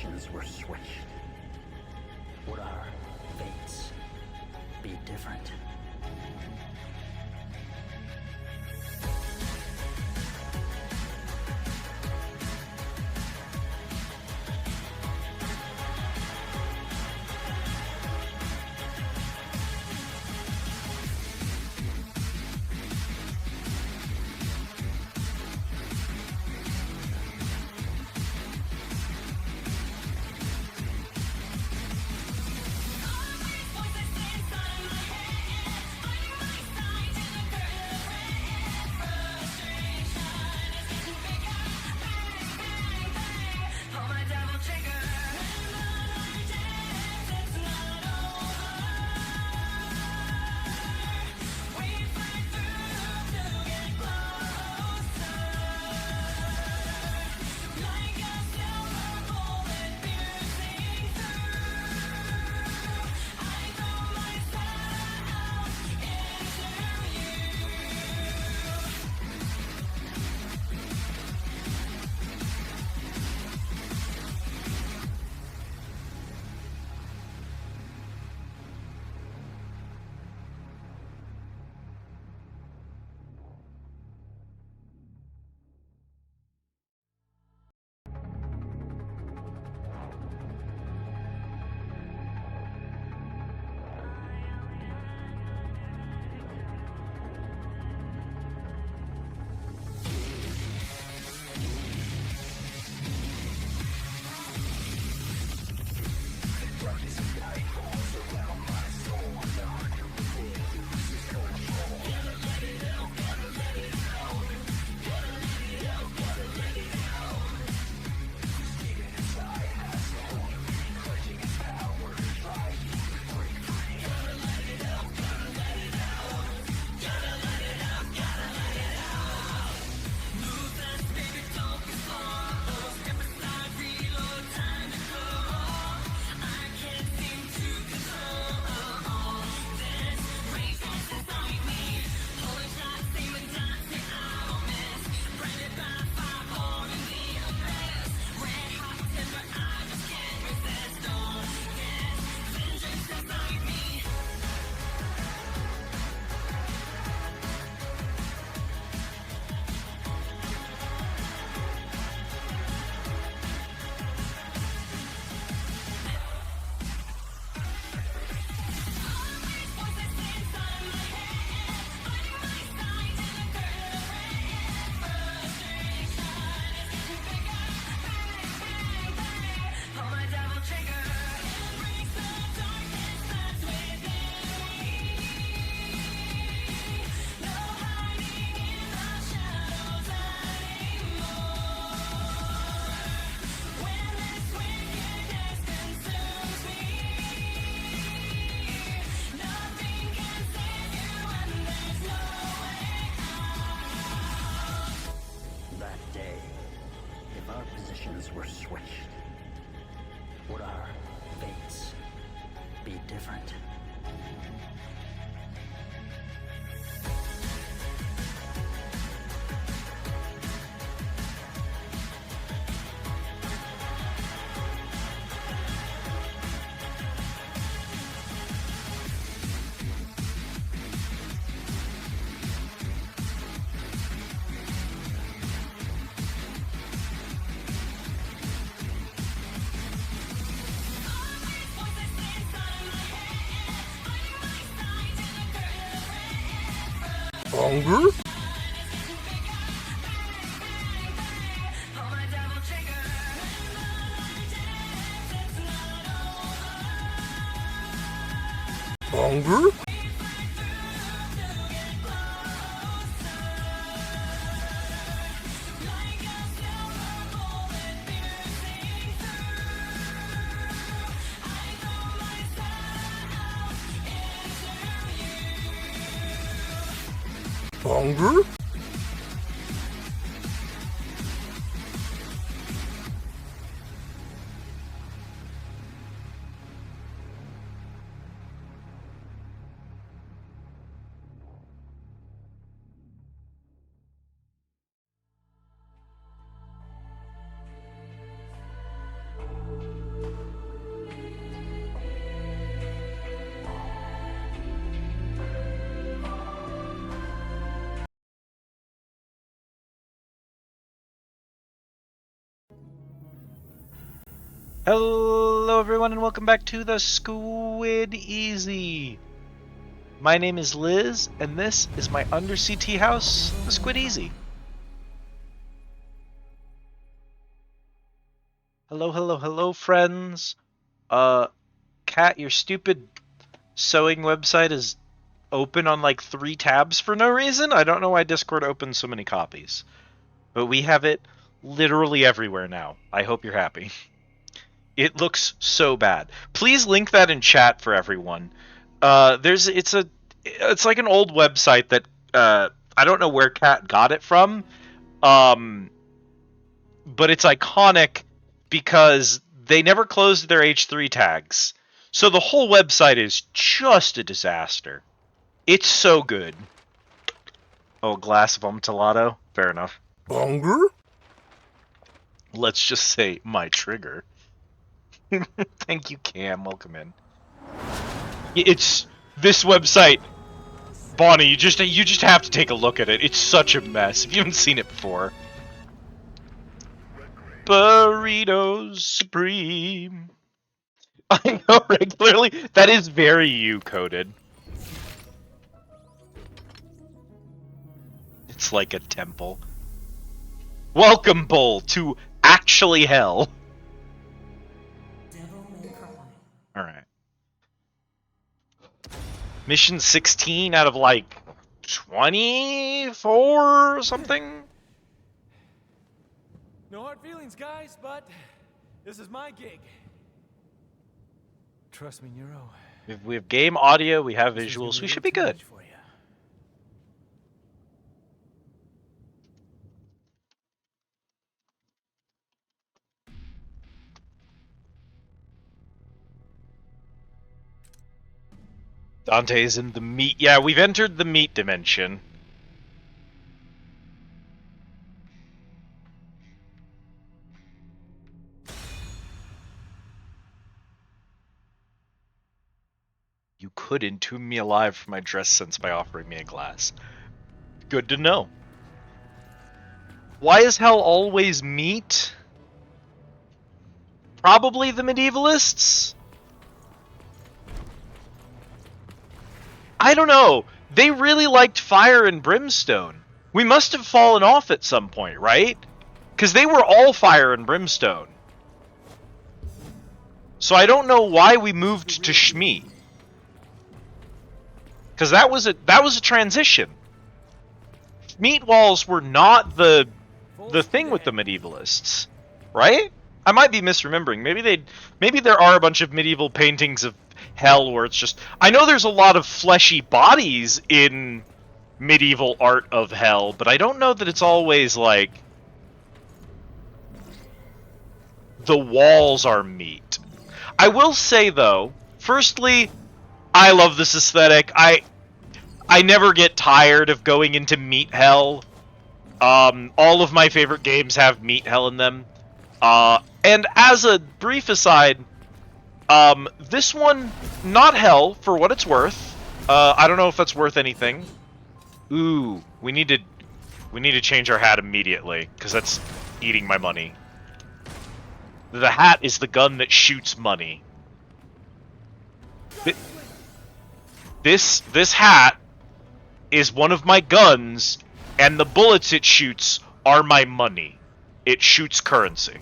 positions were switched, would our fates be different? Were switched, would our fates be different? Longer? Longer? Longer? Hello everyone and welcome back to the Squid Easy. My name is Liz and this is my undersea tea house, the Squid Easy. Hello friends. Kat, your stupid sewing website is open on like 3 tabs for no reason. I don't know why Discord opens so many copies. But we have it literally everywhere now. I hope you're happy. It looks so bad. Please link that in chat for everyone. It's like an old website that I don't know where Kat got it from, but it's iconic because they never closed their H3 tags, so the whole website is just a disaster. It's so good. Oh, a glass of Amontillado? Fair enough. Bonger? Let's just say my trigger. Thank you, Cam. Welcome in. It's this website, Bonnie. You just have to take a look at it. It's such a mess. If you haven't seen it before. Burritos Supreme. I know regularly. That is very you coded. It's like a temple. Welcome, Bull, to actually hell. Alright. Mission 16 out of like 24 or something? No hard feelings, guys, but this is my gig. Trust me, Nero. We have game audio, we have visuals, we should be good. For you. Dante's in the meat. Yeah, we've entered the meat dimension. You could entomb me alive for my dress sense by offering me a glass. Good to know. Why is hell always meat? Probably the medievalists? I don't know. They really liked fire and brimstone. We must have fallen off at some point, right? Because they were all fire and brimstone. So I don't know why we moved to Shmi. Because that was a transition. Meat walls were not the thing with the medievalists, right? I might be misremembering. Maybe there are a bunch of medieval paintings of hell where it's just... I know there's a lot of fleshy bodies in medieval art of hell, but I don't know that it's always like the walls are meat. I will say though, firstly, I love this aesthetic. I never get tired of going into meat hell. All of my favorite games have meat hell in them. And as a brief aside, this one, not hell for what it's worth. I don't know if that's worth anything. Ooh, we need to change our hat immediately, because that's eating my money. The hat is the gun that shoots money. This hat is one of my guns, and the bullets it shoots are my money. It shoots currency.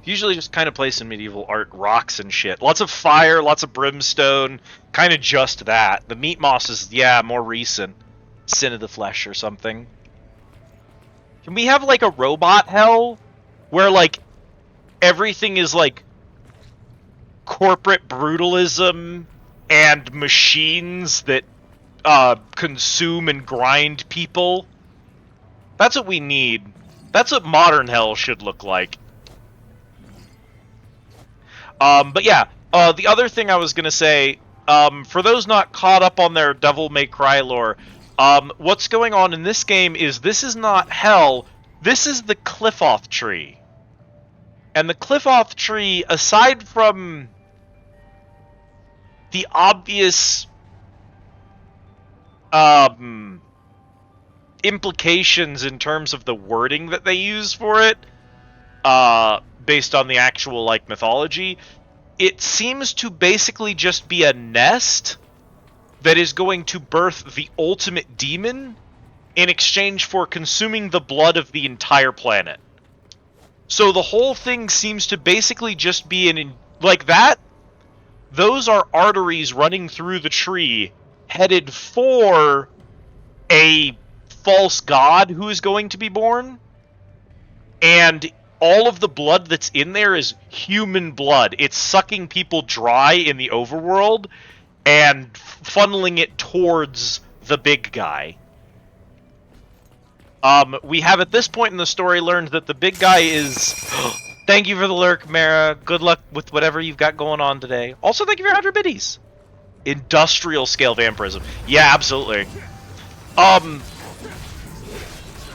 Usually just kind of place in medieval art rocks and shit. Lots of fire, lots of brimstone, kind of just that. The meat moss is, yeah, more recent. Sin of the Flesh or something. Can we have, like, a robot hell? Where, like, everything is, like, corporate brutalism and machines that consume and grind people? That's what we need. That's what modern hell should look like. But yeah, the other thing I was gonna say, for those not caught up on their Devil May Cry lore, what's going on in this game is this is not hell, this is the Qliphoth tree. And the Qliphoth tree, aside from the obvious implications in terms of the wording that they use for it, based on the actual like mythology. It seems to basically just be a nest that is going to birth the ultimate demon in exchange for consuming the blood of the entire planet. So the whole thing seems to basically just be like that. Those are arteries running through the tree, headed for a false god who is going to be born. And all of the blood that's in there is human blood. It's sucking people dry in the overworld and funneling it towards the big guy. We have at this point in the story learned that the big guy is... Thank you for the lurk, Mara. Good luck with whatever you've got going on today. Also, thank you for 100 biddies. Industrial scale vampirism. Yeah, absolutely. I'm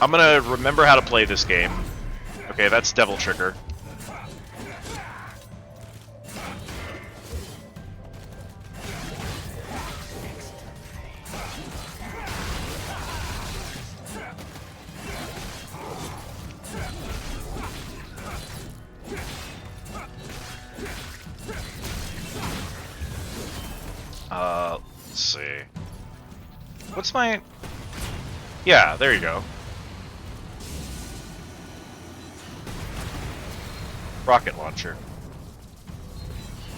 gonna remember how to play this game. Okay, that's Devil Trigger. Let's see. What's my... Yeah, there you go. Rocket launcher.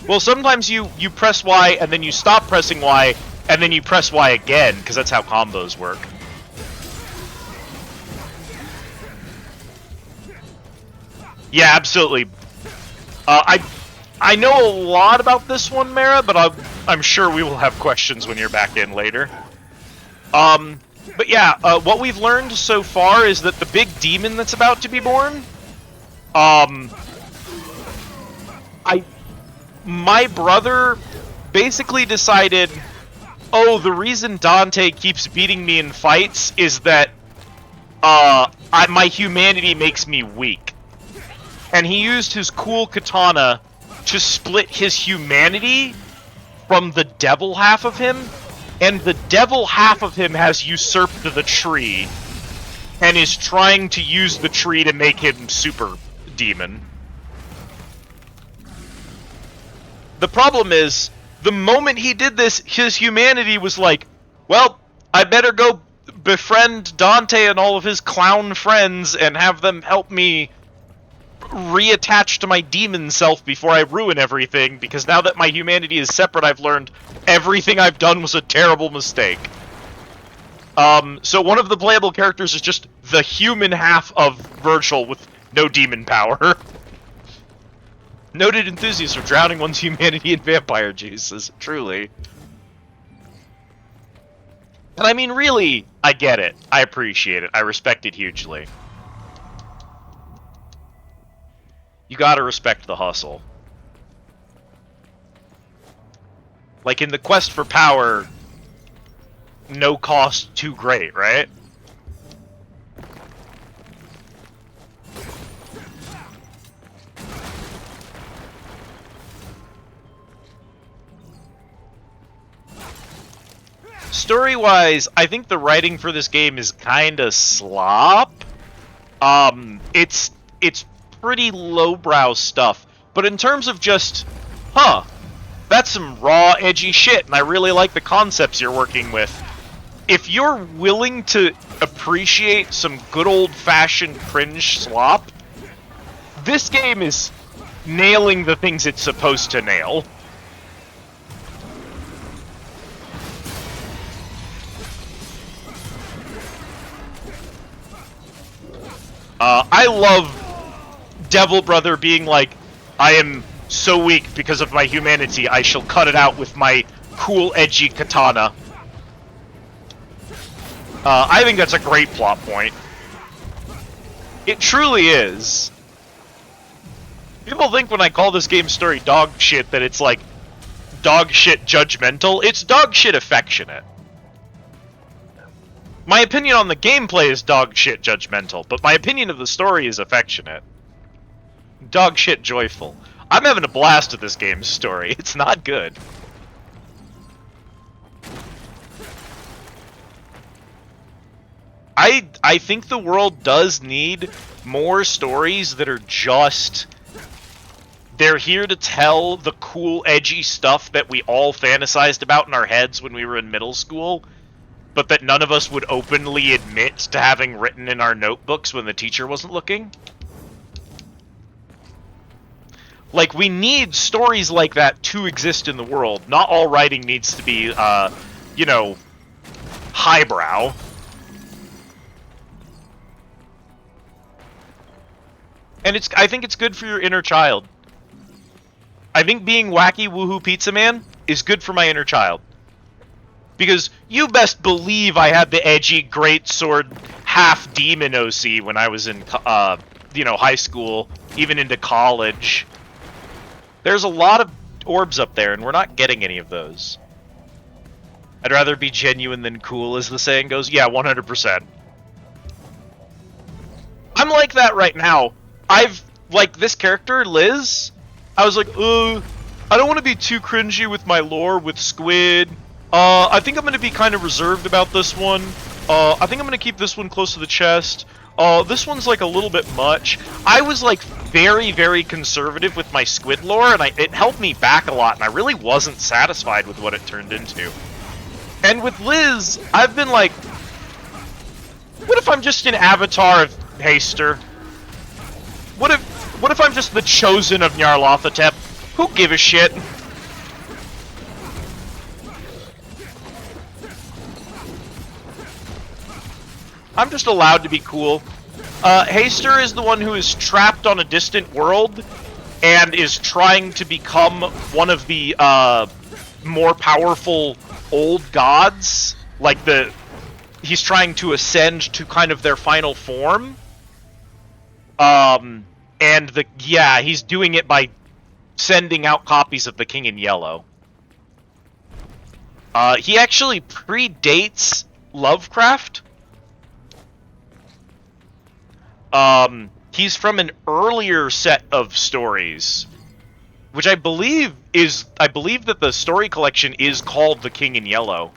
Well, sometimes you press Y and then you stop pressing Y and then you press Y again, because that's how combos work. Yeah, absolutely. I know a lot about this one, Mara, but I'm sure we will have questions when you're back in later. But yeah, what we've learned so far is that the big demon that's about to be born, my brother basically decided, oh, the reason Dante keeps beating me in fights is that my humanity makes me weak. And he used his cool katana to split his humanity from the devil half of him, and the devil half of him has usurped the tree and is trying to use the tree to make him super demon. The problem is, the moment he did this, his humanity was like, well, I better go befriend Dante and all of his clown friends and have them help me reattach to my demon self before I ruin everything, because now that my humanity is separate, I've learned everything I've done was a terrible mistake. So one of the playable characters is just the human half of Virgil with no demon power. Noted enthusiast for drowning one's humanity in vampire juices, truly. And I mean, really, I get it. I appreciate it. I respect it hugely. You gotta respect the hustle. Like in the quest for power, no cost too great, right? Story-wise, I think the writing for this game is kinda slop. It's pretty lowbrow stuff, but in terms of just, that's some raw, edgy shit, and I really like the concepts you're working with. If you're willing to appreciate some good old-fashioned cringe slop, this game is nailing the things it's supposed to nail. I love Devil Brother being like, I am so weak because of my humanity, I shall cut it out with my cool, edgy katana. I think that's a great plot point. It truly is. People think when I call this game's story dog shit that it's like dog shit judgmental. It's dog shit affectionate. My opinion on the gameplay is dog shit judgmental, but my opinion of the story is affectionate. Dog shit joyful. I'm having a blast with this game's story. It's not good. I think the world does need more stories that are just... They're here to tell the cool, edgy stuff that we all fantasized about in our heads when we were in middle school, but that none of us would openly admit to having written in our notebooks when the teacher wasn't looking. Like, we need stories like that to exist in the world. Not all writing needs to be, you know, highbrow. And I think it's good for your inner child. I think being wacky woohoo pizza man is good for my inner child. Because you best believe I had the edgy great sword half demon OC when I was in, you know, high school, even into college. There's a lot of orbs up there, and we're not getting any of those. I'd rather be genuine than cool, as the saying goes. Yeah, 100%. I'm like that right now. Like, this character, Liz, I was like, I don't want to be too cringy with my lore with Squid. I think I'm going to be kind of reserved about this one. I think I'm going to keep this one close to the chest. This one's like a little bit much. I was like very, very conservative with my Squid lore, and it held me back a lot, and I really wasn't satisfied with what it turned into. And with Liz, I've been like, what if I'm just an avatar of Haster? What if I'm just the chosen of Nyarlathotep? Who give a shit? I'm just allowed to be cool. Haster is the one who is trapped on a distant world and is trying to become one of the more powerful old gods. Like he's trying to ascend to kind of their final form. And he's doing it by sending out copies of The King in Yellow. He actually predates Lovecraft. He's from an earlier set of stories, which I believe that the story collection is called The King in Yellow.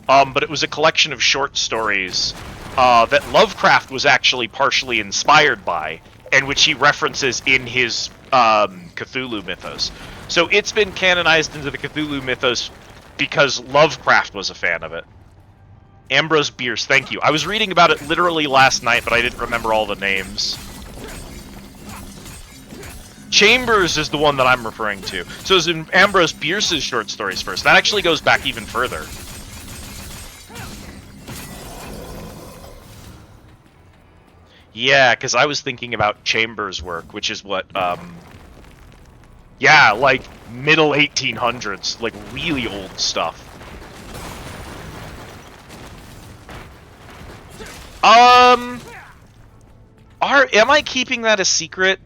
But it was a collection of short stories that Lovecraft was actually partially inspired by, and which he references in his Cthulhu mythos. So it's been canonized into the Cthulhu mythos because Lovecraft was a fan of it. Ambrose Bierce, thank you. I was reading about it literally last night, but I didn't remember all the names. Chambers is the one that I'm referring to. So it's in Ambrose Bierce's short stories first. That actually goes back even further. Yeah, because I was thinking about Chambers' work, which is what, yeah, like middle 1800s, like really old stuff. Am I keeping that a secret?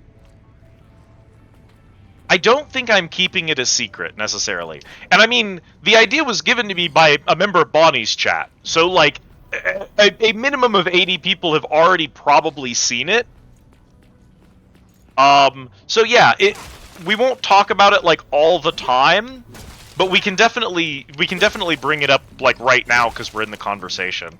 I don't think I'm keeping it a secret, necessarily. And I mean, the idea was given to me by a member of Bonnie's chat, so, like, a minimum of 80 people have already probably seen it. So yeah, we won't talk about it, like, all the time, but we can definitely bring it up, like, right now, because we're in the conversation.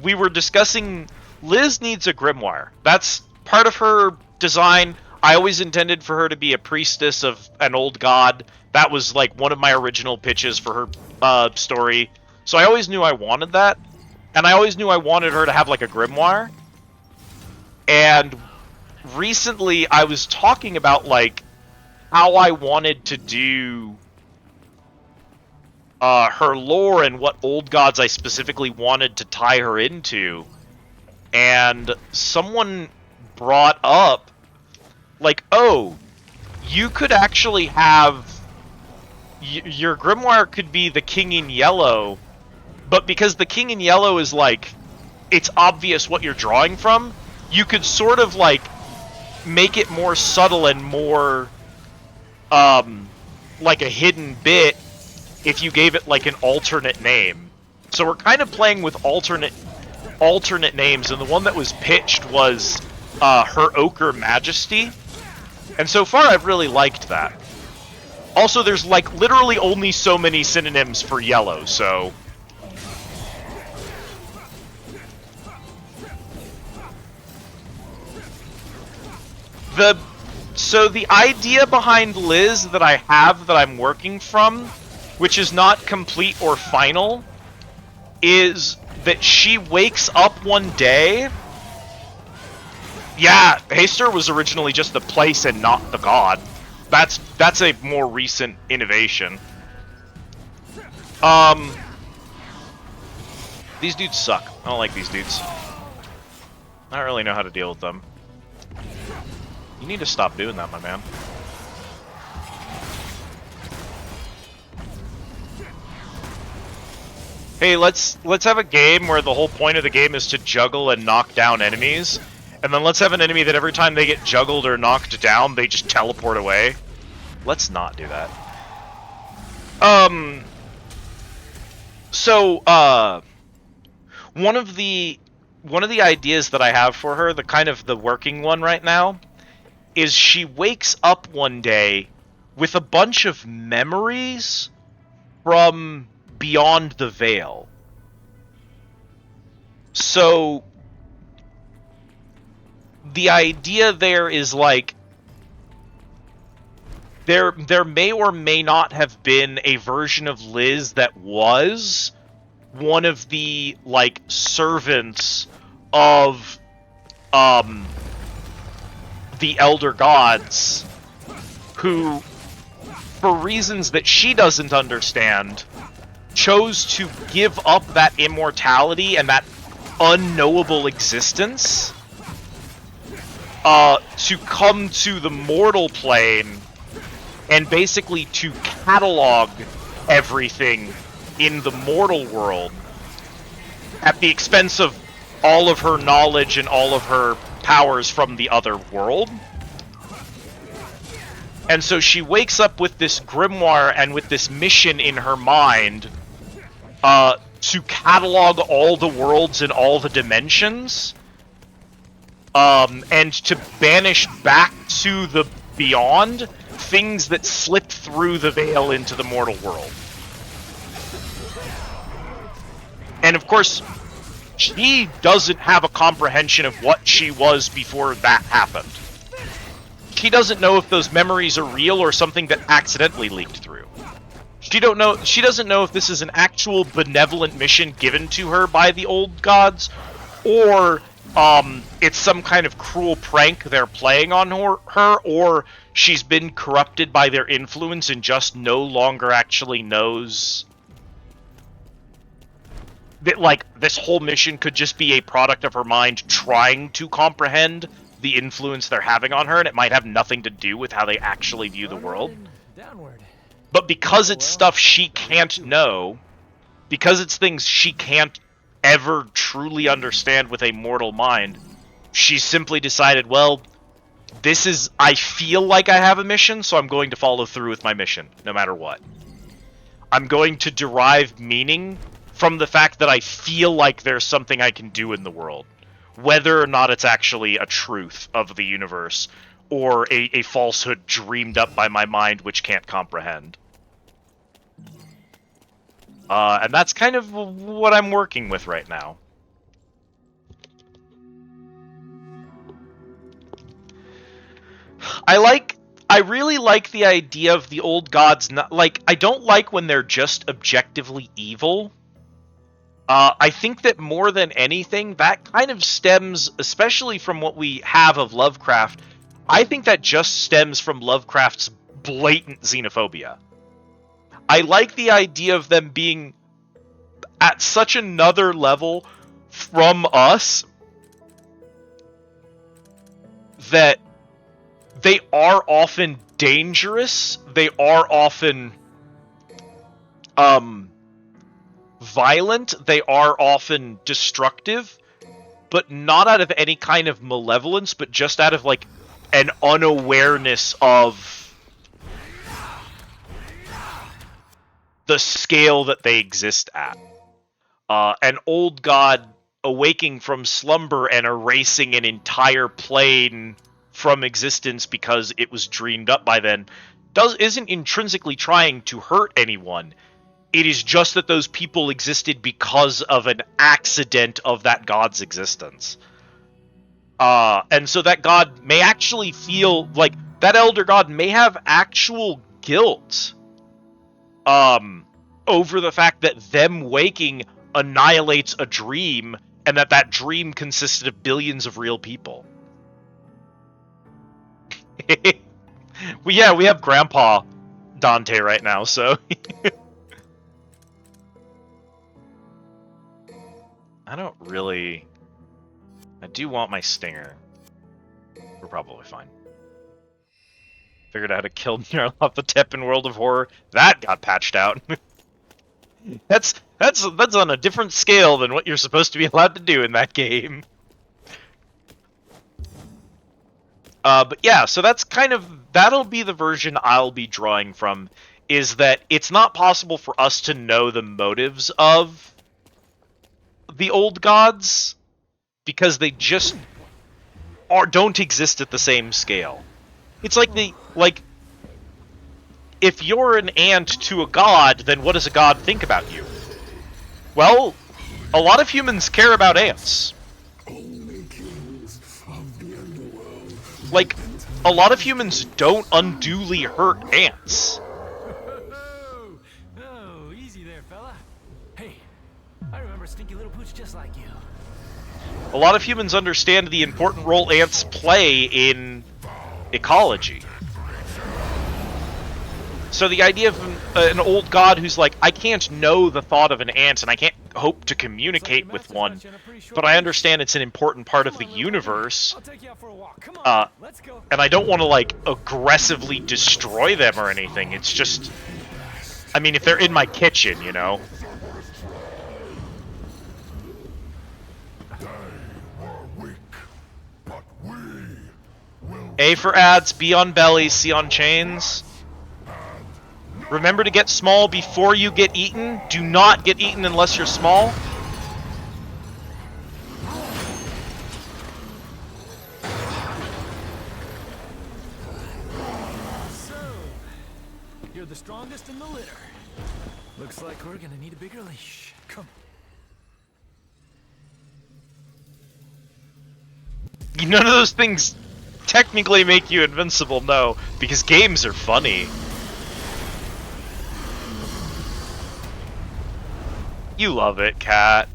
We were discussing Liz needs a grimoire. That's part of her design. I always intended for her to be a priestess of an old god. That was, like, one of my original pitches for her story. So I always knew I wanted that. And I always knew I wanted her to have, like, a grimoire. And recently I was talking about, like, how I wanted to do her lore and what old gods I specifically wanted to tie her into. And someone brought up, like, oh, you could actually have... your grimoire could be the King in Yellow, but because the King in Yellow is, like, it's obvious what you're drawing from, you could sort of, like, make it more subtle and more, like a hidden bit if you gave it, like, an alternate name. So we're kind of playing with alternate names, and the one that was pitched was Her Ochre Majesty. And so far, I've really liked that. Also, there's, like, literally only so many synonyms for yellow, so... So the idea behind Liz that I have that I'm working from, which is not complete or final, is that she wakes up one day. Yeah, Haster was originally just the place and not the god. That's a more recent innovation. These dudes suck. I don't like these dudes. I don't really know how to deal with them. You need to stop doing that, my man. Hey, let's have a game where the whole point of the game is to juggle and knock down enemies. And then let's have an enemy that every time they get juggled or knocked down, they just teleport away. Let's not do that. One of the ideas that I have for her, the working one right now, is she wakes up one day with a bunch of memories from beyond the veil. So the idea there is like there may or may not have been a version of Liz that was one of the like servants of the Elder Gods, who, for reasons that she doesn't understand, chose to give up that immortality and that unknowable existence to come to the mortal plane and basically to catalog everything in the mortal world at the expense of all of her knowledge and all of her powers from the other world. And so she wakes up with this grimoire and with this mission in her mind to catalog all the worlds and all the dimensions, and to banish back to the beyond things that slipped through the veil into the mortal world. And of course, she doesn't have a comprehension of what she was before that happened. She doesn't know if those memories are real or something that accidentally leaked through. She doesn't know if this is an actual benevolent mission given to her by the old gods, or it's some kind of cruel prank they're playing on her, or she's been corrupted by their influence and just no longer actually knows that, like, this whole mission could just be a product of her mind trying to comprehend the influence they're having on her, and it might have nothing to do with how they actually view the world. Downward. But because it's stuff she can't know, because it's things she can't ever truly understand with a mortal mind, she's simply decided, well, I feel like I have a mission, so I'm going to follow through with my mission, no matter what. I'm going to derive meaning from the fact that I feel like there's something I can do in the world, whether or not it's actually a truth of the universe, or a falsehood dreamed up by my mind which can't comprehend. And that's kind of what I'm working with right now. I really like the idea of the old gods. I don't like when they're just objectively evil. I think that more than anything, that kind of stems, especially from what we have of Lovecraft, I think that just stems from Lovecraft's blatant xenophobia. I like the idea of them being at such another level from us that they are often dangerous, they are often violent, they are often destructive, but not out of any kind of malevolence, but just out of, like, an unawareness of the scale that they exist at. An old god awaking from slumber and erasing an entire plane from existence because it was dreamed up by then isn't intrinsically trying to hurt anyone. It is just that those people existed because of an accident of that god's existence. And so that god may actually feel like that elder god may have actual guilt over the fact that them waking annihilates a dream, and that dream consisted of billions of real people. Well, yeah, we have Grandpa Dante right now, so I don't really... I do want my stinger. We're probably fine. Figured out how to kill Nyarlathotep in World of Horror. That got patched out. That's on a different scale than what you're supposed to be allowed to do in that game. But yeah, so that's kind of... That'll be the version I'll be drawing from, is that it's not possible for us to know the motives of the old gods, because they just don't exist at the same scale. It's like if you're an ant to a god, then what does a god think about you? Well, a lot of humans care about ants. Like, a lot of humans don't unduly hurt ants. Oh, easy there, fella. Hey, I remember a stinky little pooch just like you. A lot of humans understand the important role ants play in ecology. So the idea of an old god who's like, I can't know the thought of an ant and I can't hope to communicate with one, but I understand it's an important part of the universe, and I don't want to, like, aggressively destroy them or anything. It's just, I mean, if they're in my kitchen, you know. A for ads, B on belly, C on chains. Remember to get small before you get eaten. Do not get eaten unless you're small. So, you're the strongest in the litter. Looks like we're gonna need a bigger leash. Come. None of those things technically make you invincible, no, because games are funny. You love it, Cat.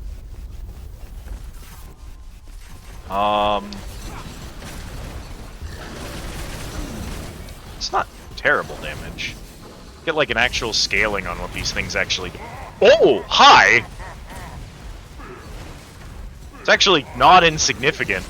It's not terrible damage. Get like an actual scaling on what these things actually do. Oh, hi! It's actually not insignificant.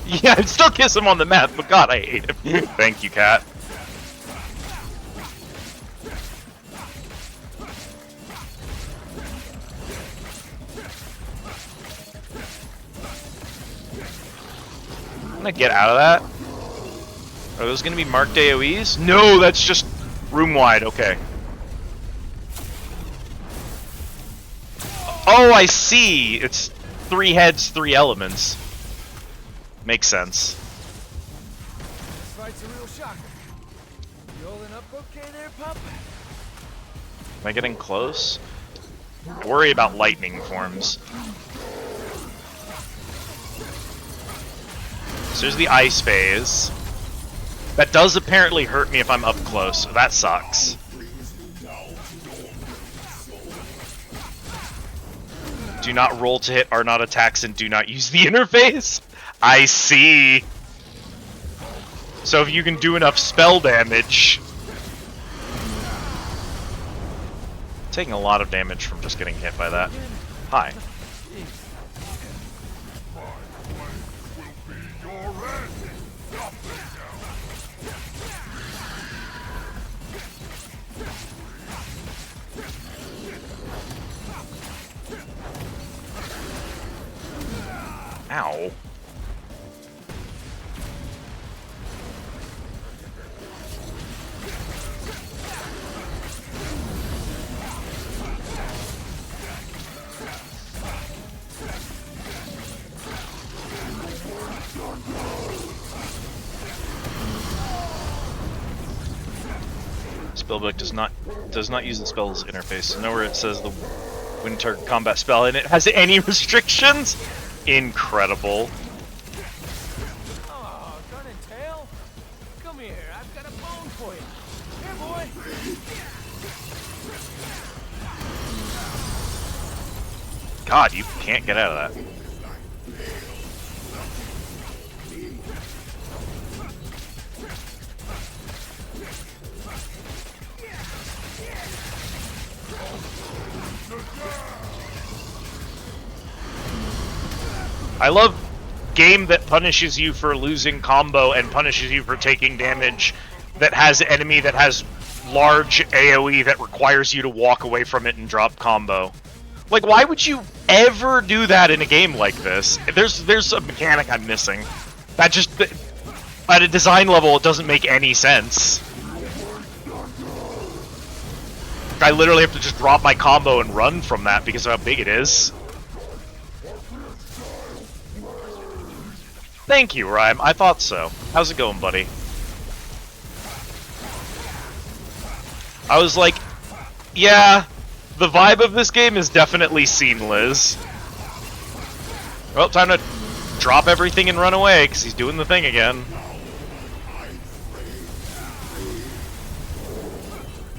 Yeah, I'd still kiss him on the mouth, but God, I hate him. Thank you, Cat. I'm gonna get out of that. Are those gonna be marked AoEs? No, that's just room wide, okay. Oh, I see! It's 3 heads, 3 elements. Makes sense. This fight's a real shocker. You holding up okay there, pup? Am I getting close? I worry about lightning forms. So there's the ice phase. That does apparently hurt me if I'm up close, so that sucks. Do not roll to hit, are not attacks, and do not use the interface? I see. So if you can do enough spell damage... Taking a lot of damage from just getting hit by that. Hi. Ow. Spellbook does not use the spells interface. So nowhere it says the winter combat spell, and it has any restrictions. Incredible. Oh, gun and tail? Come here, I've got a bone for you. Here, boy. God, you can't get out of that. I love game that punishes you for losing combo and punishes you for taking damage that has enemy that has large AoE that requires you to walk away from it and drop combo. Like, why would you ever do that in a game like this? There's a mechanic I'm missing. That just, at a design level, it doesn't make any sense. I literally have to just drop my combo and run from that because of how big it is. Thank you, Rhyme. I thought so. How's it going, buddy? I was like, yeah, the vibe of this game is definitely seen Liz. Well, time to drop everything and run away, because he's doing the thing again.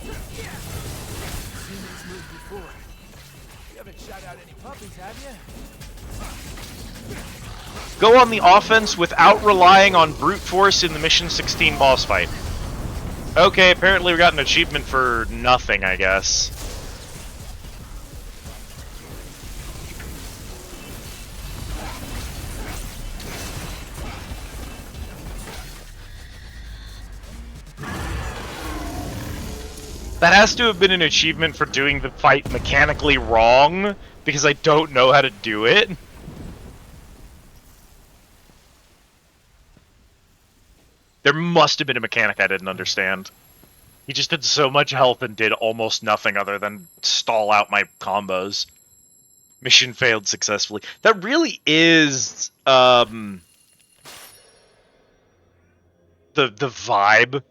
Seen these moves before. You haven't shot out any puppies, have you? Go on the offense without relying on brute force in the Mission 16 boss fight. Okay, apparently we got an achievement for nothing, I guess. That has to have been an achievement for doing the fight mechanically wrong, because I don't know how to do it. There must have been a mechanic I didn't understand. He just did so much health and did almost nothing other than stall out my combos. Mission failed successfully. That really is the vibe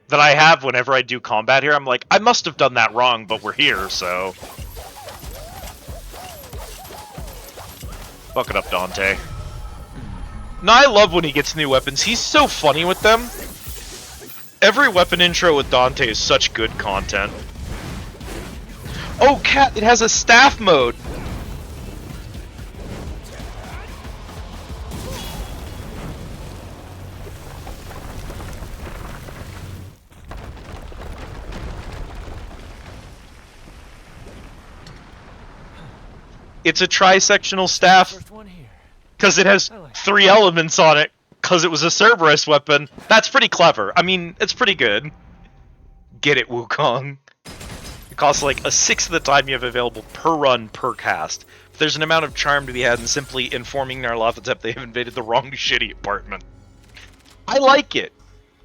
that I have whenever I do combat here. I'm like, I must have done that wrong, but we're here, so. Fuck it up, Dante. No, I love when he gets new weapons. He's so funny with them. Every weapon intro with Dante is such good content. Oh, Cat, it has a staff mode. It's a tri-sectional staff. First one here. Because it has 3 elements on it, because it was a Cerberus weapon. That's pretty clever. I mean, it's pretty good. Get it, Wukong. It costs like a sixth of the time you have available per run per cast. But there's an amount of charm to be had in simply informing Nyarlathotep they have invaded the wrong shitty apartment. I like it.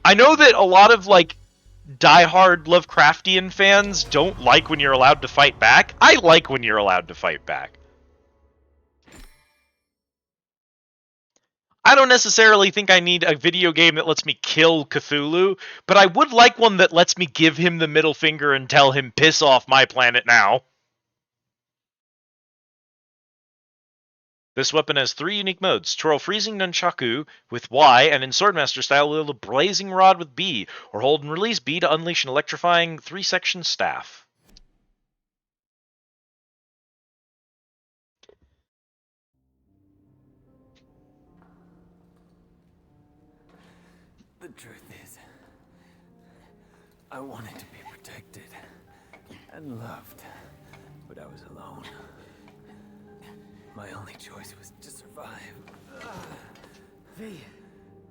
I know that a lot of, like, diehard Lovecraftian fans don't like when you're allowed to fight back. I like when you're allowed to fight back. I don't necessarily think I need a video game that lets me kill Cthulhu, but I would like one that lets me give him the middle finger and tell him, piss off my planet now. This weapon has 3 unique modes. Twirl Freezing Nunchaku with Y, and in Swordmaster style, wield a Blazing Rod with B, or hold and release B to unleash an electrifying 3-section staff. The truth is, I wanted to be protected and loved, but I was alone. My only choice was to survive. V,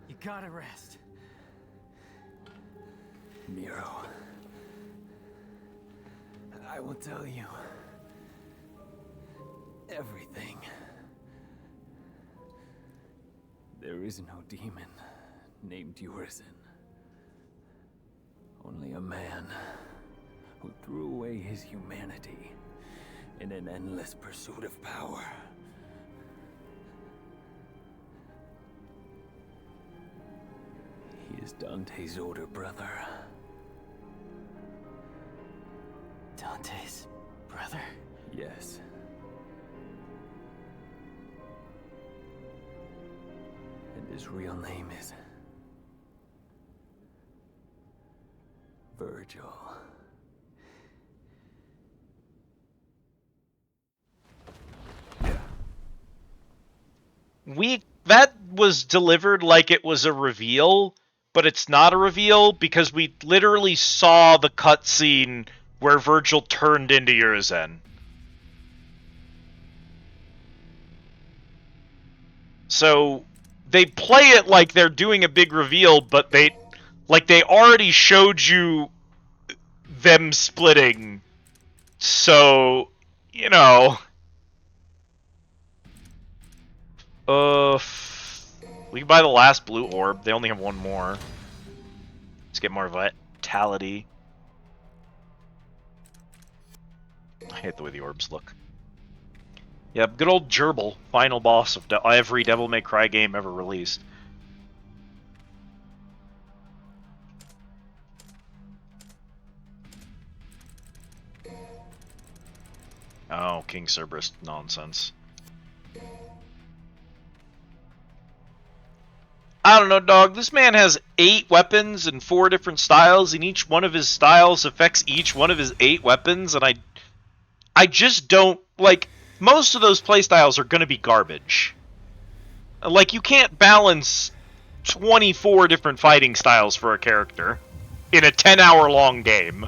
you gotta rest. Nero, I will tell you everything. There is no demon named Urizen. Only a man who threw away his humanity in an endless pursuit of power. He is Dante's older brother. Dante's brother? Yes. And his real name is Virgil. That was delivered like it was a reveal, but it's not a reveal because we literally saw the cutscene where Virgil turned into Urizen. So they play it like they're doing a big reveal, but they already showed you them splitting. So, you know, we can buy the last blue orb. They only have one more. Let's get more vitality. I hate the way the orbs look. Yeah, good old Gerbil, final boss of every Devil May Cry game ever released. Oh, King Cerberus nonsense. I don't know, dog. This man has 8 weapons and 4 different styles, and each one of his styles affects each one of his 8 weapons, and I just don't, like, most of those playstyles are gonna be garbage. Like, you can't balance 24 different fighting styles for a character in a 10-hour-long game.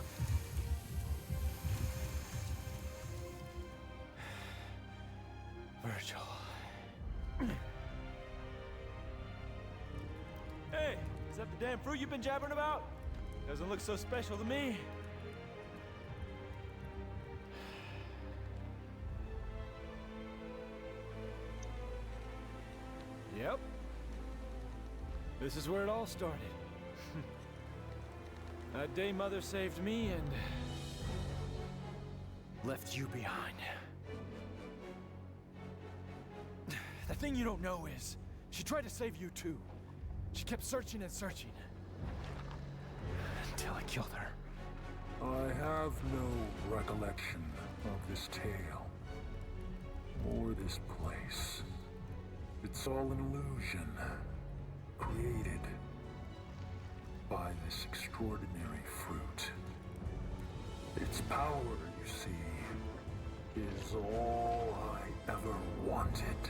Virgil. Hey, is that the damn fruit you've been jabbering about? Doesn't look so special to me. Yep. This is where it all started. That day Mother saved me and left you behind. The thing you don't know is, she tried to save you too. She kept searching and searching. Until I killed her. I have no recollection of this tale. Or this place. It's all an illusion. Created by this extraordinary fruit. Its power, you see, is all I ever wanted.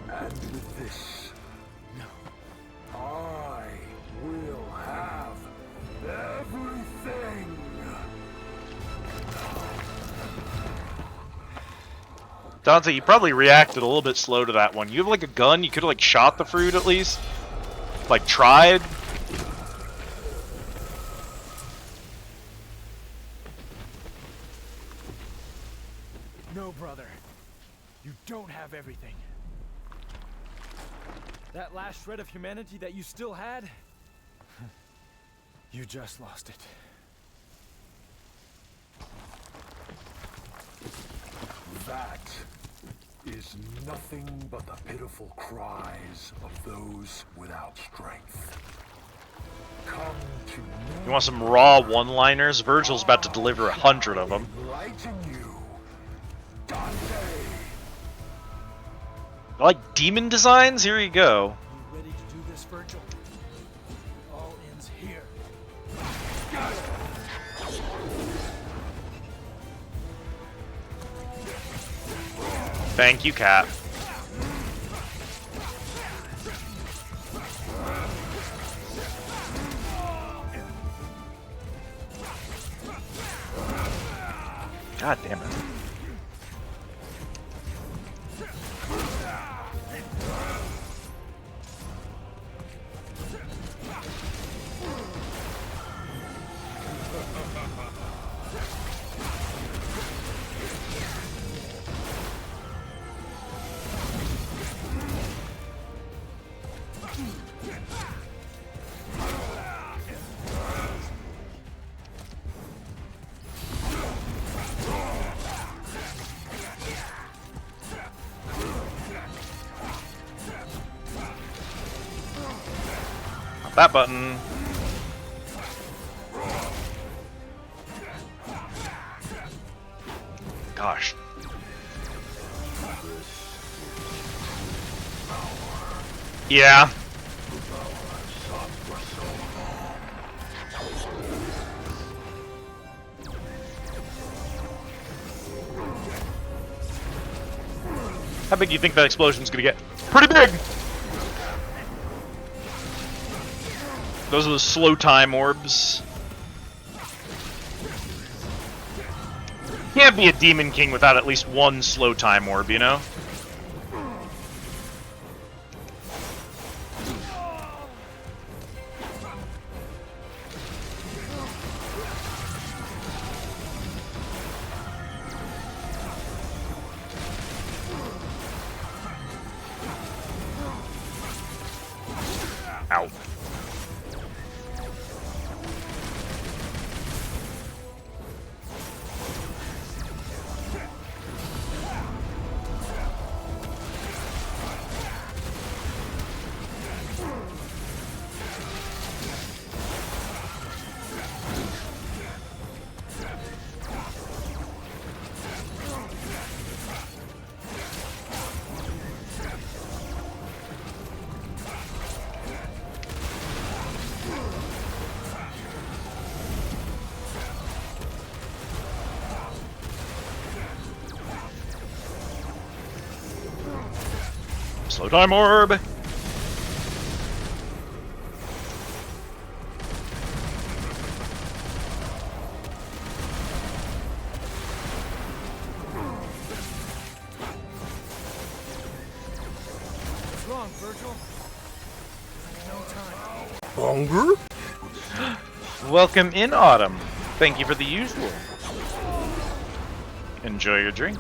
And with this, No. I will have everything! Dante, you probably reacted a little bit slow to that one. You have like a gun, you could have like shot the fruit at least. Like tried. No, brother. You don't have everything. That last shred of humanity that you still had, you just lost it. That is nothing but the pitiful cries of those without strength. Come to me. You want some raw one-liners? Virgil's about to deliver 100 of them. Enlighten you, Dante. I like demon designs? Here you go. You ready to do this, Virgil? It all ends here. Thank you, Cat. God damn it. That button. gosh. Yeah. How big do you think that explosion's gonna get? Pretty big! Those are the slow time orbs. Can't be a Demon King without at least one slow time orb, you know? Ow. Slow time orb! What's wrong, Virgil? No time. Hunger? Welcome in, Autumn. Thank you for the usual. Enjoy your drink.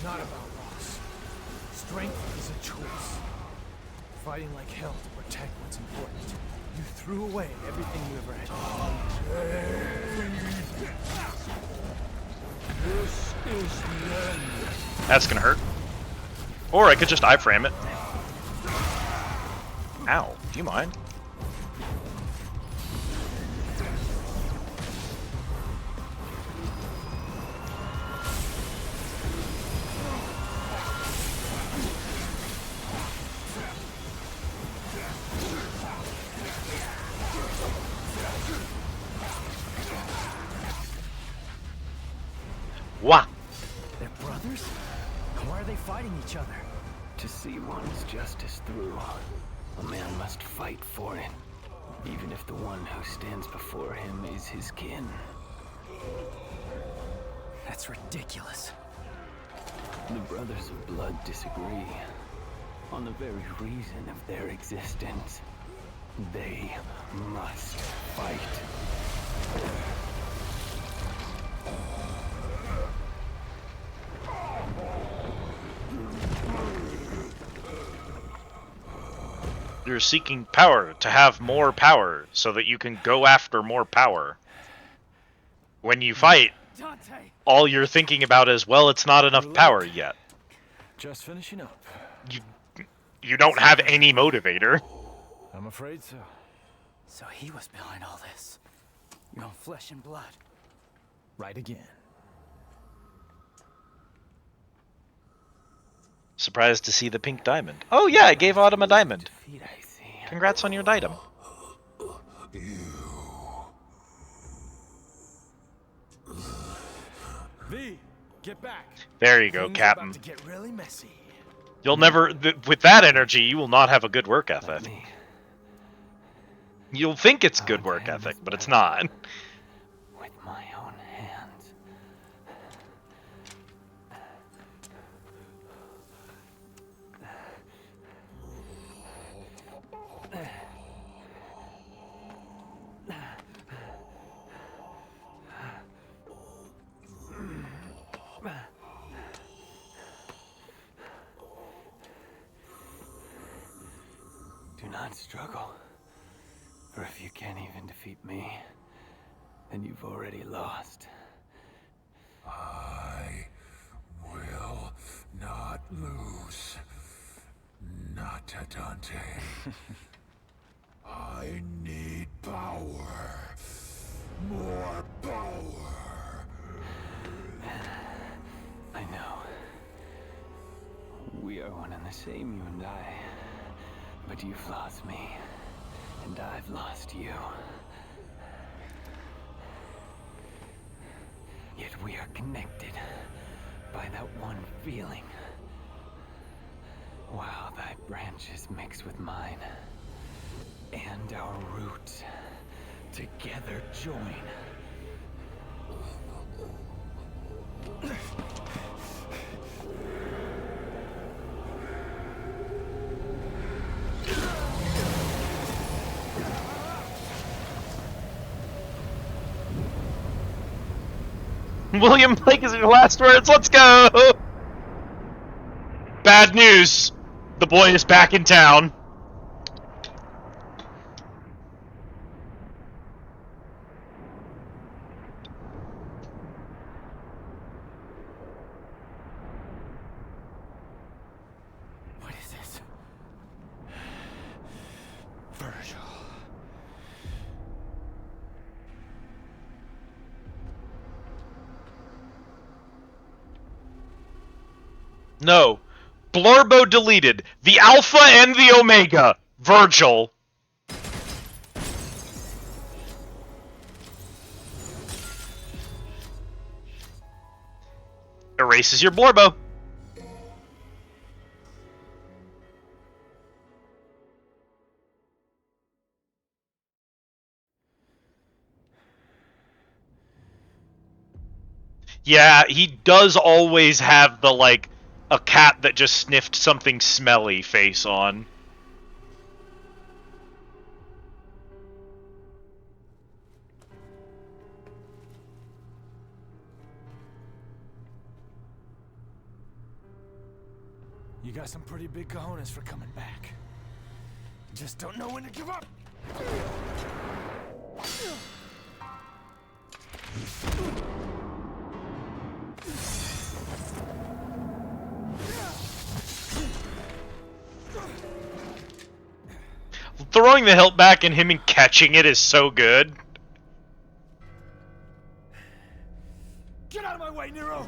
Not about loss. Strength is a choice. Fighting like hell to protect what's important. You threw away everything you ever had. This is the end. That's gonna hurt. Or I could just iframe it. Ow, do you mind? Wah! They're brothers? Why are they fighting each other? To see one's justice through, a man must fight for it, even if the one who stands before him is his kin. That's ridiculous. The brothers of blood disagree on the very reason of their existence. They must fight. You're seeking power to have more power so that you can go after more power. When you fight, Dante! all you're thinking about is, well, it's not enough power yet. Just finishing up. You don't have any motivator. I'm afraid so. So he was behind all this. Your own flesh and blood. Right again. Surprised to see the pink diamond. Oh yeah, I gave Autumn a diamond. Defeat, I see. Congrats on your item. V, get back. There you go, Things are Captain. about to get really messy. You'll never, with that energy, you will not have a good work Let ethic. me. You'll think it's good work ethic, but it's not. With my own hands. Do not struggle. For if you can't even defeat me, then you've already lost. I will not lose. Not to Dante. I need power. More power. I know. We are one and the same, you and I. But you've lost me, and I've lost you. Yet we are connected by that one feeling. While thy branches mix with mine, and our roots together join. William Blake is your last words. Let's go! Bad news. The boy is back in town. What is this? Virgil. No. Blurbo deleted. The Alpha and the Omega. Virgil. Erases your Blurbo. Yeah, he does always have the, like, a cat that just sniffed something smelly face on. You got some pretty big cojones for coming back. Just don't know when to give up. Throwing the hilt back and him and catching it is so good. Get out of my way, Nero!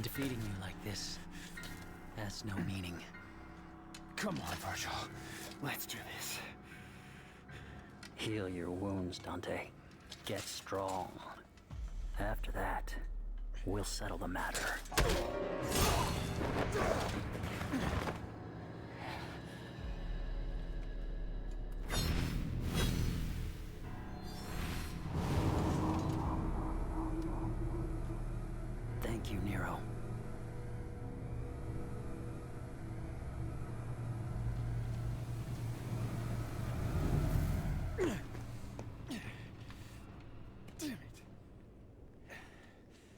Defeating you like this has no meaning. Come on, Virgil. Let's do this. Heal your wounds, Dante. Get strong. After that, we'll settle the matter. Thank you, Nero.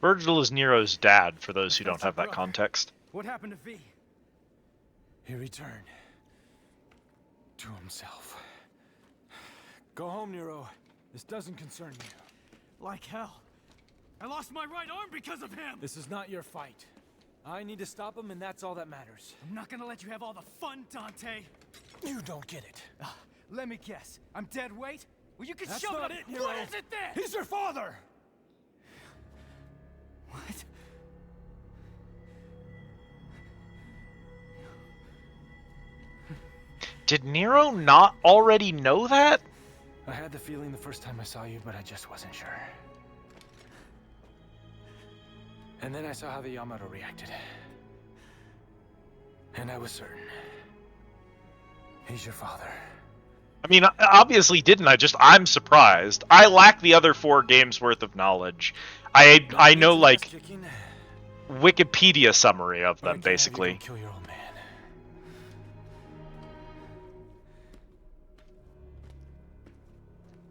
Virgil is Nero's dad, for those who don't have that context. What happened to V? He returned to himself. Go home, Nero. This doesn't concern you. Like hell. I lost my right arm because of him! This is not your fight. I need to stop him, and that's all that matters. I'm not gonna let you have all the fun, Dante! You don't get it. Let me guess. I'm dead weight? Well, you can That's show not them. it, Nero. What is it then? He's your father! What? Did Nero not already know that? I had the feeling the first time I saw you, but I just wasn't sure. And then I saw how the Yamato reacted. And I was certain. He's your father. I mean, obviously didn't. I'm surprised. I lack the other 4 games worth of knowledge. I know, like, Wikipedia summary of them, basically. Kill your old man.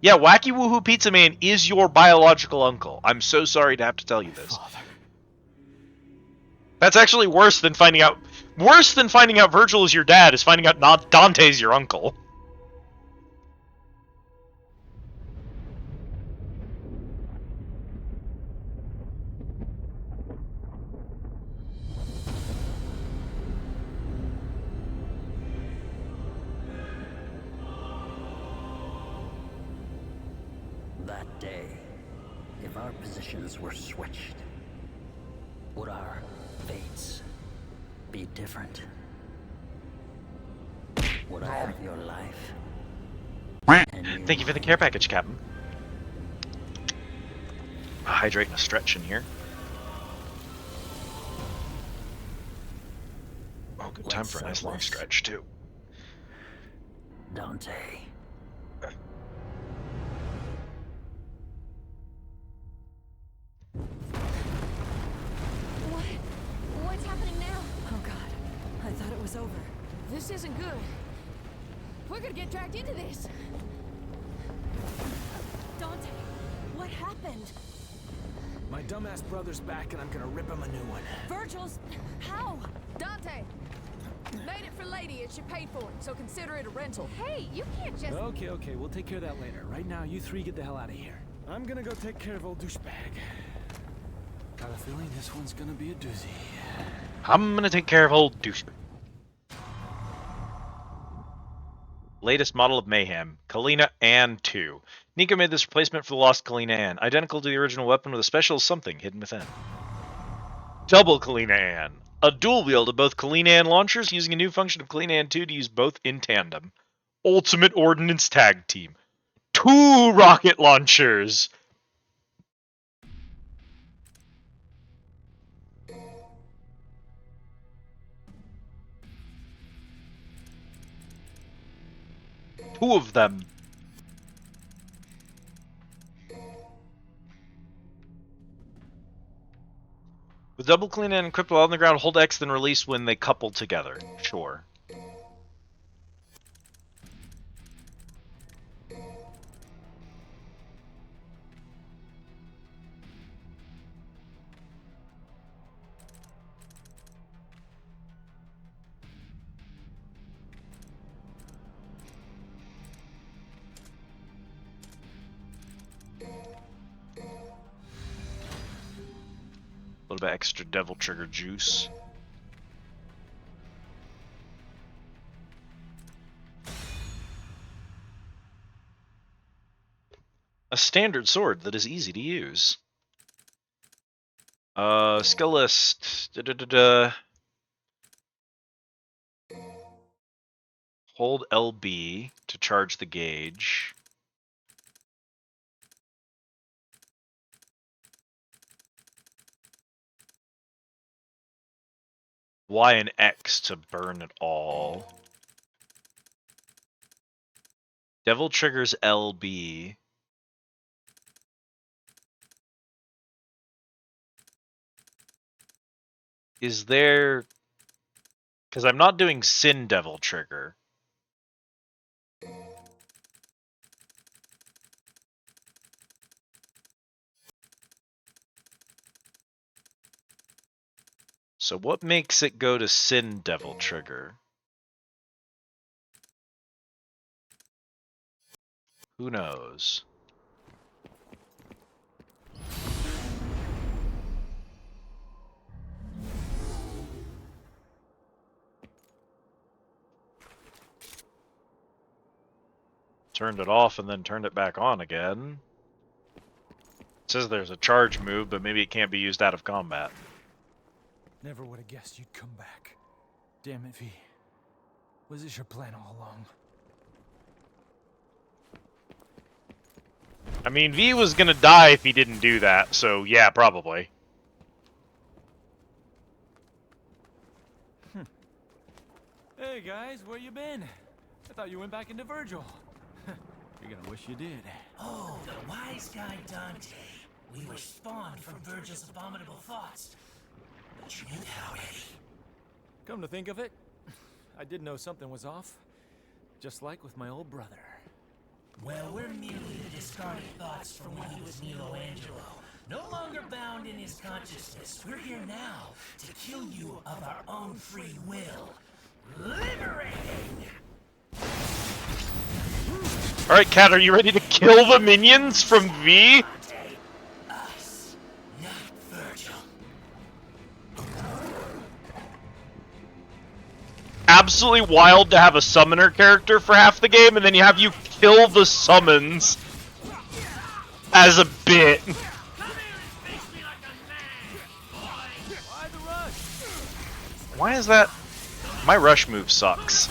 Yeah, Wacky Woohoo Pizza Man is your biological uncle. I'm so sorry to have to tell you this. Father. That's actually worse than finding out Virgil is your dad is finding out not Dante's your uncle. Dante, if our positions were switched, would our fates be different? Would I have your life? Thank you for the care package, Captain. Hydrate and a stretch in here. Oh, good time for a nice long stretch, too. Dante. What's happening now? Oh god, I thought it was over. This isn't good. We're gonna get dragged into this. Dante, what happened? My dumbass brother's back and I'm gonna rip him a new one. Virgil's... how? Dante! Made it for Lady and she paid for it, so consider it a rental. Hey, you can't just... Okay, we'll take care of that later. Right now, you three get the hell out of here. I'm gonna go take care of old douchebag. Got a feeling this one's gonna be a doozy. I'm gonna take care of old douche. Latest model of Mayhem, Kalina Ann 2. Nico made this replacement for the lost Kalina Ann, identical to the original weapon with a special something hidden within. Double Kalina Ann. A dual wield of both Kalina Ann launchers using a new function of Kalina Ann 2 to use both in tandem. Ultimate Ordnance Tag Team. 2 rocket launchers! Two of them. With double clean and equipped while on the ground, hold X then release when they couple together. Sure. A little bit extra Devil Trigger juice. A standard sword that is easy to use. Skill list. Hold LB to charge the gauge. Y and X to burn it all. Devil triggers LB. Is there... Because I'm not doing Sin Devil trigger. So what makes it go to Sin Devil trigger? Who knows? Turned it off and then turned it back on again. It says there's a charge move, but maybe it can't be used out of combat. Never would have guessed you'd come back. Damn it, V. Was this your plan all along? I mean, V was gonna die if he didn't do that, so yeah, probably. Hey guys, where you been? I thought you went back into Virgil. You're gonna wish you did. Oh, the wise guy Dante. We were spawned from Virgil's abominable thoughts. But you knew that already. Come to think of it, I did know something was off. Just like with my old brother. Well, we're merely the discarded thoughts from when he was Nilo Angelo. No longer bound in his consciousness. We're here now to kill you of our own free will. Liberating! Alright, Cat, are you ready to kill the minions from V? Dante, us, not Virgil. Absolutely wild to have a summoner character for half the game, and then you have you kill the summons. as a bit. Come here and face me like a man, boy. Why the rush? Why is that? My rush move sucks.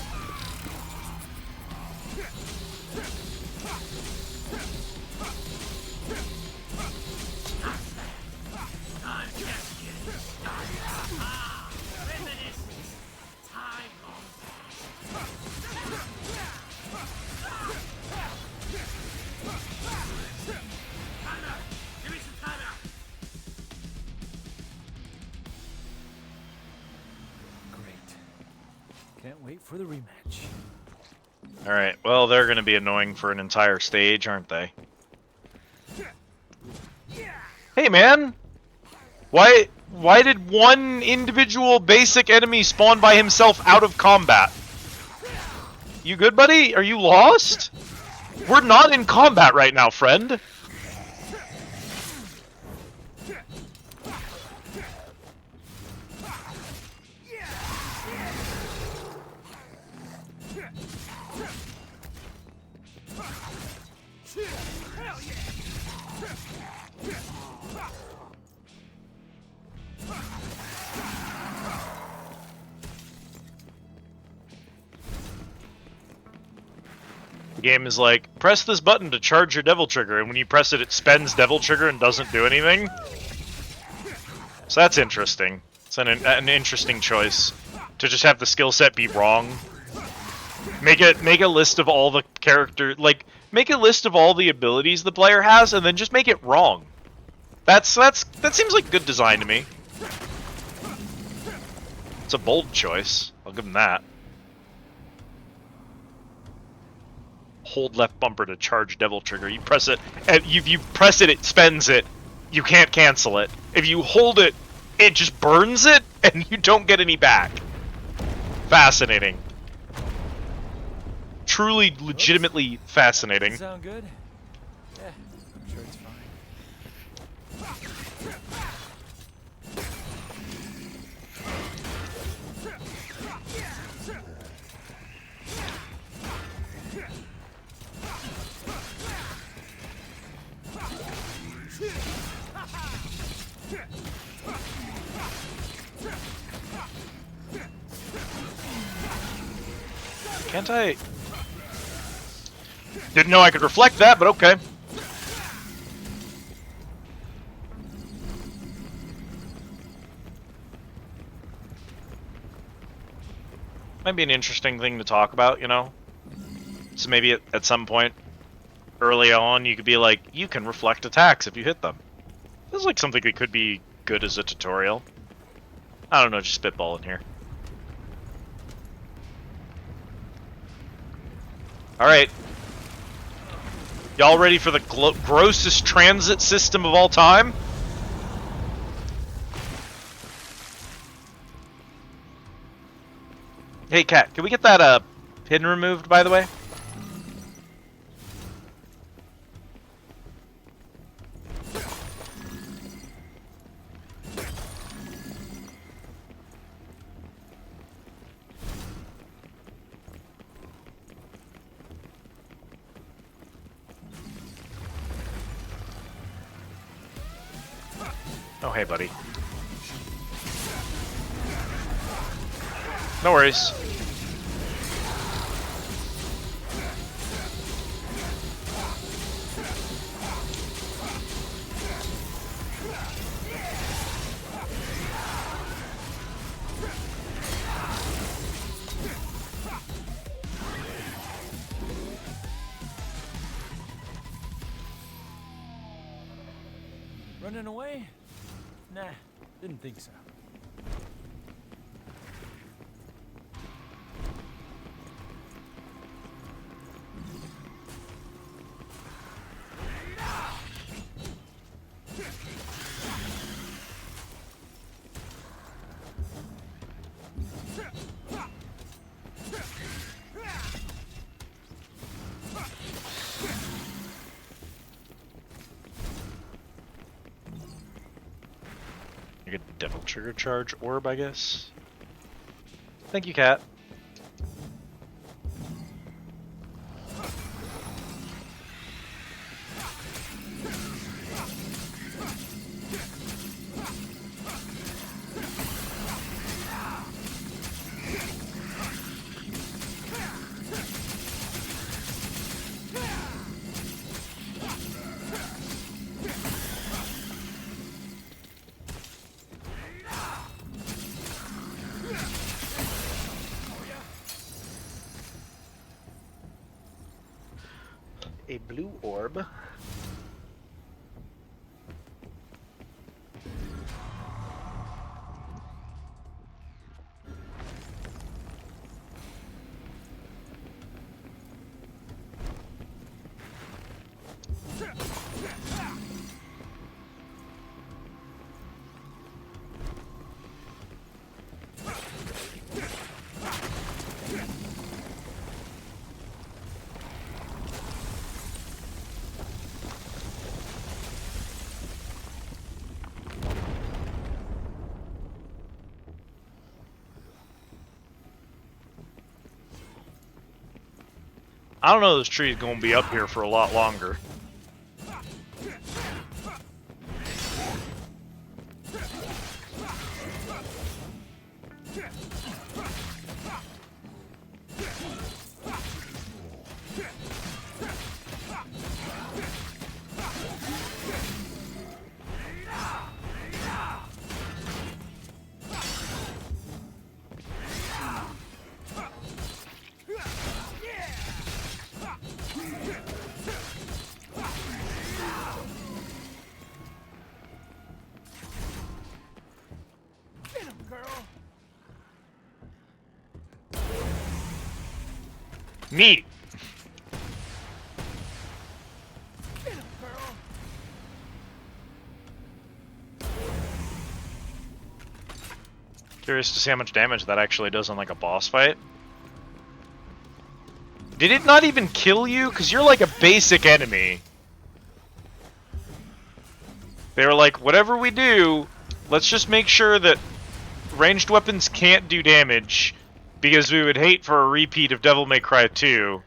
I'm just getting started. Ah, reminiscence. Time gone Time out. Give me some time out. Great. Can't wait for the rematch. Alright, well, they're gonna be annoying for an entire stage, aren't they? Hey, man! Why did one individual basic enemy spawn by himself out of combat? You good, buddy? Are you lost? We're not in combat right now, friend. The game is like, press this button to charge your Devil Trigger, and when you press it, it spends Devil Trigger and doesn't do anything. So that's interesting. It's an interesting choice to just have the skill set be wrong. Make a list of all the make a list of all the abilities the player has, and then just make it wrong. That seems like good design to me. It's a bold choice. I'll give them that. Hold left bumper to charge Devil Trigger. You press it, and you press it, it spends it. You can't cancel it. If you hold it, it just burns it, and you don't get any back. Fascinating. Truly, legitimately fascinating. Sound good? Yeah, I'm sure it's fine. Can't I? Didn't know I could reflect that, but okay. Might be an interesting thing to talk about, you know? So maybe at some point early on you could be like, you can reflect attacks if you hit them. Feels like something that could be good as a tutorial. I don't know, just spitballing here. Alright. Y'all ready for the grossest transit system of all time? Hey, Cat, can we get that pin removed, by the way? Oh, hey, buddy. No worries. Running away? Nah, didn't think so. You get Devil Trigger Charge Orb, I guess. Thank you, Cat. a blue orb. I don't know, this tree's gonna be up here for a lot longer. Neat. Curious to see how much damage that actually does on like a boss fight. Did it not even kill you? Because you're like a basic enemy. They were like, whatever we do, let's just make sure that ranged weapons can't do damage, because we would hate for a repeat of Devil May Cry 2,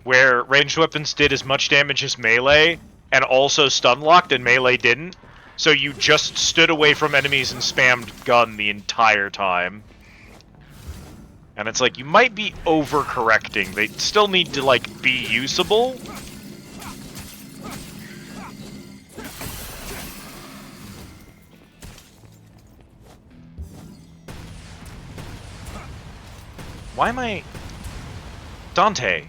where ranged weapons did as much damage as melee, and also stun locked, and melee didn't. So you just stood away from enemies and spammed gun the entire time. And it's like, you might be overcorrecting. They still need to, like, be usable. Why am I... Dante!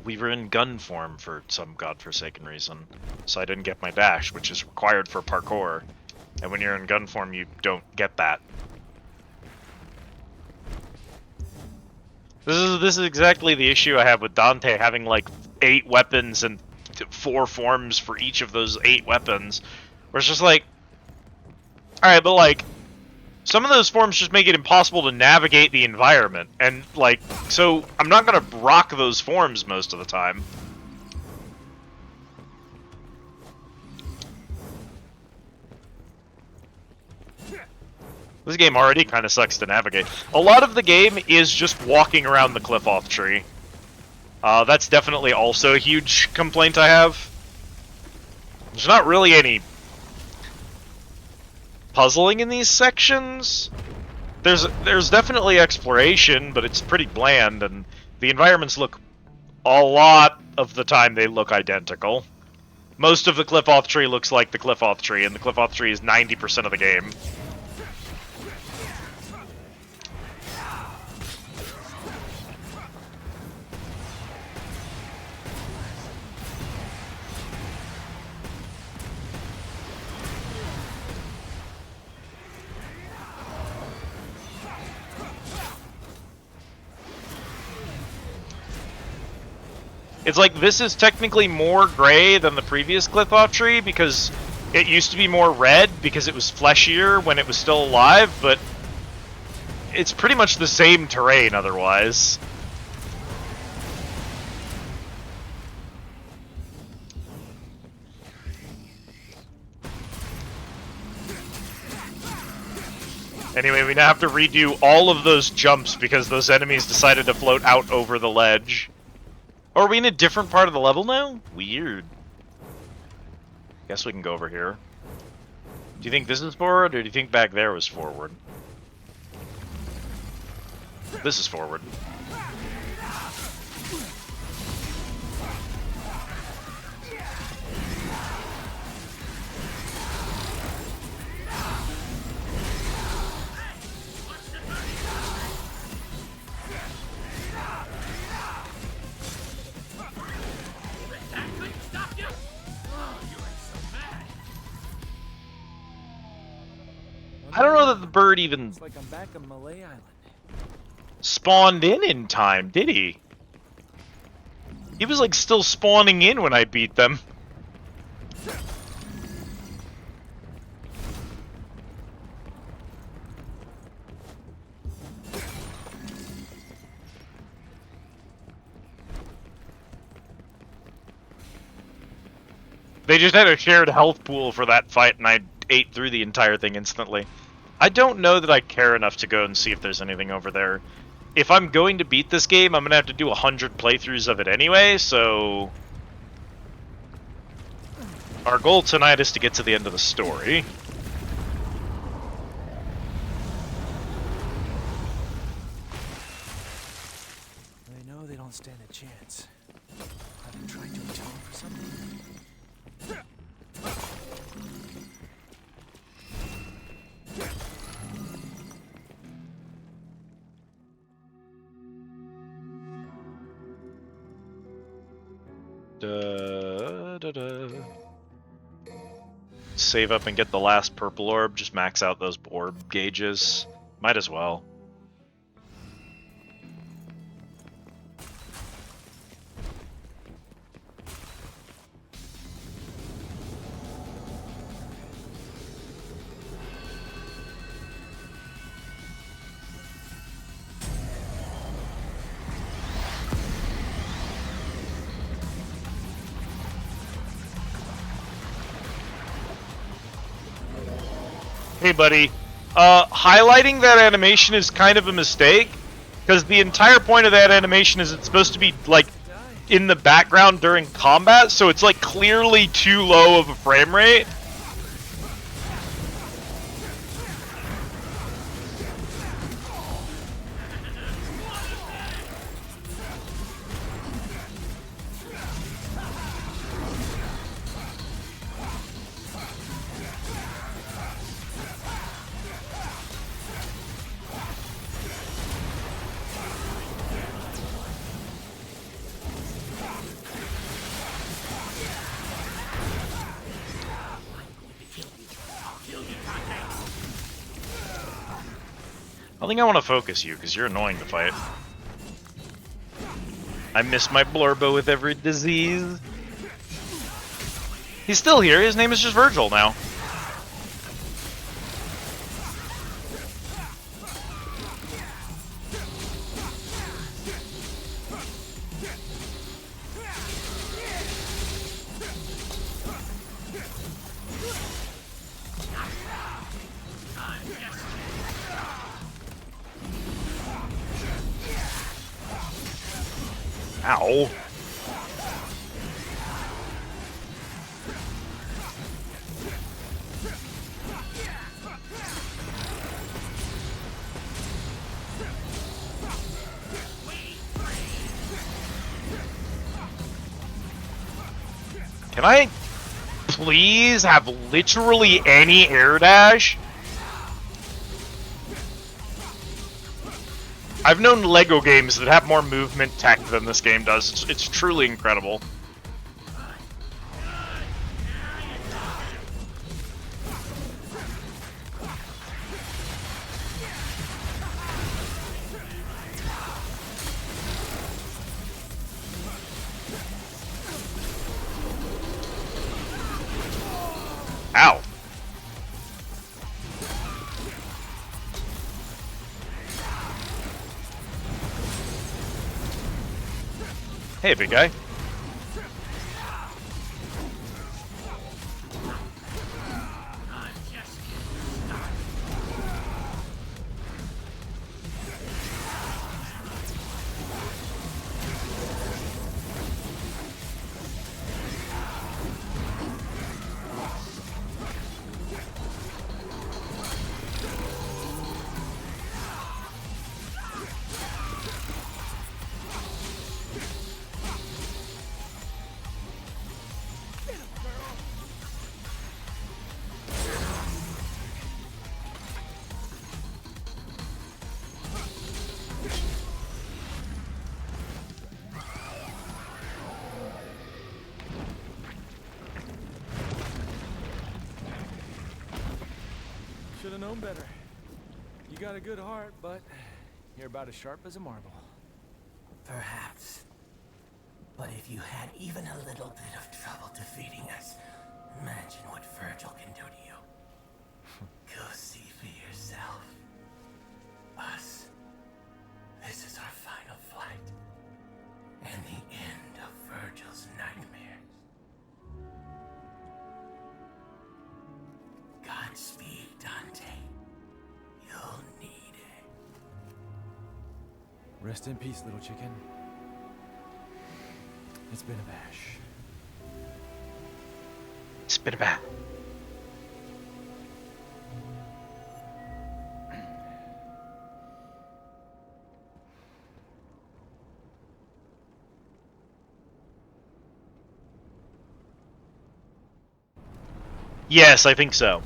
We were in gun form for some godforsaken reason, so I didn't get my dash, which is required for parkour. And when you're in gun form, you don't get that. This is exactly the issue I have with Dante having like 8 weapons and 4 forms for each of those 8 weapons. Where it's just like, alright, but like, some of those forms just make it impossible to navigate the environment. And like, so I'm not gonna rock those forms most of the time. This game already kind of sucks to navigate. A lot of the game is just walking around the Qlipoth tree. That's definitely also a huge complaint I have. There's not really any puzzling in these sections. There's definitely exploration, but it's pretty bland, and the environments look, a lot of the time they look identical. Most of the Qlipoth tree looks like the Qlipoth tree, and the Qlipoth tree is 90% of the game. It's like, this is technically more gray than the previous Qlipoth tree, because it used to be more red, because it was fleshier when it was still alive, but it's pretty much the same terrain otherwise. Anyway, we now have to redo all of those jumps because those enemies decided to float out over the ledge. Are we in a different part of the level now? Weird. Guess we can go over here. Do you think this is forward, or do you think back there was forward? This is forward. bird even It's like I'm back on Malay Island. spawned in time, did he? He was like still spawning in when I beat them. They just had a shared health pool for that fight, and I ate through the entire thing instantly. I don't know that I care enough to go and see if there's anything over there. If I'm going to beat this game, I'm going to have to do 100 playthroughs of it anyway, so... Our goal tonight is to get to the end of the story. They know they don't stand a chance. Are they trying to atone for something? Save up and get the last purple orb, just max out those orb gauges. Might as well. Hey buddy, highlighting that animation is kind of a mistake, because the entire point of that animation is it's supposed to be, like, in the background during combat, so it's, like, clearly too low of a frame rate. I think I want to focus you, because you're annoying to fight. I miss my Blurbo with every disease. He's still here, his name is just Virgil now. Ow. Can I please have literally any air dash? I've known LEGO games that have more movement tech than this game does. It's truly incredible. Ow. Hey, big guy. Should have known better. got a good heart, but you're about as sharp as a marble. Perhaps. But if you had even a little bit of trouble defeating us, imagine what Virgil can do to you. Go see for yourself. Us. This is our final flight. And the end of Virgil's nightmares. Godspeed, Dante. You'll need it. Rest in peace, little chicken. It's been a bash. Spit it back. Yes, I think so.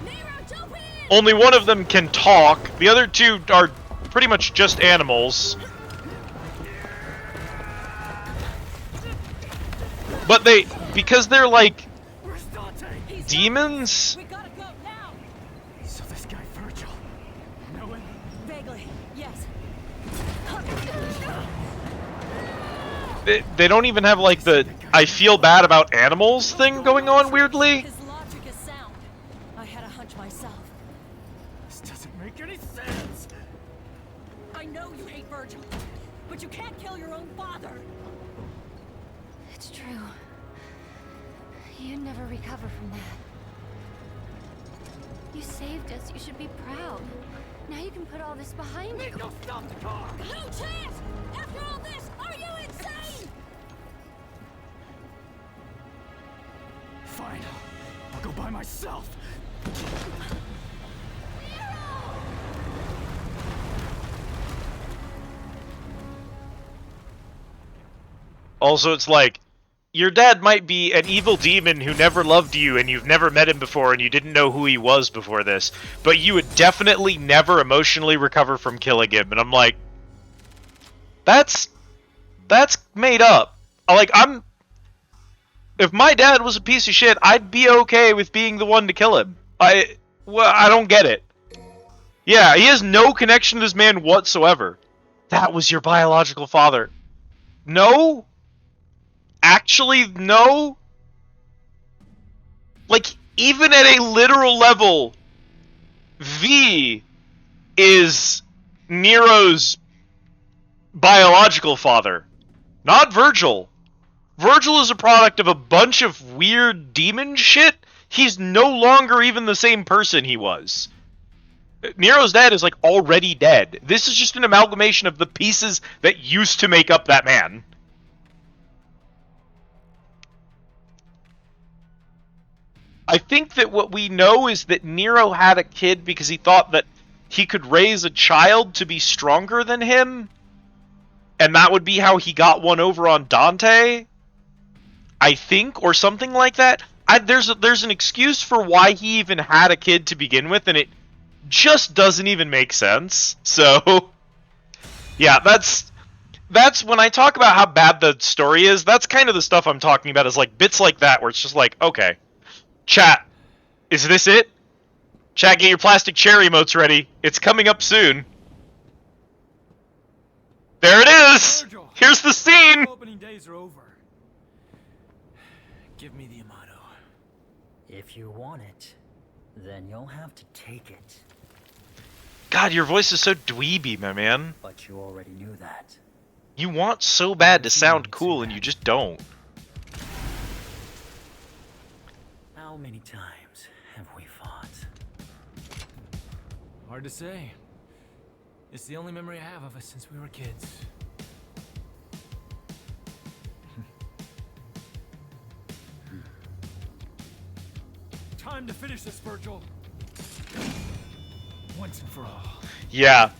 Nero, jump in! Only one of them can talk. The other two are pretty much just animals. But because they're like Where's Dante? demons, We gotta go now! So this guy Virgil. Know him? Vaguely, yes. they don't even have like the I feel bad about animals thing going on weirdly. His logic is sound. I had a hunch myself. This doesn't make any sense. I know you hate Virgil, but you can't kill your own father. It's true. You'd never recover from that. You saved us. You should be proud. Now you can put all this behind you. Go stop the car! No chance! After all this, are you insane? Fine. I'll go by myself. Also, it's like, your dad might be an evil demon who never loved you and you've never met him before and you didn't know who he was before this, but you would definitely never emotionally recover from killing him. And I'm like, that's made up. Like, if my dad was a piece of shit, I'd be okay with being the one to kill him. I don't get it. Yeah, he has no connection to this man whatsoever. That was your biological father. No? Actually, no? Like, even at a literal level, V is Nero's biological father, not Virgil. Virgil is a product of a bunch of weird demon shit. He's no longer even the same person he was. Nero's dad is, like, already dead. This is just an amalgamation of the pieces that used to make up that man. I think that what we know is that Nero had a kid because he thought that he could raise a child to be stronger than him, and that would be how he got one over on Dante, I think, or something like that. There's an excuse for why he even had a kid to begin with, and it just doesn't even make sense. So, yeah, that's when I talk about how bad the story is, that's kind of the stuff I'm talking about, is like bits like that where it's just like, okay, chat, is this it? Chat, get your plastic cherry emotes ready. It's coming up soon. There it is! Virgil. Here's the scene! Opening days are over. Give me the Amato. If you want it, then you'll have to take it. God, your voice is so dweeby, my man. But you already knew that. You want so bad to sound cool and you just don't. How many times have we fought? Hard to say. It's the only memory I have of us since we were kids. Time to finish this, Virgil. Once and for all. Yeah.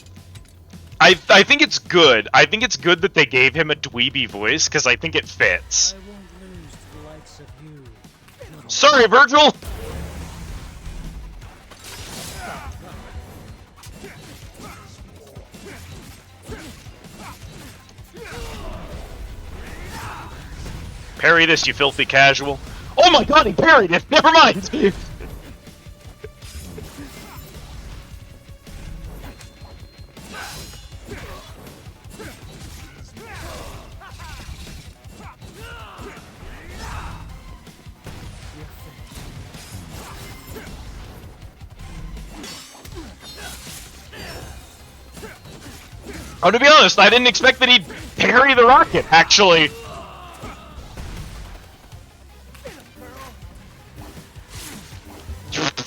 I think it's good. I think it's good that they gave him a dweeby voice, because I think it fits. I won't lose to the likes of you. Sorry, Virgil! Parry this, you filthy casual. Oh, Oh my god, he parried it! Never mind! Oh, to be honest, I didn't expect that he'd parry the rocket, actually.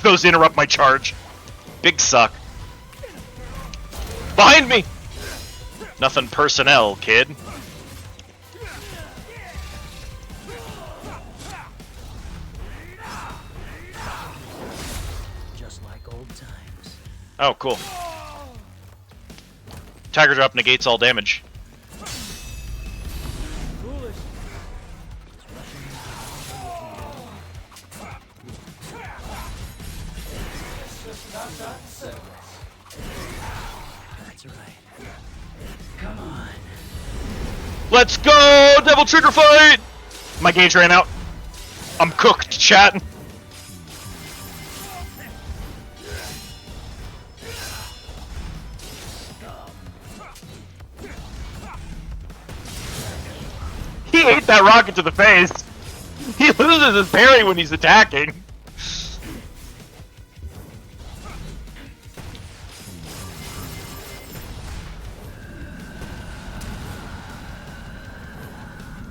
Those interrupt my charge. Big suck. Behind me! Nothing personnel, kid. Just like old times. Oh, cool. Tiger Drop negates all damage. That's right. Come on. Let's go! Devil Trigger Fight! My gauge ran out. I'm cooked, chat. He ate that rocket to the face. He loses his parry when he's attacking.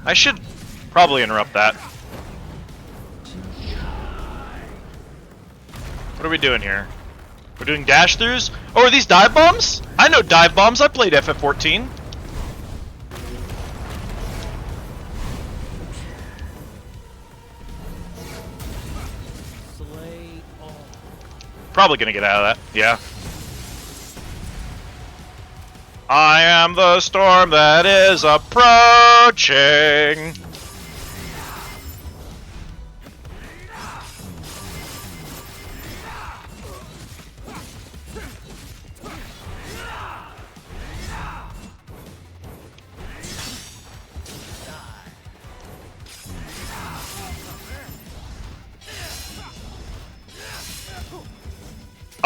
I should probably interrupt that. What are we doing here? We're doing dash throughs? Oh, are these dive bombs? I know dive bombs. I played FF14. Probably gonna get out of that. Yeah. I am the storm that is approaching.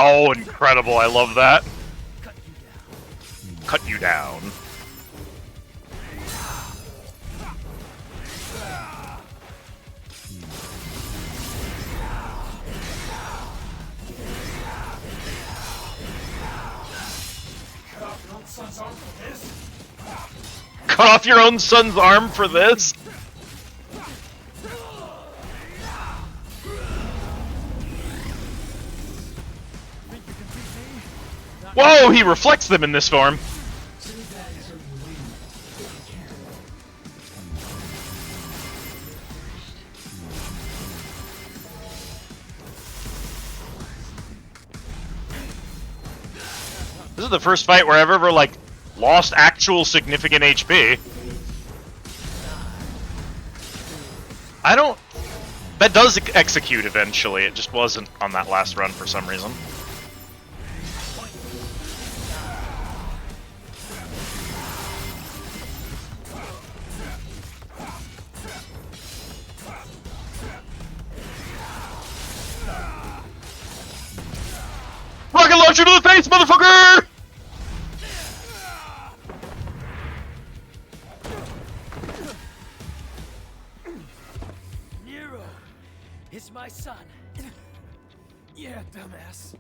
Oh, incredible. I love that. Cut you down. Cut off your own son's arm for this? Whoa, he reflects them in this form. This is the first fight where I've ever, like, lost actual significant HP. I don't... That does execute eventually, it just wasn't on that last run for some reason. Rocket launcher to the face, motherfucker! Nero, it's my son. Yeah, dumbass.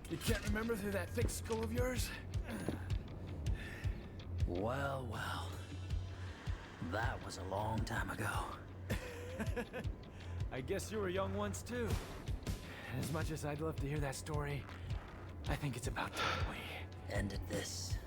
You can't remember through that thick skull of yours? Well, well. That was a long time ago. I guess you were young once too. As much as I'd love to hear that story, I think it's about time we Ended this.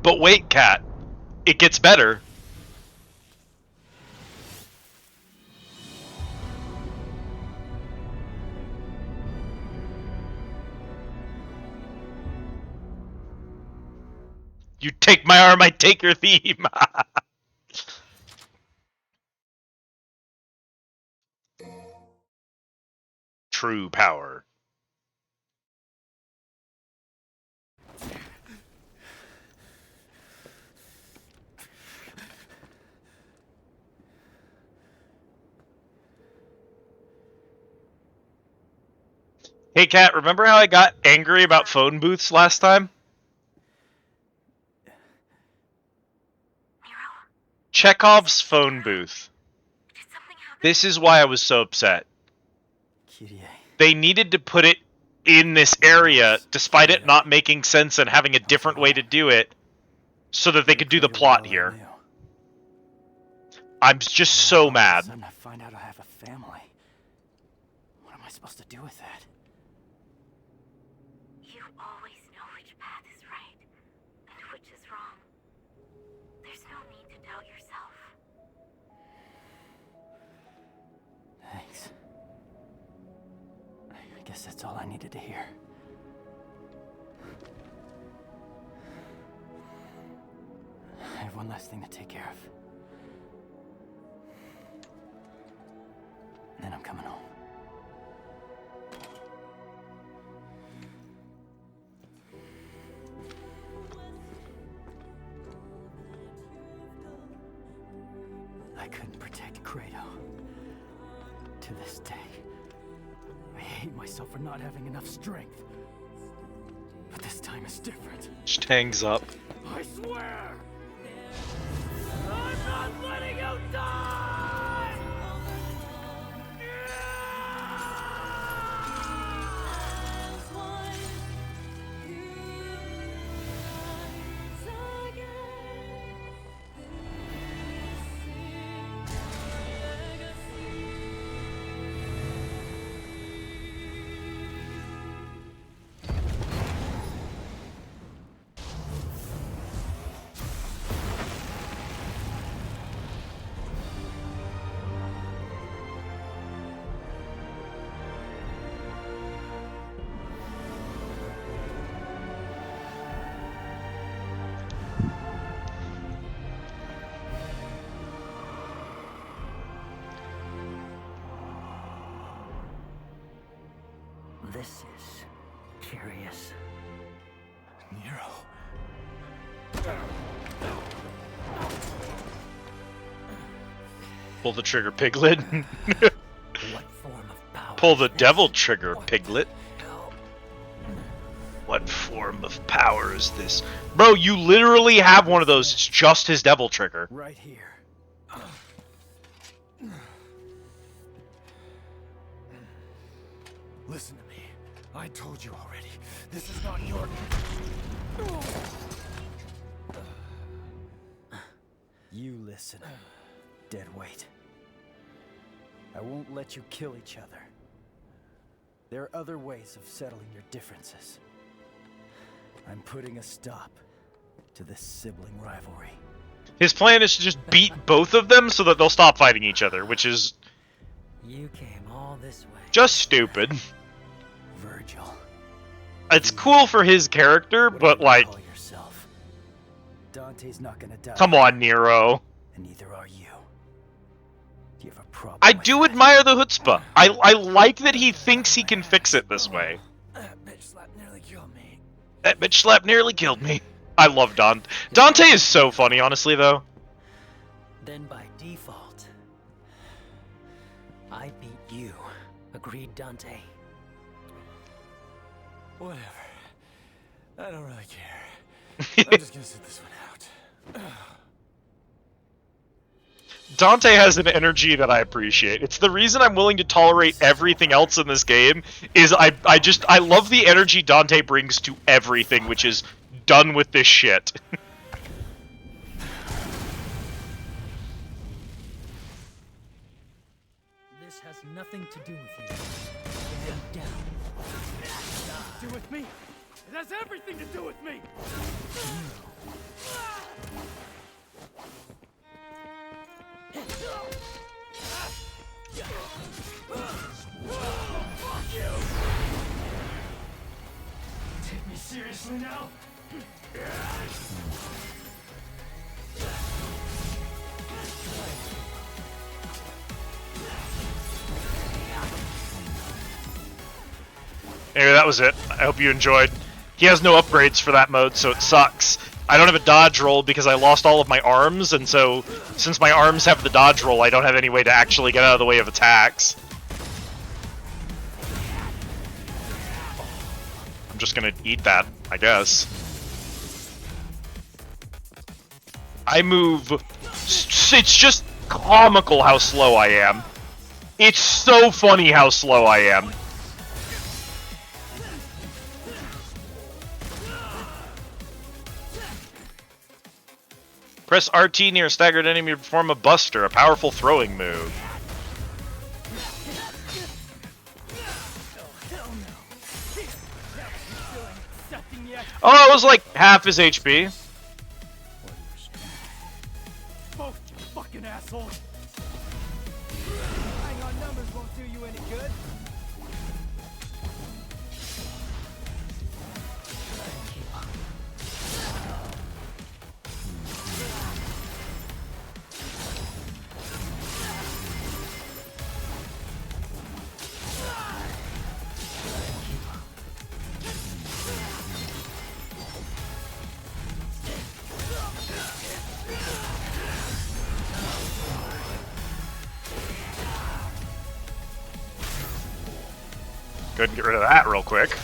But wait, Cat. it gets better. You take my arm, I take your theme. True power. Hey, Kat, remember how I got angry about phone booths last time? Chekhov's phone booth. This is why I was so upset. They needed to put it in this area, despite it not making sense and having a different way to do it, so that they could do the plot here. I'm just so mad. I find out I have a family. What am I supposed to do with that? You always know which path is right and which is wrong. There's no need to doubt yourself. Thanks. I guess that's all I needed to hear. I have one last thing to take care of. And then I'm coming home. I couldn't protect Kratos. To this day, I hate myself for not having enough strength. But this time is different. Just hangs up. I swear! I'm not letting you die! This is curious. Nero. Pull the trigger, Piglet. What form of power? Pull the devil trigger, Piglet. What form of power is this? Bro, you literally have one of those. It's just his devil trigger. Right here. Listen to me. I told you already. This is not your... You listen, deadweight. I won't let you kill each other. There are other ways of settling your differences. I'm putting a stop to this sibling rivalry. His plan is to just beat both of them so that they'll stop fighting each other, which is You came all this way. just stupid. Virgil. It's cool for his character, but like, Call yourself. Dante's not gonna die. come on, Nero. And neither are you. Do you have a problem? I with do that? admire the chutzpah. I like that he thinks he can fix it this way. That bitch slap nearly killed me. That bitch slap nearly killed me. I love Dante. Dante is so funny, honestly, though. Then by default, I beat you. Agreed, Dante? Whatever. I don't really care. I'm just gonna sit this one out. Dante has an energy that I appreciate. It's the reason I'm willing to tolerate everything else in this game, is I love the energy Dante brings to everything, which is done with this shit. This has nothing to do with you. Get down. Do with me? It has everything to do with me! Take me seriously now? Anyway, that was it. I hope you enjoyed. He has no upgrades for that mode, so it sucks. I don't have a dodge roll because I lost all of my arms, and so since my arms have the dodge roll, I don't have any way to actually get out of the way of attacks. I'm just gonna eat that, I guess. I move... It's just comical how slow I am. It's so funny how slow I am. Press RT near a staggered enemy to perform a buster, a powerful throwing move. Oh, it was like half his HP. Both, you fucking asshole. Relying on numbers won't do you any good. Go ahead and get rid of that real quick.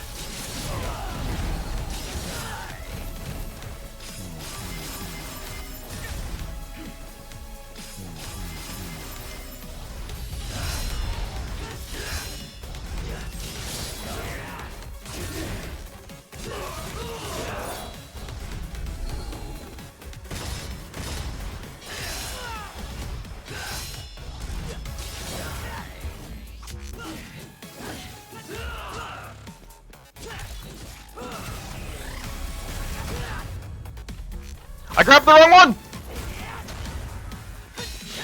I grabbed the wrong one!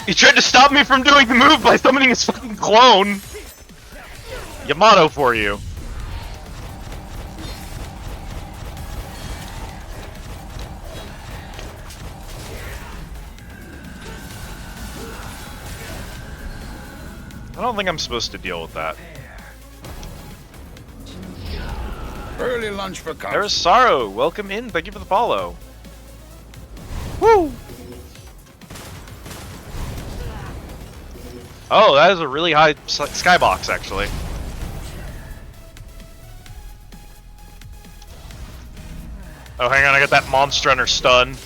He tried to stop me from doing the move by summoning his fucking clone! Yamato for you. I don't think I'm supposed to deal with that. Early lunch for cops. There's Sorrow. Welcome in. Thank you for the follow. Woo! Oh, that is a really high skybox, actually. Oh, hang on, I got that Monster Hunter stun.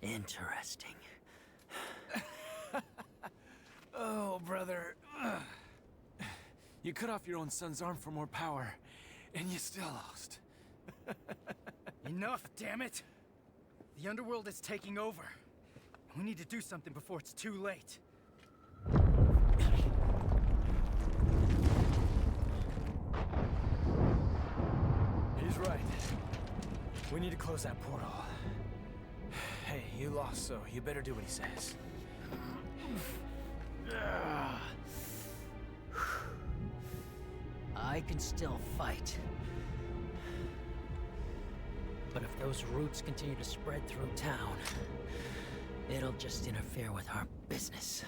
Interesting. Oh, brother. You cut off your own son's arm for more power, and you still lost. Enough, damn it! The underworld is taking over. We need to do something before it's too late. He's right. We need to close that portal. Hey, you lost, so you better do what he says. I can still fight. But if those roots continue to spread through town, it'll just interfere with our business.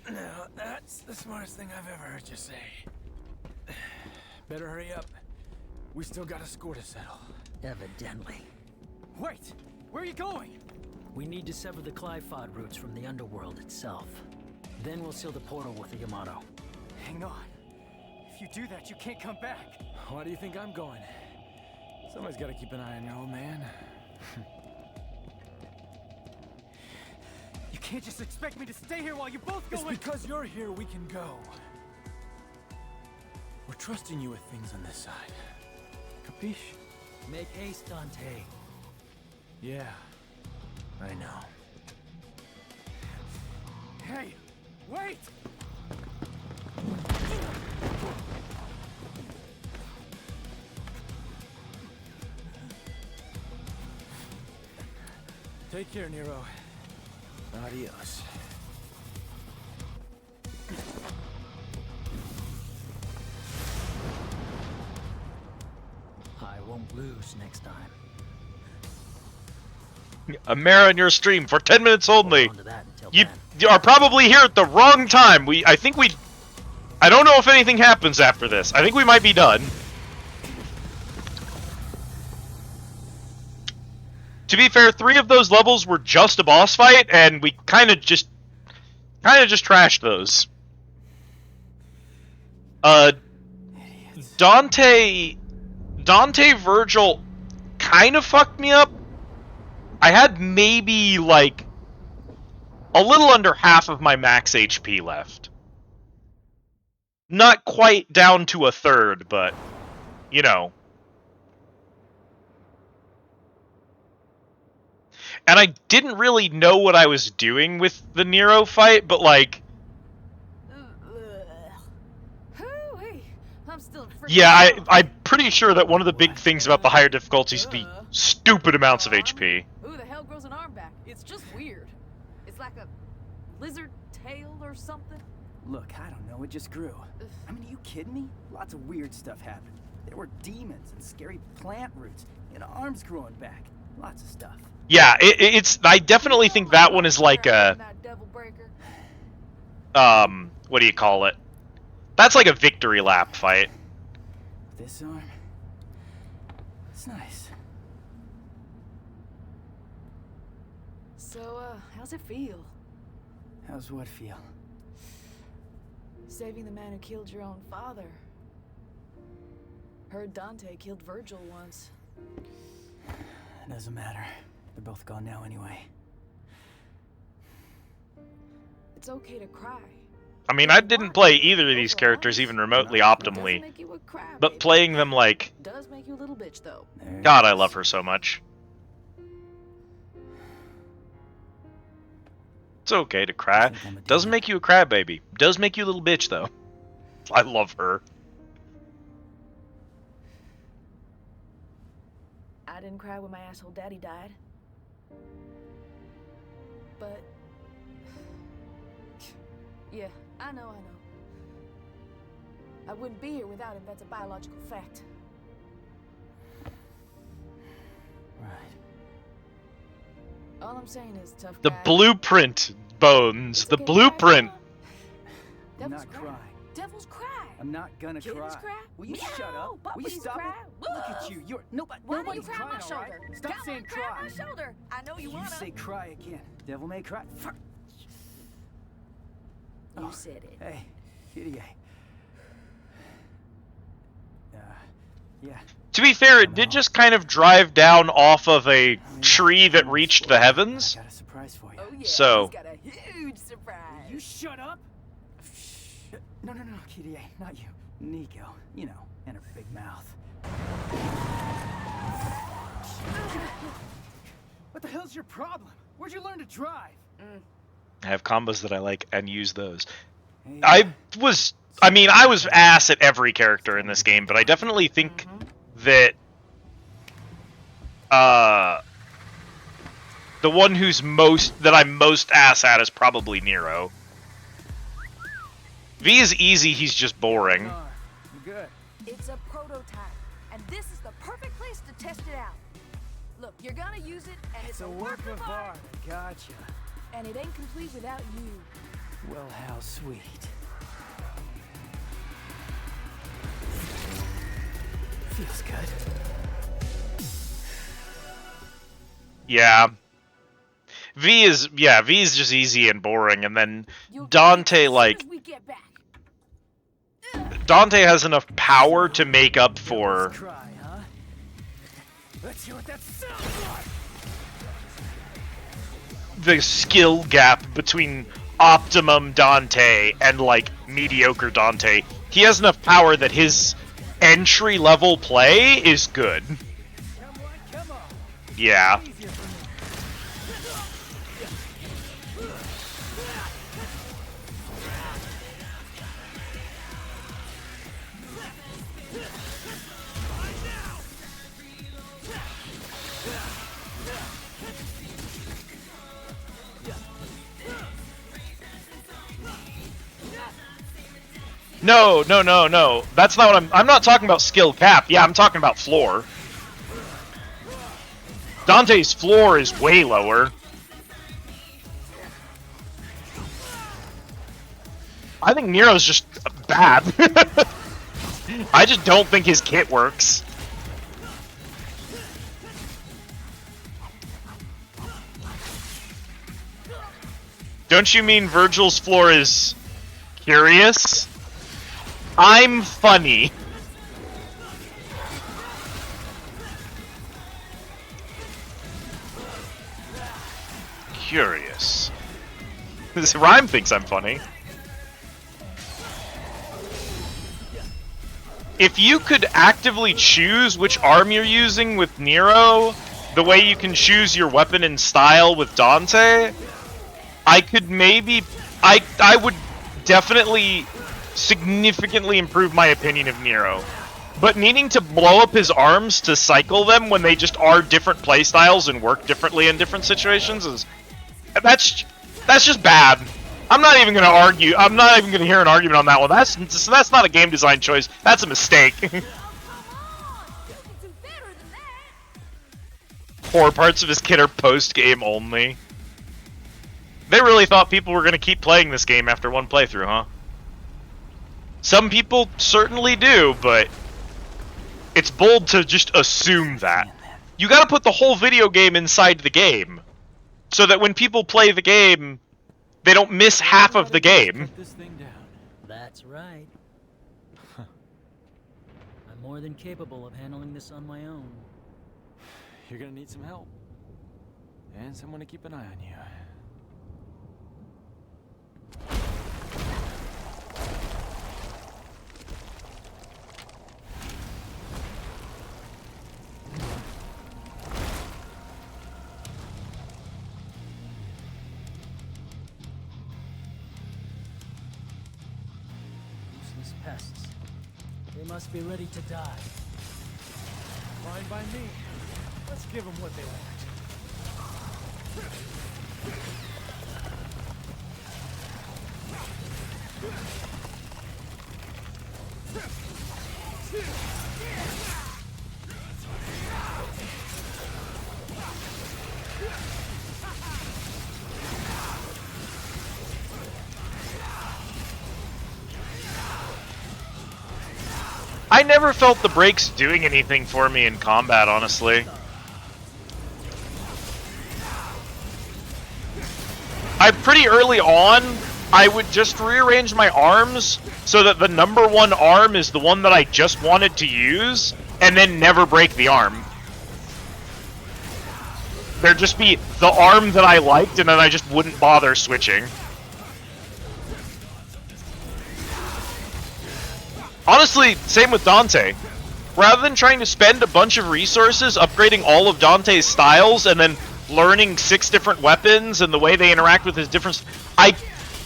Now, that's the smartest thing I've ever heard you say. Better hurry up. We still got a score to settle. Evidently. Wait! Where are you going? We need to sever the Qliphoth roots from the underworld itself. Then we'll seal the portal with the Yamato. Hang on. If you do that, you can't come back. Why do you think I'm going? Somebody's got to keep an eye on your old man. You can't just expect me to stay here while you both go. It's because you're here we can go. We're trusting you with things on this side. Capiche? Make haste, Dante. Yeah, I know. Hey, wait! Take care, Nero. Adios. I won't lose next time. A Mara in your stream for 10 minutes only. Hold on to that until You then. are probably here at the wrong time. I don't know if anything happens after this. I think we might be done. To be fair, 3 of those levels were just a boss fight, and we kind of just trashed those. Dante Virgil kind of fucked me up. I had maybe like a little under half of my max HP left. Not quite down to a third, but you know. And I didn't really know what I was doing with the Nero fight, but like... Yeah, I'm pretty sure that one of the big things about the higher difficulties is the stupid amounts of HP. Who the hell grows an arm back? It's just weird. It's like a lizard tail or something. Look, I don't know, it just grew. I mean, are you kidding me? Lots of weird stuff happened. There were demons and scary plant roots and arms growing back. Lots of stuff. Yeah, it's. I definitely think that one is like a. What do you call it? That's like a victory lap fight. This arm. It's nice. So, how's it feel? How's what feel? Saving the man who killed your own father. Heard Dante killed Virgil once. It doesn't matter. They're both gone now anyway. It's okay to cry. I mean, I didn't play either of these characters even remotely optimally, but playing them like... Does make you a little bitch, though. God, I love her so much. It's okay to cry. Doesn't make you a crybaby. Does make you a little bitch, though. I love her. I didn't cry when my asshole daddy died. But... yeah, I know. I wouldn't be here without him, that's a biological fact. Right. All I'm saying is tough The guy. blueprint, Bones. The blueprint. I'm not crying. Devils cry. I'm not gonna Kittens cry. Will you shut up? Will you Puppies stop cry. it? Look at you. You're Why do you nobody's cry on my crying, all right? shoulder? Stop Come saying on, cry on cry. my shoulder. I know you wanna. say cry again. Devil may cry. Fuck. You said it. Hey, Kitty. Yeah. To be fair, it did just kind of drive down off of a tree that reached the heavens. I got a surprise for you. Oh yeah, So... he's got a huge surprise. You shut up. No, Kitty, not you. Nico, you know, and her big mouth. What the hell's your problem? Where'd you learn to drive? I have combos that I like and use those. I was ass at every character in this game, but I definitely think that the one I'm most ass at is probably Nero. V is easy, he's just boring. Good. It's a prototype, and this is the perfect place to test it out. Look, you're gonna use it, and it's a work of art. Gotcha. And it ain't complete without you. Well, how sweet. Feels good. Yeah. V is just easy and boring, and then Dante, like... Dante has enough power to make up for... Cry, huh? Let's hear what that sounds like. the skill gap between optimum Dante and, like, mediocre Dante. He has enough power that his entry-level play is good. Yeah. No. That's not what I'm not talking about skill cap. Yeah, I'm talking about floor. Dante's floor is way lower. I think Nero's just bad. I just don't think his kit works. Don't you mean Virgil's floor is curious? I'm funny. Curious. This rhyme thinks I'm funny. If you could actively choose which arm you're using with Nero, the way you can choose your weapon and style with Dante, I could maybe... I would definitely significantly improve my opinion of Nero. But needing to blow up his arms to cycle them when they just are different playstyles and work differently in different situations is... That's just bad. I'm not even going to argue. I'm not even going to hear an argument on that one. That's not a game design choice. That's a mistake. Poor parts of his kit are post-game only. They really thought people were going to keep playing this game after one playthrough, huh? Some people certainly do, but it's bold to just assume that. You got to put the whole video game inside the game, so that when people play the game, they don't miss half of the game. That's right. I'm more than capable of handling this on my own. You're gonna need some help. And someone to keep an eye on you. Useless pests. They must be ready to die. Fine by me. Let's give them what they want. I never felt the brakes doing anything for me in combat, honestly. Pretty early on, I would just rearrange my arms so that the number one arm is the one that I just wanted to use, and then never break the arm. There'd just be the arm that I liked, and then I just wouldn't bother switching. Honestly, same with Dante. Rather than trying to spend a bunch of resources upgrading all of Dante's styles and then learning 6 different weapons and the way they interact with his different... I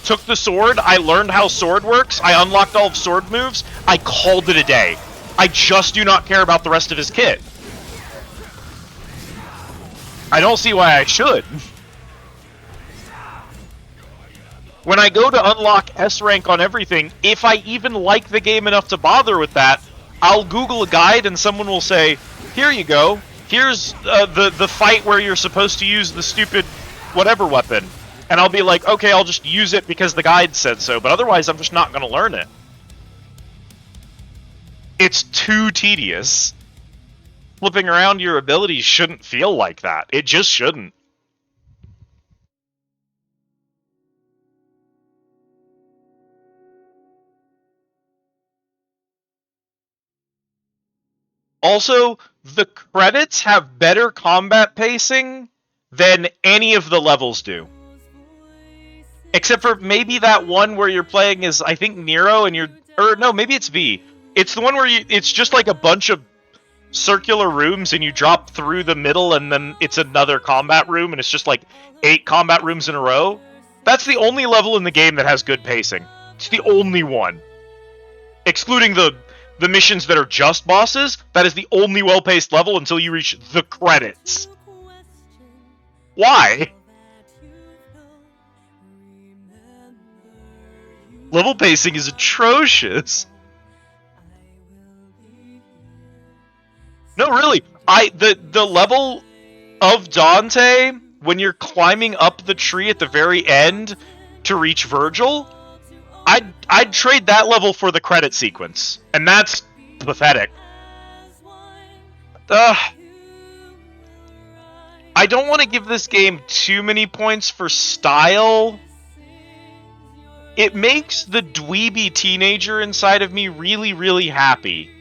took the sword, I learned how sword works, I unlocked all of sword moves, I called it a day. I just do not care about the rest of his kit. I don't see why I should. When I go to unlock S rank on everything, if I even like the game enough to bother with that, I'll Google a guide and someone will say, here you go, here's the fight where you're supposed to use the stupid whatever weapon. And I'll be like, okay, I'll just use it because the guide said so, but otherwise I'm just not going to learn it. It's too tedious. Flipping around your abilities shouldn't feel like that. It just shouldn't. Also, the credits have better combat pacing than any of the levels do. Except for maybe that one where you're playing as, I think, Nero, and you're... Or, no, maybe it's V. It's the one where it's just like a bunch of circular rooms, and you drop through the middle, and then it's another combat room, and it's just like 8 combat rooms in a row. That's the only level in the game that has good pacing. It's the only one. Excluding the missions that are just bosses, that is the only well-paced level until you reach the credits. Why? Level pacing is atrocious. No, really. The level of Dante when you're climbing up the tree at the very end to reach Virgil, I'd trade that level for the credit sequence, and that's pathetic. I don't want to give this game too many points for style. It makes the dweeby teenager inside of me really, really happy.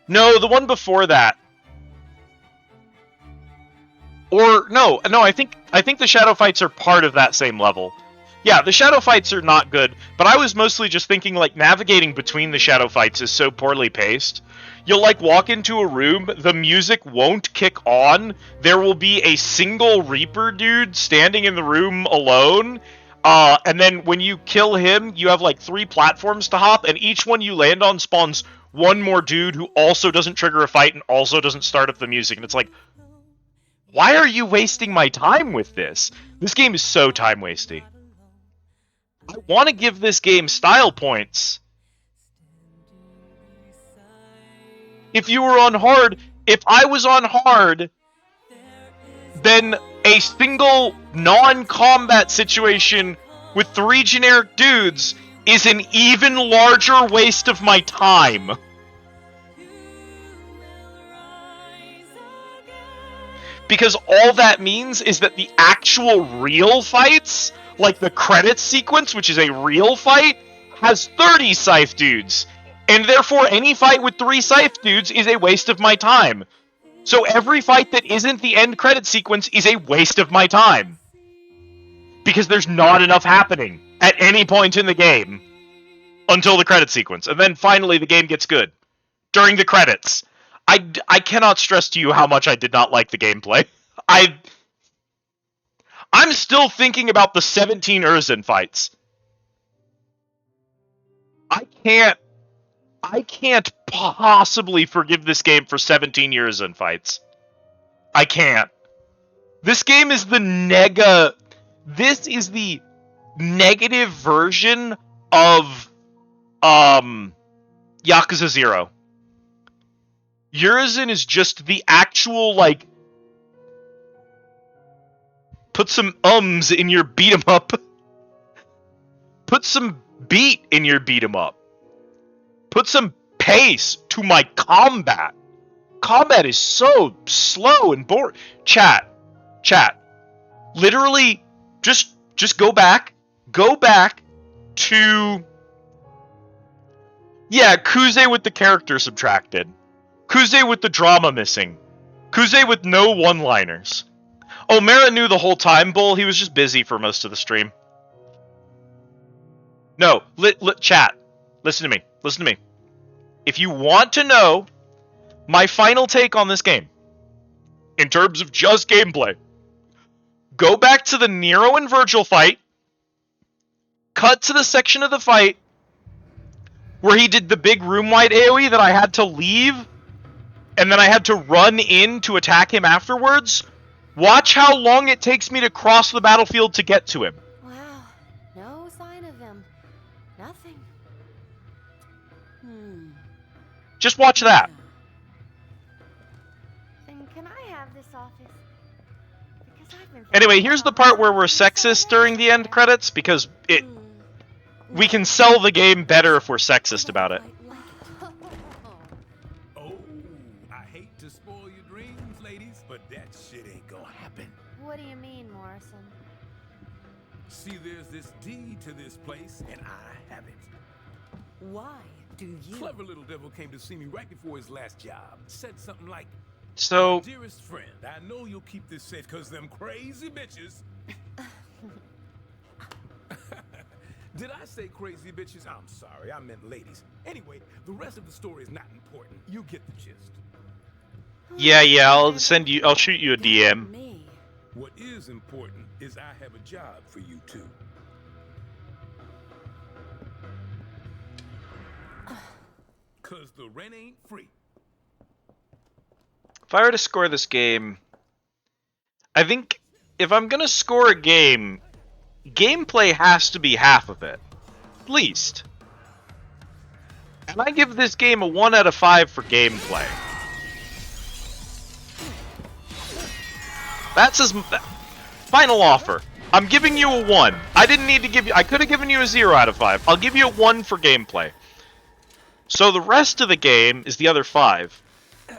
No, the one before that. Or no, I think the shadow fights are part of that same level. Yeah, the shadow fights are not good, but I was mostly just thinking like navigating between the shadow fights is so poorly paced. You'll like walk into a room, the music won't kick on, there will be a single Reaper dude standing in the room alone, and then when you kill him, you have like 3 platforms to hop, and each one you land on spawns one more dude who also doesn't trigger a fight and also doesn't start up the music, and it's like, why are you wasting my time with this? This game is so time-wasty. I want to give this game style points. If you were on hard, if I was on hard, then a single non-combat situation with 3 generic dudes is an even larger waste of my time. Because all that means is that the actual real fights, like the credits sequence, which is a real fight, has 30 Scythe dudes. And therefore, any fight with 3 Scythe dudes is a waste of my time. So every fight that isn't the end credit sequence is a waste of my time. Because there's not enough happening at any point in the game until the credit sequence. And then finally the game gets good. During the credits. I cannot stress to you how much I did not like the gameplay. I'm still thinking about the 17 Urzen fights. I can't possibly forgive this game for 17 Urzen fights. I can't. This game is the This is the negative version of Yakuza 0. Urizen is just the actual, like, put some ums in your beat 'em up. Put some beat in your beat 'em up. Put some pace to my combat. Combat is so slow and boring. Chat. Literally, just go back. Go back to... Yeah, Kuze with the character subtracted. Kuze with the drama missing. Kuze with no one-liners. Oh, Mara knew the whole time, Bull. He was just busy for most of the stream. No, chat. Listen to me. If you want to know my final take on this game, in terms of just gameplay, go back to the Nero and Virgil fight, cut to the section of the fight where he did the big room-wide AoE that I had to leave, and then I had to run in to attack him afterwards. Watch how long it takes me to cross the battlefield to get to him. Wow, no sign of him. Nothing. Just watch that. Then can I have this office? Because I've been... Anyway, here's the part where we're sexist during the end credits, because we can sell the game better if we're sexist about it. What do you mean, Morrison? See, there's this deed to this place, and I have it. Why do you? Clever little devil came to see me right before his last job. Said something like, so, dearest friend, I know you'll keep this safe because them crazy bitches. Did I say crazy bitches? I'm sorry, I meant ladies. Anyway, the rest of the story is not important. You get the gist. Yeah, I'll shoot you a DM. What is important is I have a job for you two. Cause the rent ain't free. If I were to score this game, I think if I'm gonna score a game, gameplay has to be half of it. At least. And I give this game a 1 out of 5 for gameplay. That's his final offer. I'm giving you a 1. I didn't need to give you... I could have given you a 0 out of 5. I'll give you a 1 for gameplay. So the rest of the game is the other 5.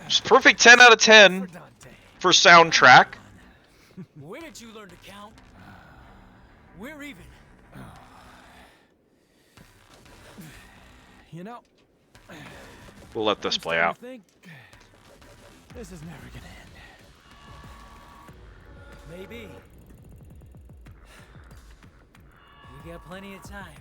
Just perfect 10 out of 10 for soundtrack. When did you learn to count? We're even. You know, We'll let this play out. I think this is never gonna end. Maybe. We got plenty of time.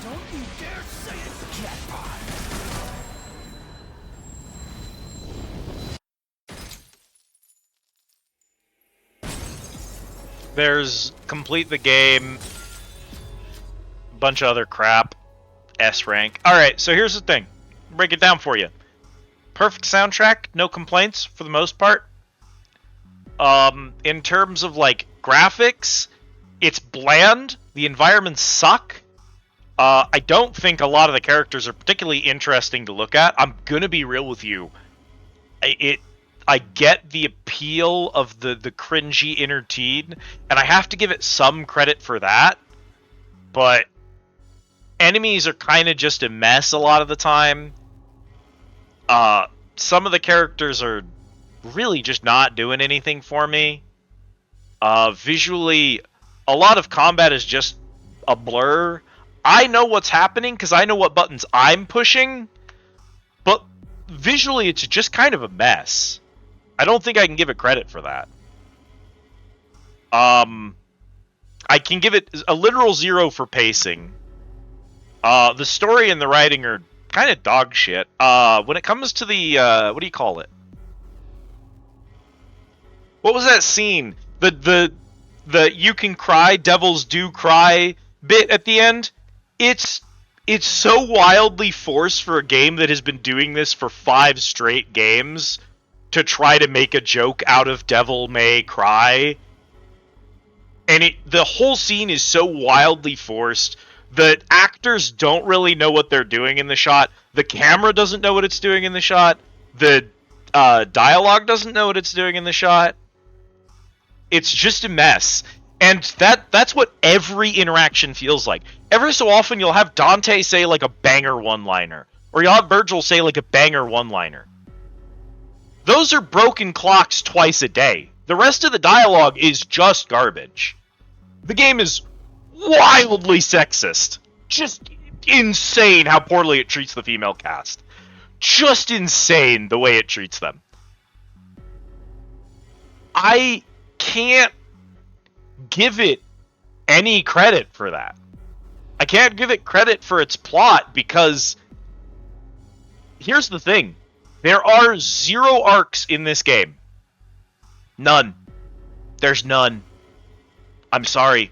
Don't you dare say it's a jackpot! There's complete the game, bunch of other crap, S rank. Alright, so here's the thing. Break it down for you. Perfect soundtrack, no complaints for the most part. In terms of like graphics, it's bland, the environments suck. I don't think a lot of the characters are particularly interesting to look at. I'm gonna be real with you. I get the appeal of the cringy inner teen, and I have to give it some credit for that, but enemies are kind of just a mess a lot of the time. Some of the characters are really just not doing anything for me. Visually, a lot of combat is just a blur. I know what's happening because I know what buttons I'm pushing, but visually it's just kind of a mess. I don't think I can give it credit for that. I can give it a literal 0 for pacing. The story and the writing are kind of dog shit. When it comes to the, what do you call it? What was that scene? The you can cry, devils do cry bit at the end? It's so wildly forced for a game that has been doing this for 5 straight games to try to make a joke out of Devil May Cry. And the whole scene is so wildly forced that actors don't really know what they're doing in the shot. The camera doesn't know what it's doing in the shot. The dialogue doesn't know what it's doing in the shot. It's just a mess. And that's what every interaction feels like. Every so often you'll have Dante say like a banger one-liner. Or you'll have Virgil say like a banger one-liner. Those are broken clocks twice a day. The rest of the dialogue is just garbage. The game is wildly sexist. Just insane how poorly it treats the female cast. Just insane the way it treats them. I can't give it any credit for that. I can't give it credit for its plot because here's the thing. There are 0 arcs in this game. None. There's none. I'm sorry.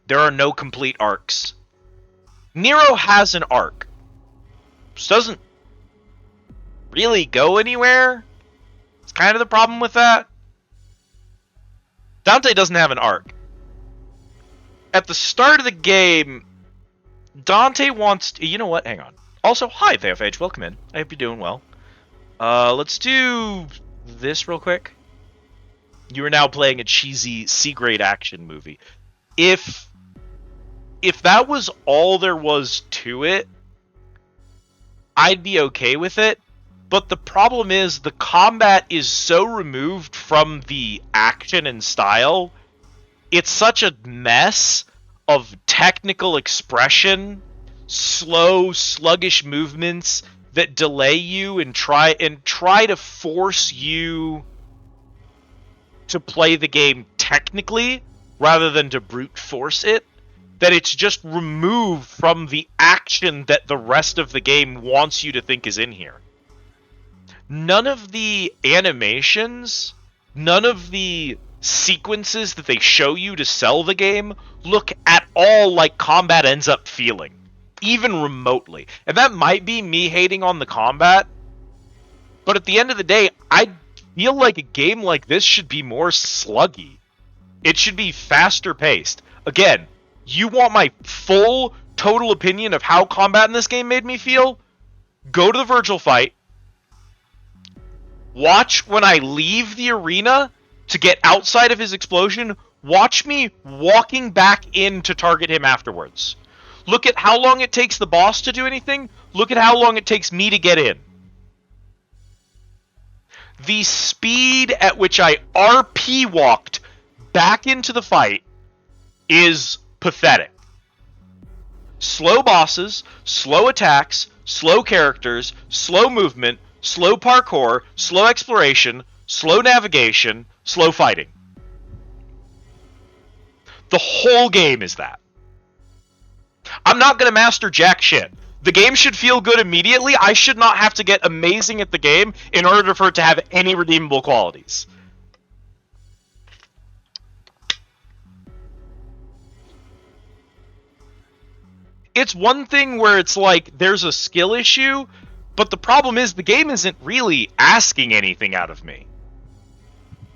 There are no complete arcs. Nero has an arc. Just doesn't really go anywhere. It's kind of the problem with that. Dante doesn't have an arc. At the start of the game, Dante wants to... You know what? Hang on. Also, hi, VFH. Welcome in. I hope you're doing well. Let's do this real quick. You are now playing a cheesy C-grade action movie. If that was all there was to it, I'd be okay with it. But the problem is the combat is so removed from the action and style. It's such a mess of technical expression, slow, sluggish movements that delay you and try to force you to play the game technically rather than to brute force it. that it's just removed from the action that the rest of the game wants you to think is in here. None of the animations, none of the sequences that they show you to sell the game look at all like combat ends up feeling, even remotely. And that might be me hating on the combat, but at the end of the day, I feel like a game like this should be more sluggy. It should be faster paced. Again, you want my full, total opinion of how combat in this game made me feel? Go to the Virgil fight. Watch when I leave the arena to get outside of his explosion. Watch me walking back in to target him afterwards. Look at how long it takes the boss to do anything. Look at how long it takes me to get in. The speed at which I RP walked back into the fight is pathetic. Slow bosses, slow attacks, slow characters, slow movement, slow parkour, slow exploration, slow navigation, slow fighting. The whole game is that. I'm not going to master jack shit. The game should feel good immediately. I should not have to get amazing at the game in order for it to have any redeemable qualities. It's one thing where it's like there's a skill issue, but the problem is the game isn't really asking anything out of me.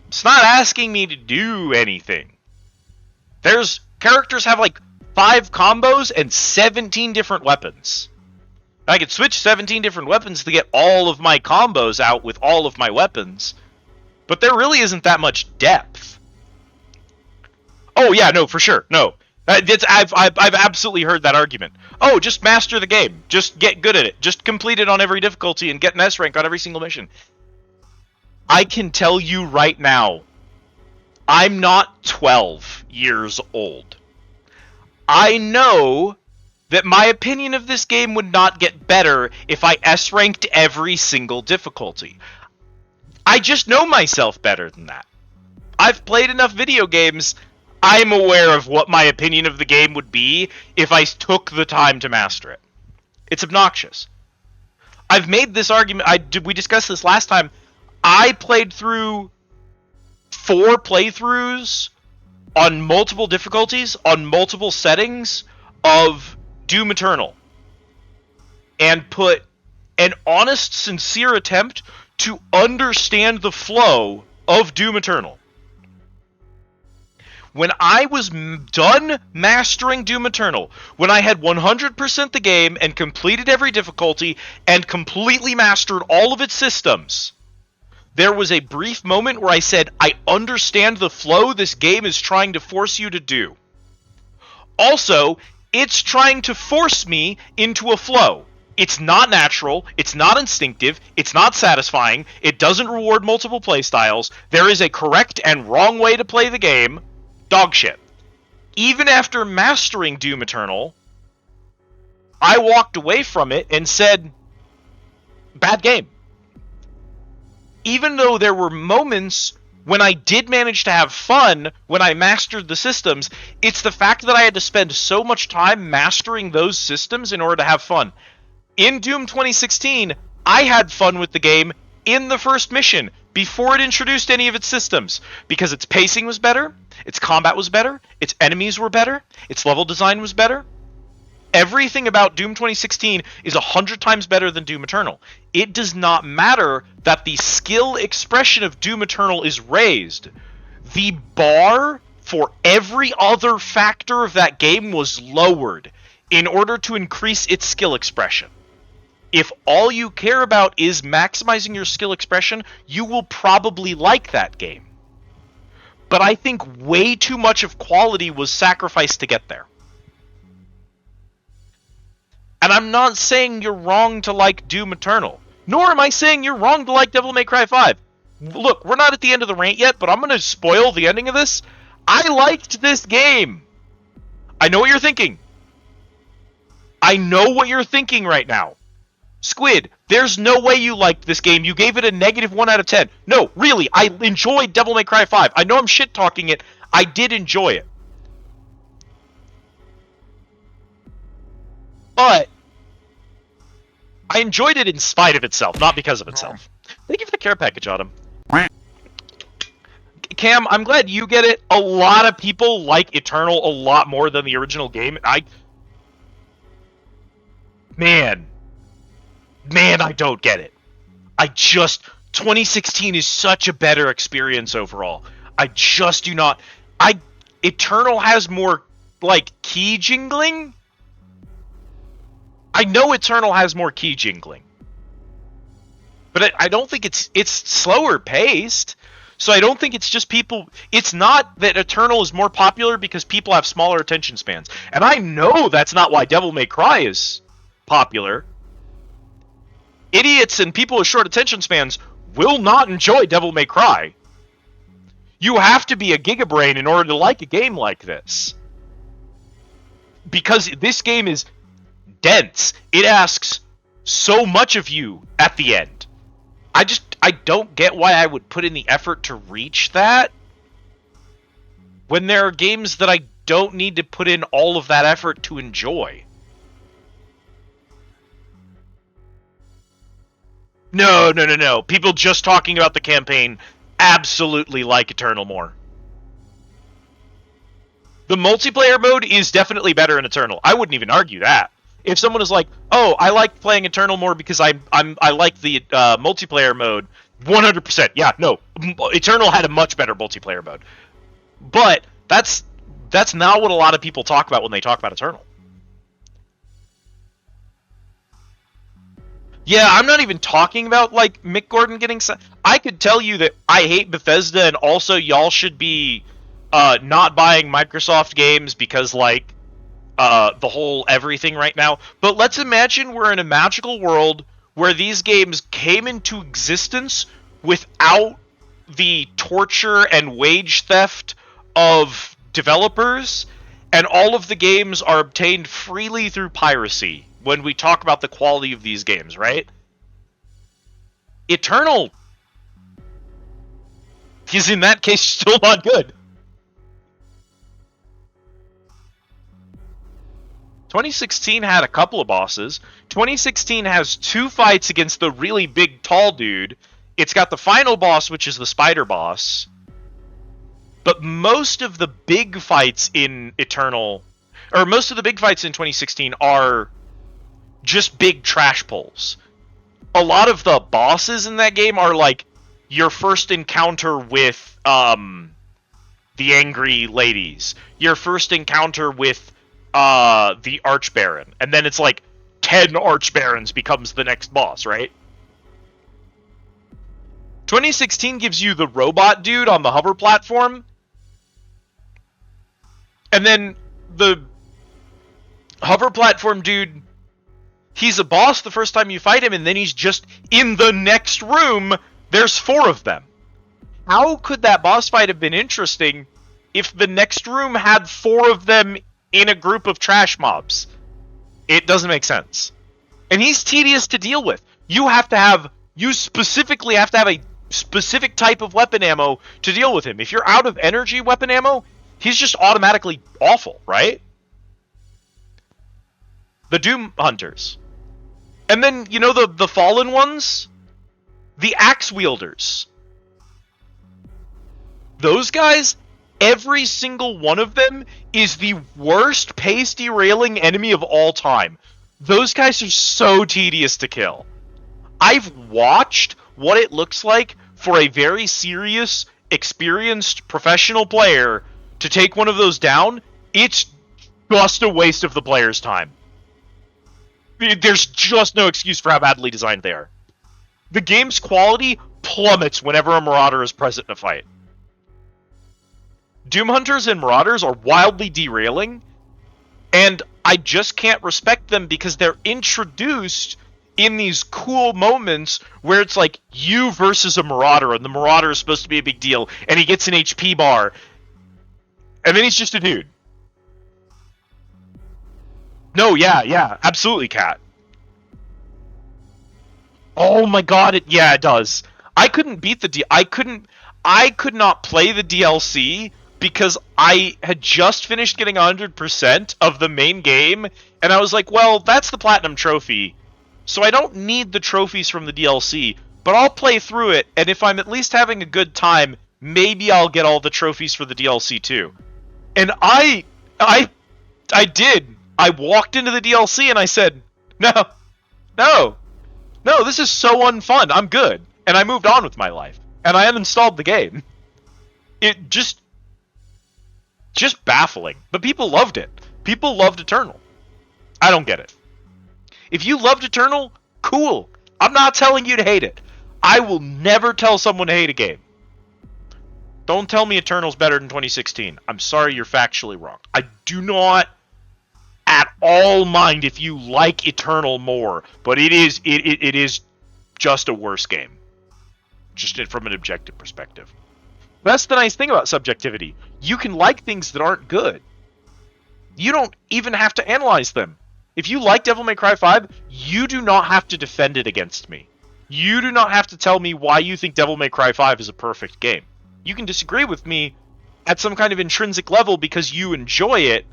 It's not asking me to do anything. There's characters have like 5 combos and 17 different weapons. I could switch 17 different weapons to get all of my combos out with all of my weapons, but there really isn't that much depth. Oh yeah, no, for sure, no. I've absolutely heard that argument. Oh, just master the game. Just get good at it. Just complete it on every difficulty and get an S rank on every single mission. I can tell you right now, I'm not 12 years old. I know that my opinion of this game would not get better if I S-ranked every single difficulty. I just know myself better than that. I've played enough video games. I'm aware of what my opinion of the game would be if I took the time to master it. It's obnoxious. I've made this argument. We discussed this last time. I played through 4 playthroughs on multiple difficulties, on multiple settings of Doom Eternal, and put an honest, sincere attempt to understand the flow of Doom Eternal. When I was done mastering Doom Eternal, when I had 100% the game and completed every difficulty and completely mastered all of its systems, there was a brief moment where I said, I understand the flow this game is trying to force you to do. Also, it's trying to force me into a flow. It's not natural, it's not instinctive, it's not satisfying, it doesn't reward multiple playstyles, there is a correct and wrong way to play the game. Dog shit. Even after mastering Doom Eternal, I walked away from it and said, bad game. Even though there were moments when I did manage to have fun when I mastered the systems, it's the fact that I had to spend so much time mastering those systems in order to have fun. In Doom 2016, I had fun with the game in the first mission, before it introduced any of its systems, because its pacing was better, its combat was better, its enemies were better, its level design was better. Everything about Doom 2016 is 100 times better than Doom Eternal. It does not matter that the skill expression of Doom Eternal is raised. The bar for every other factor of that game was lowered in order to increase its skill expression. If all you care about is maximizing your skill expression, you will probably like that game. But I think way too much of quality was sacrificed to get there. And I'm not saying you're wrong to like Doom Eternal, nor am I saying you're wrong to like Devil May Cry 5. Look, we're not at the end of the rant yet, but I'm going to spoil the ending of this. I liked this game. I know what you're thinking. I know what you're thinking right now. Squid, there's no way you liked this game. You gave it a -1 out of 10. No, really, I enjoyed Devil May Cry 5. I know I'm shit-talking it. I did enjoy it. but I enjoyed it in spite of itself, not because of itself. Thank you for the care package, Autumn. Cam, I'm glad you get it. A lot of people like Eternal a lot more than the original game. Man, I don't get it. 2016 is such a better experience overall. I just do not. Eternal has more, like, key jingling. I know Eternal has more key jingling, but I don't think it's slower paced. So I don't think it's just people. It's not that Eternal is more popular because people have smaller attention spans, and I know that's not why Devil May Cry is popular. Idiots and people with short attention spans will not enjoy Devil May Cry. You have to be a gigabrain in order to like a game like this, because this game is dense. It asks so much of you at the end. I don't get why I would put in the effort to reach that when there are games that I don't need to put in all of that effort to enjoy. No. People just talking about the campaign absolutely like Eternal more. The multiplayer mode is definitely better in Eternal. I wouldn't even argue that. If someone is like, "Oh, I like playing Eternal more because I like the multiplayer mode," 100%. Yeah, no, Eternal had a much better multiplayer mode. But that's not what a lot of people talk about when they talk about Eternal. Yeah, I'm not even talking about, like, Mick Gordon getting... I could tell you that I hate Bethesda, and also y'all should be not buying Microsoft games because, like, the whole everything right now. But let's imagine we're in a magical world where these games came into existence without the torture and wage theft of developers, and all of the games are obtained freely through piracy when we talk about the quality of these games, right? Eternal is in that case still not good. 2016 had a couple of bosses. 2016 has 2 fights against the really big, tall dude. It's got the final boss, which is the spider boss. But most of the big fights in Eternal, or most of the big fights in 2016 are just big trash pulls. A lot of the bosses in that game are like your first encounter with the angry ladies. Your first encounter with the Archbaron, and then it's like 10 Archbarons becomes the next boss, right? 2016 gives you the robot dude on the hover platform, and then the hover platform dude, he's a boss the first time you fight him, and then he's just in the next room. There's 4 of them. How could that boss fight have been interesting if the next room had 4 of them in a group of trash mobs? It doesn't make sense. And he's tedious to deal with. You specifically have to have a specific type of weapon ammo to deal with him. If you're out of energy weapon ammo, he's just automatically awful, right? The Doom Hunters. And then, you know, the fallen ones? The axe wielders. Those guys, every single one of them is the worst pace derailing enemy of all time. Those guys are so tedious to kill. I've watched what it looks like for a very serious, experienced, professional player to take one of those down. It's just a waste of the player's time. There's just no excuse for how badly designed they are. The game's quality plummets whenever a Marauder is present in a fight. Doom Hunters and Marauders are wildly derailing, and I just can't respect them because they're introduced in these cool moments where it's like you versus a Marauder, and the Marauder is supposed to be a big deal, and he gets an HP bar, and then he's just a dude. No, yeah, absolutely, Cat. Oh my god, it does. I couldn't beat I could not play the DLC because I had just finished getting 100% of the main game, and I was like, well, that's the Platinum Trophy, so I don't need the trophies from the DLC, but I'll play through it, and if I'm at least having a good time, maybe I'll get all the trophies for the DLC too. And I did. I walked into the DLC and I said, no, this is so unfun, I'm good. And I moved on with my life. And I uninstalled the game. It just baffling. But people loved it. People loved Eternal. I don't get it. If you loved Eternal, cool. I'm not telling you to hate it. I will never tell someone to hate a game. Don't tell me Eternal's better than 2016. I'm sorry, you're factually wrong. I do not at all mind if you like Eternal more, but it is just a worse game. Just from an objective perspective. That's the nice thing about subjectivity. You can like things that aren't good. You don't even have to analyze them. If you like Devil May Cry 5, you do not have to defend it against me. You do not have to tell me why you think Devil May Cry 5 is a perfect game. You can disagree with me at some kind of intrinsic level because you enjoy it,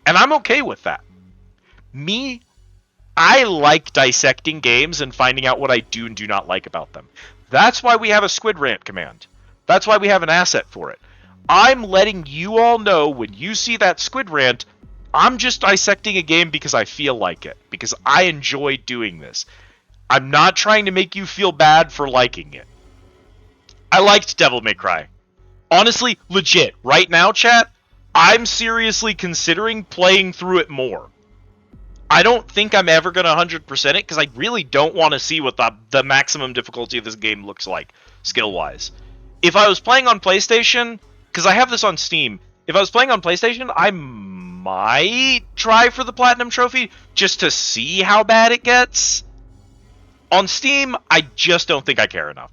and I'm okay with that. Me, I like dissecting games and finding out what I do and do not like about them. That's why we have a Squid Rant command. That's why we have an asset for it. I'm letting you all know when you see that Squid Rant, I'm just dissecting a game because I feel like it. Because I enjoy doing this. I'm not trying to make you feel bad for liking it. I liked Devil May Cry. Honestly, legit, right now, chat, I'm seriously considering playing through it more. I don't think I'm ever going to 100% it, because I really don't want to see what the maximum difficulty of this game looks like, skill-wise. If I was playing on PlayStation, because I have this on Steam, if I was playing on PlayStation, I might try for the Platinum Trophy, just to see how bad it gets. On Steam, I just don't think I care enough.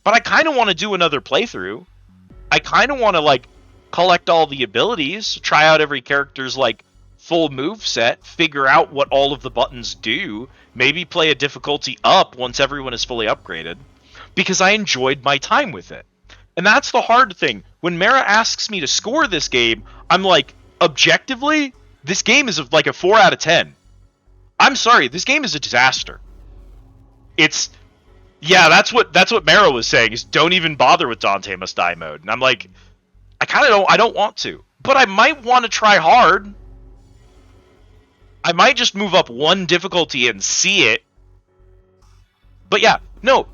But I kind of want to do another playthrough. I kind of want to, like, collect all the abilities, try out every character's, like, full move set, figure out what all of the buttons do, maybe play a difficulty up once everyone is fully upgraded, because I enjoyed my time with it. And that's the hard thing. When Mara asks me to score this game, I'm like, objectively, this game is like a 4 out of 10. I'm sorry, this game is a disaster. It's... Yeah, that's what Mara was saying, is don't even bother with Dante Must Die mode. And I'm like, I don't want to. But I might want to try hard. I might just move up one difficulty and see it. But yeah, no,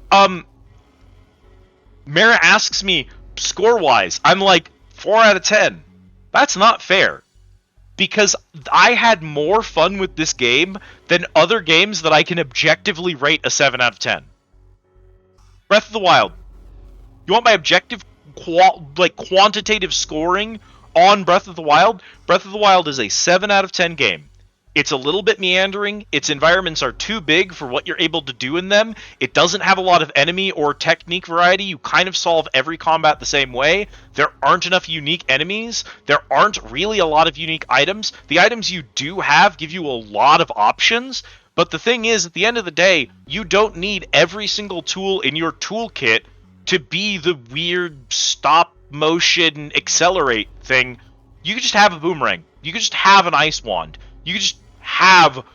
Mara asks me, score-wise, I'm like, 4 out of 10. That's not fair. Because I had more fun with this game than other games that I can objectively rate a 7 out of 10. Breath of the Wild. You want my objective, quantitative scoring on Breath of the Wild? Breath of the Wild is a 7 out of 10 game. It's a little bit meandering. Its environments are too big for what you're able to do in them. It doesn't have a lot of enemy or technique variety. You kind of solve every combat the same way. There aren't enough unique enemies. There aren't really a lot of unique items. The items you do have give you a lot of options. But the thing is, at the end of the day, you don't need every single tool in your toolkit to be the weird stop-motion accelerate thing. You could just have a boomerang. You could just have an ice wand. You could just have...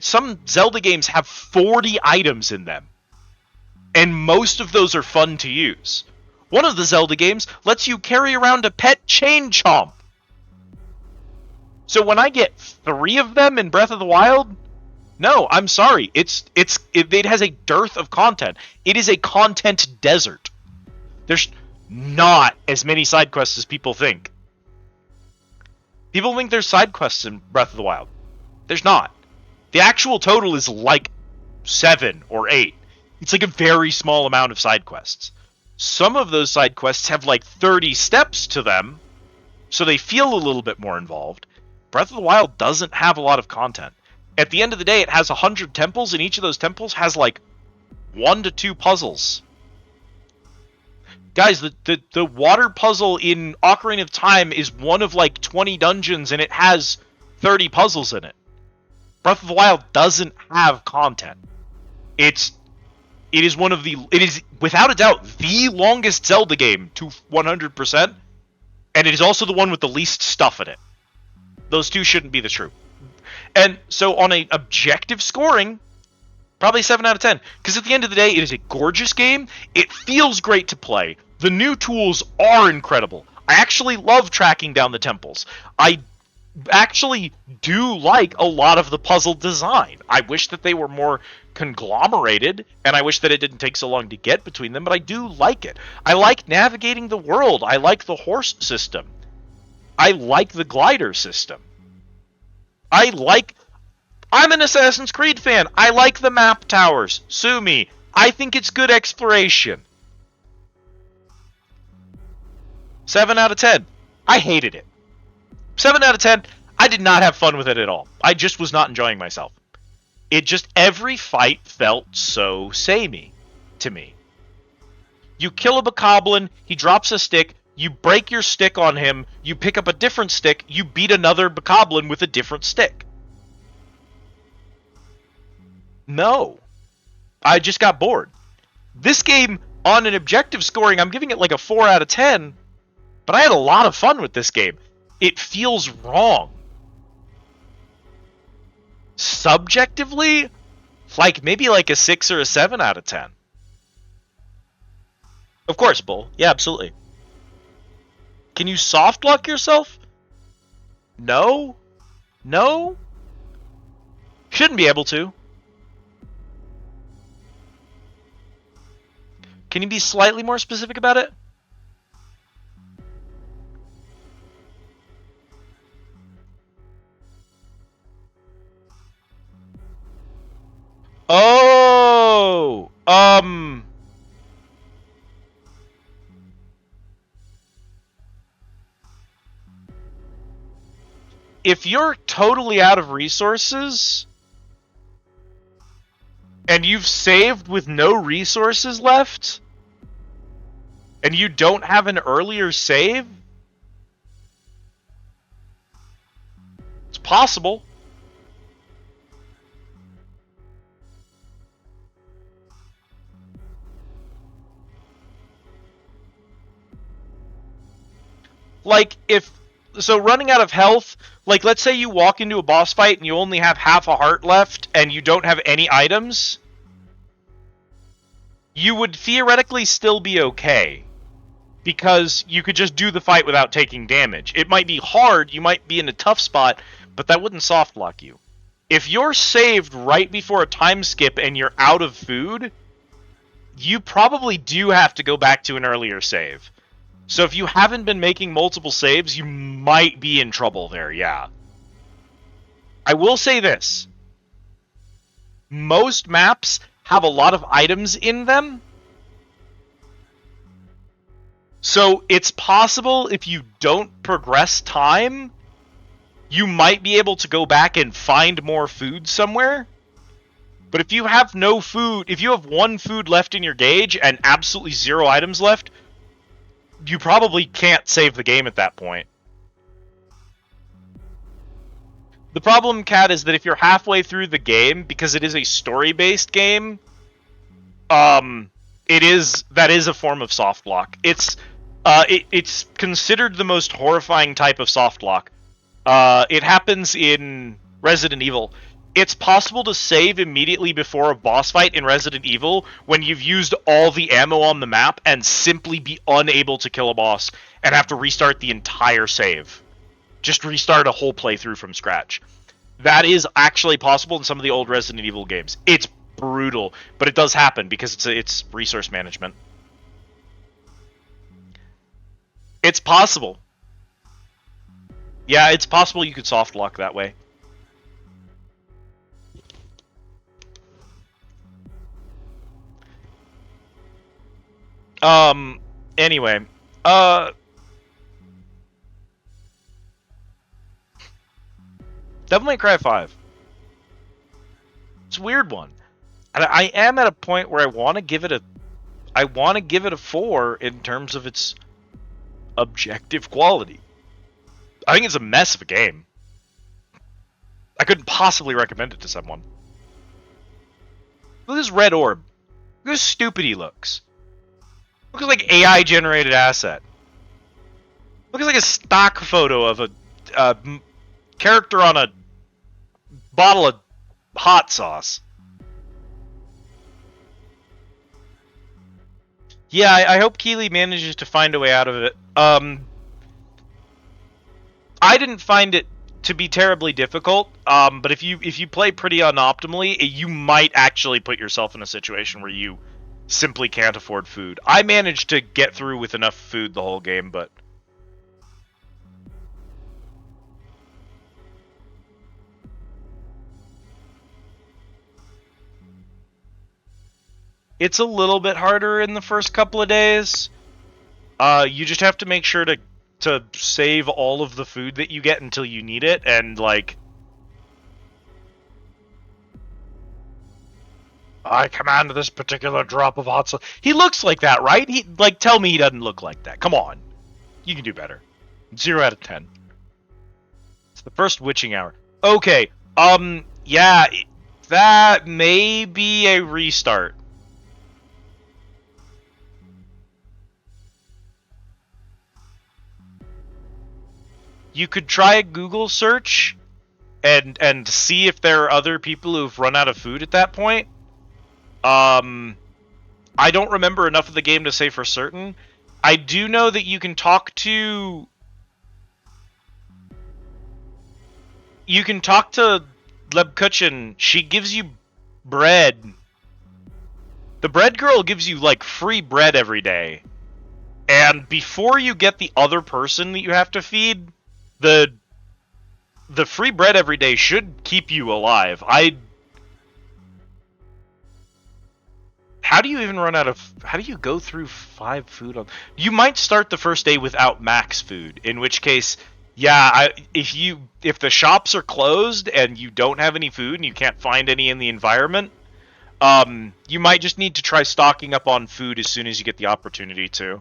Some Zelda games have 40 items in them. And most of those are fun to use. One of the Zelda games lets you carry around a pet Chain Chomp. So when I get 3 of them in Breath of the Wild... No, I'm sorry. It has a dearth of content. It is a content desert. There's not as many side quests as people think. People think there's side quests in Breath of the Wild. There's not. The actual total is like 7 or 8. It's like a very small amount of side quests. Some of those side quests have like 30 steps to them, so they feel a little bit more involved. Breath of the Wild doesn't have a lot of content. At the end of the day, it has 100 temples, and each of those temples has like 1 to 2 puzzles. Guys, the water puzzle in Ocarina of Time is one of like 20 dungeons, and it has 30 puzzles in it. Breath of the Wild doesn't have content. It is without a doubt the longest Zelda game to 100%, And it is also the one with the least stuff in it. Those two shouldn't be the true. And so on a objective scoring, probably 7 out of 10. Because at the end of the day, it is a gorgeous game. It feels great to play. The new tools are incredible. I actually love tracking down the temples. I actually do like a lot of the puzzle design. I wish that they were more conglomerated, and I wish that it didn't take so long to get between them, but I do like it. I like navigating the world. I like the horse system. I like the glider system. I'm an Assassin's Creed fan. I like the map towers. Sue me. I think it's good exploration. 7 out of 10. I hated it. 7 out of 10. I did not have fun with it at all. I just was not enjoying myself. It just, every fight felt so samey to me. You kill a bokoblin, he drops a stick, you break your stick on him, you pick up a different stick, you beat another bokoblin with a different stick. No. I just got bored. This game, on an objective scoring, I'm giving it like a 4 out of 10, but I had a lot of fun with this game. It feels wrong. Subjectively, like maybe like a 6 or a 7 out of 10. Of course, Bull. Yeah, absolutely. Can you soft lock yourself? No. No. Shouldn't be able to. Can you be slightly more specific about it? Oh, if you're totally out of resources and you've saved with no resources left and you don't have an earlier save, it's possible. Like, so running out of health, like, let's say you walk into a boss fight and you only have half a heart left and you don't have any items, you would theoretically still be okay. Because you could just do the fight without taking damage. It might be hard, you might be in a tough spot, but that wouldn't soft lock you. If you're saved right before a time skip and you're out of food, you probably do have to go back to an earlier save. So if you haven't been making multiple saves, you might be in trouble there, yeah. I will say this. Most maps have a lot of items in them. So it's possible if you don't progress time, you might be able to go back and find more food somewhere. But if you have no food, if you have 1 food left in your gauge and absolutely 0 items left, you probably can't save the game at that point. The problem, Kat, is that if you're halfway through the game, because it is a story-based game, that is a form of soft lock. It's considered the most horrifying type of soft lock. It happens in Resident Evil. It's possible to save immediately before a boss fight in Resident Evil when you've used all the ammo on the map and simply be unable to kill a boss and have to restart the entire save. Just restart a whole playthrough from scratch. That is actually possible in some of the old Resident Evil games. It's brutal, but it does happen because it's resource management. It's possible. Yeah, it's possible you could soft lock that way. Anyway, Devil May Cry 5. It's a weird one. And I am at a point where I want to give it a 4 in terms of its objective quality. I think it's a mess of a game. I couldn't possibly recommend it to someone. Look at this red orb. Look how stupid he looks. Looks like AI-generated asset. Looks like a stock photo of a character on a bottle of hot sauce. Yeah, I hope Keeley manages to find a way out of it. I didn't find it to be terribly difficult, but if you play pretty unoptimally, you might actually put yourself in a situation where you simply can't afford food. I managed to get through with enough food the whole game, but... It's a little bit harder in the first couple of days. You just have to make sure to save all of the food that you get until you need it, and like... I command this particular drop of hot sauce. He looks like that, right? Tell me he doesn't look like that. Come on. You can do better. 0 out of 10. It's the first witching hour. Okay, yeah, that may be a restart. You could try a Google search and see if there are other people who've run out of food at that point. I don't remember enough of the game to say for certain. I do know that you can talk to... You can talk to Lebkuchen. She gives you bread. The bread girl gives you, like, free bread every day. And before you get the other person that you have to feed, the free bread every day should keep you alive. How do you even run out of... How do you go through 5 food on... You might start the first day without max food, in which case, yeah, if the shops are closed and you don't have any food and you can't find any in the environment, you might just need to try stocking up on food as soon as you get the opportunity to.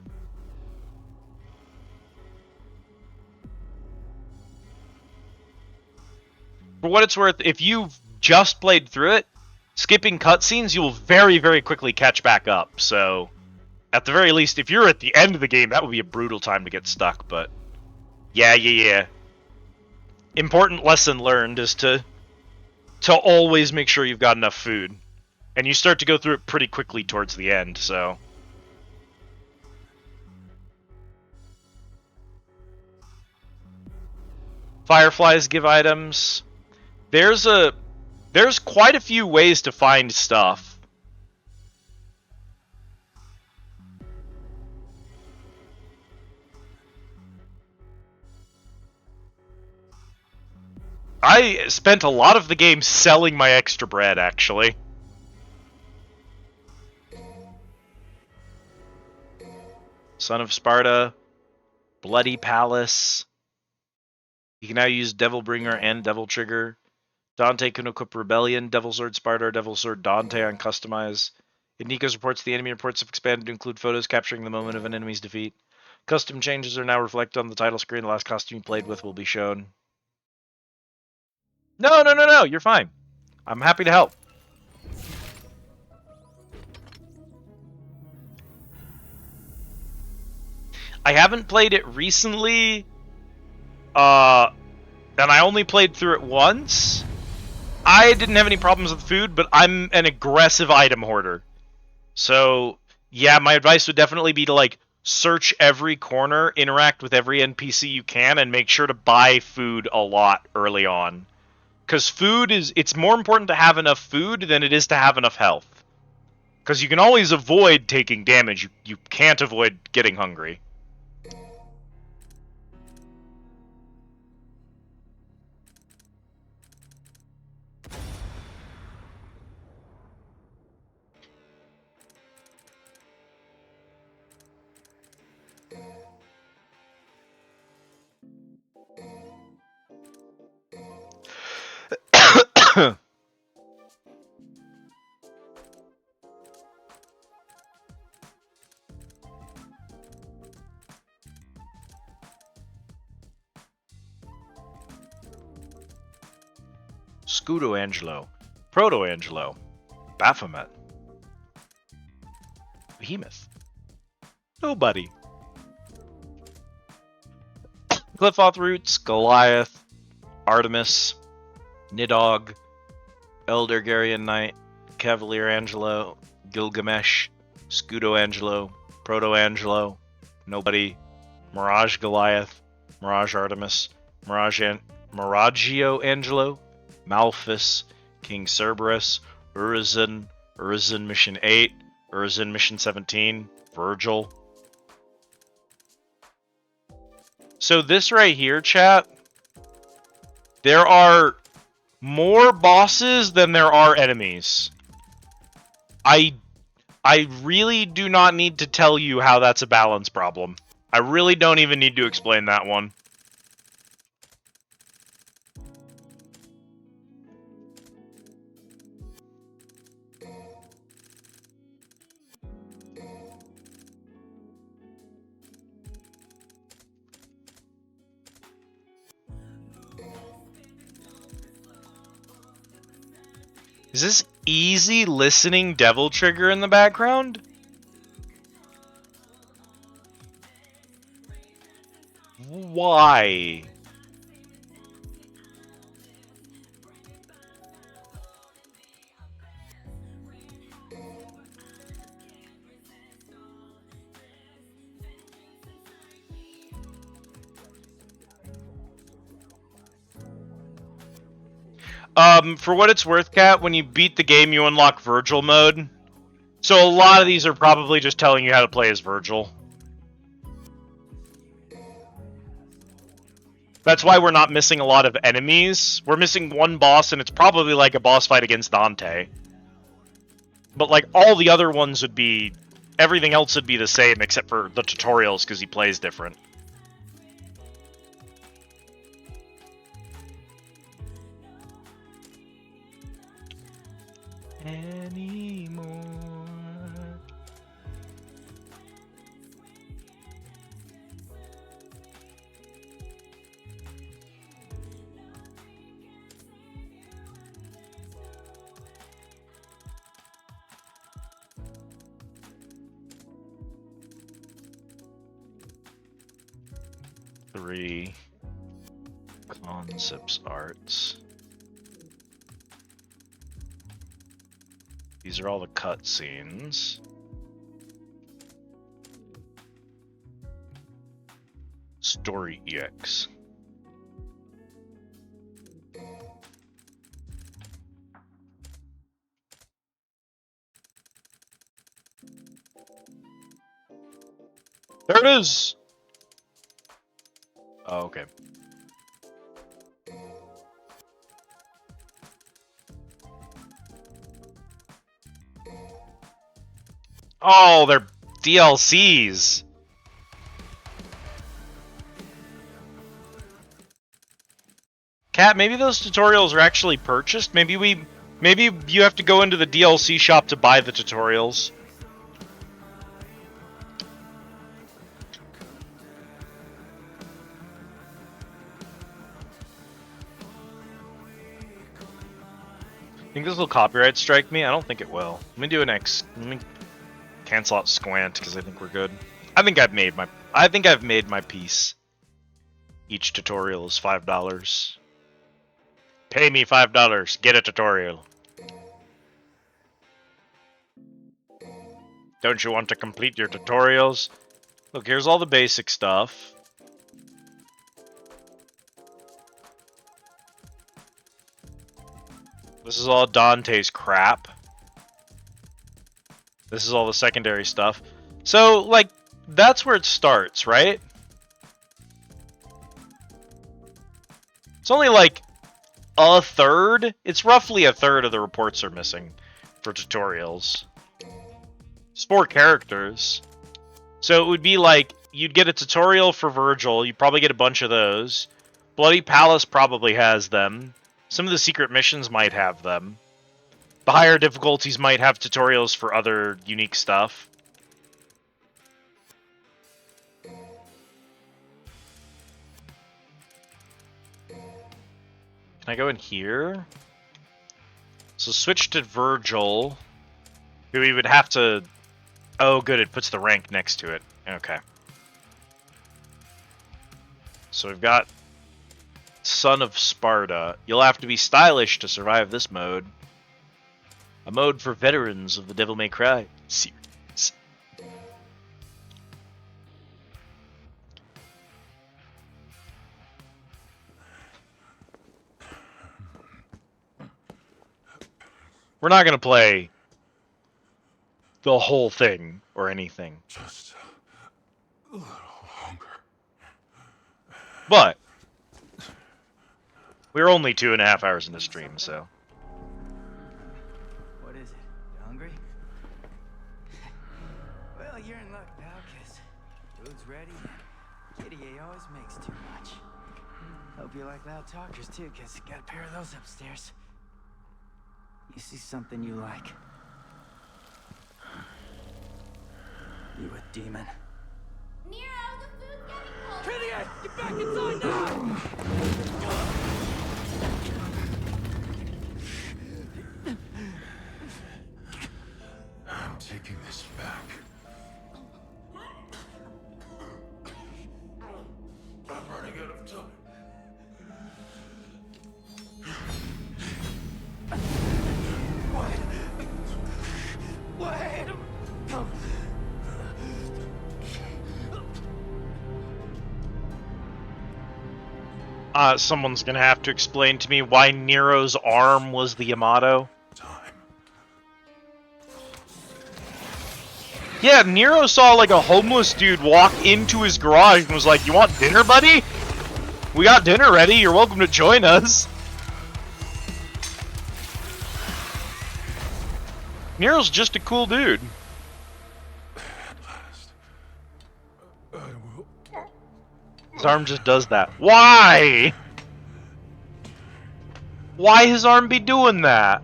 For what it's worth, if you've just played through it, skipping cutscenes, you'll very, very quickly catch back up. So, at the very least, if you're at the end of the game, that would be a brutal time to get stuck, but... Yeah. Important lesson learned is to always make sure you've got enough food. And you start to go through it pretty quickly towards the end, so... Fireflies give items. There's quite a few ways to find stuff. I spent a lot of the game selling my extra bread, actually. Son of Sparta, Bloody Palace. You can now use Devil Bringer and Devil Trigger. Dante can equip Rebellion, Devil Sword Sparta, or Devil Sword Dante on Customize. In Nico's reports, the enemy reports have expanded to include photos capturing the moment of an enemy's defeat. Custom changes are now reflected on the title screen. The last costume you played with will be shown. No, you're fine. I'm happy to help. I haven't played it recently, and I only played through it once. I didn't have any problems with food, but I'm an aggressive item hoarder. So, yeah, my advice would definitely be to, like, search every corner, interact with every NPC you can, and make sure to buy food a lot early on. Because it's more important to have enough food than it is to have enough health. Because you can always avoid taking damage, you can't avoid getting hungry. Scudo-Angelo, Proto-Angelo, Baphomet, Behemoth, nobody. Qliphoth roots, Goliath, Artemis, Nidhogg, Elder Garian Knight, Cavalier Angelo, Gilgamesh, Scudo Angelo, Proto Angelo, Nobody, Mirage Goliath, Mirage Artemis, Miragio Angelo, Malphus, King Cerberus, Urizen, Urizen Mission 8, Urizen Mission 17, Virgil. So this right here, chat, there are more bosses than there are enemies. I really do not need to tell you how that's a balance problem. I really don't even need to explain that one. Is this easy listening Devil Trigger in the background? Why? For what it's worth, Kat, when you beat the game, you unlock Virgil mode. So a lot of these are probably just telling you how to play as Virgil. That's why we're not missing a lot of enemies. We're missing one boss, and it's probably like a boss fight against Dante. But like all the other ones would be... everything else would be the same except for the tutorials, because he plays different. Anymore. Three concepts arts. These are all the cutscenes. Story EX. There it is! Oh, okay. Oh, they're DLCs. Kat, maybe those tutorials are actually purchased. Maybe you have to go into the DLC shop to buy the tutorials. Think this will copyright strike me? I don't think it will. Let me do an let me cancel out Squant because I think we're good. I think I've made my piece. Each tutorial is $5. Pay me $5. Get a tutorial. Don't you want to complete your tutorials? Look, here's all the basic stuff. This is all Dante's crap. This is all the secondary stuff. So, like, that's where it starts, right? It's only like a third. It's roughly a third of the reports are missing for tutorials. It's 4 characters. So it would be like, you'd get a tutorial for Virgil. You'd probably get a bunch of those. Bloody Palace probably has them. Some of the secret missions might have them. The higher difficulties might have tutorials for other unique stuff. Can I go in here? So switch to Virgil. We would have to... Oh, good, it puts the rank next to it. Okay. So we've got Son of Sparta. You'll have to be stylish to survive this mode. A mode for veterans of the Devil May Cry series. We're not going to play the whole thing or anything. Just a little longer. But we're only 2.5 hours into stream, so. What is it? You hungry? Well, you're in luck, pal, 'cause food's ready and Kitty A always makes too much. Hope you like loud talkers too, 'cause got a pair of those upstairs. You see something you like? You a demon? Nero, the food's getting cold. Kitty, get back inside now! I'm taking this back. I'm running out of time. Wait! Someone's gonna have to explain to me why Nero's arm was the Yamato. Yeah, Nero saw like a homeless dude walk into his garage and was like, "You want dinner, buddy? We got dinner ready. You're welcome to join us." Nero's just a cool dude. His arm just does that. Why? Why his arm be doing that?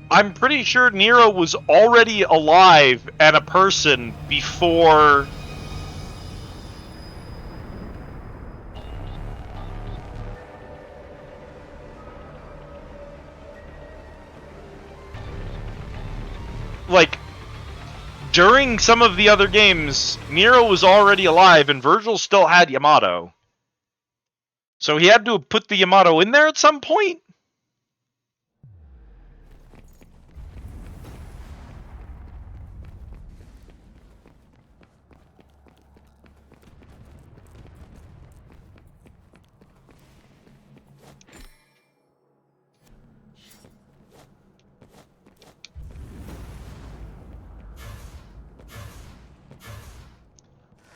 I'm pretty sure Nero was already alive and a person before... like, during some of the other games, Nero was already alive and Virgil still had Yamato. So he had to have put the Yamato in there at some point?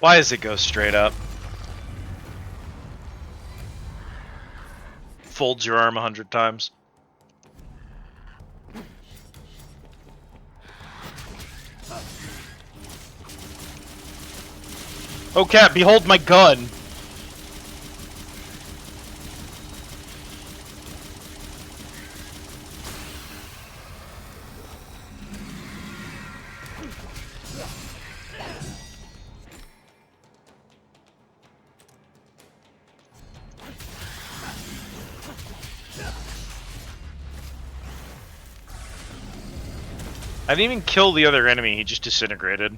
Why does it go straight up? Folds your arm 100 times. Oh cat, behold my gun! I didn't even kill the other enemy, he just disintegrated.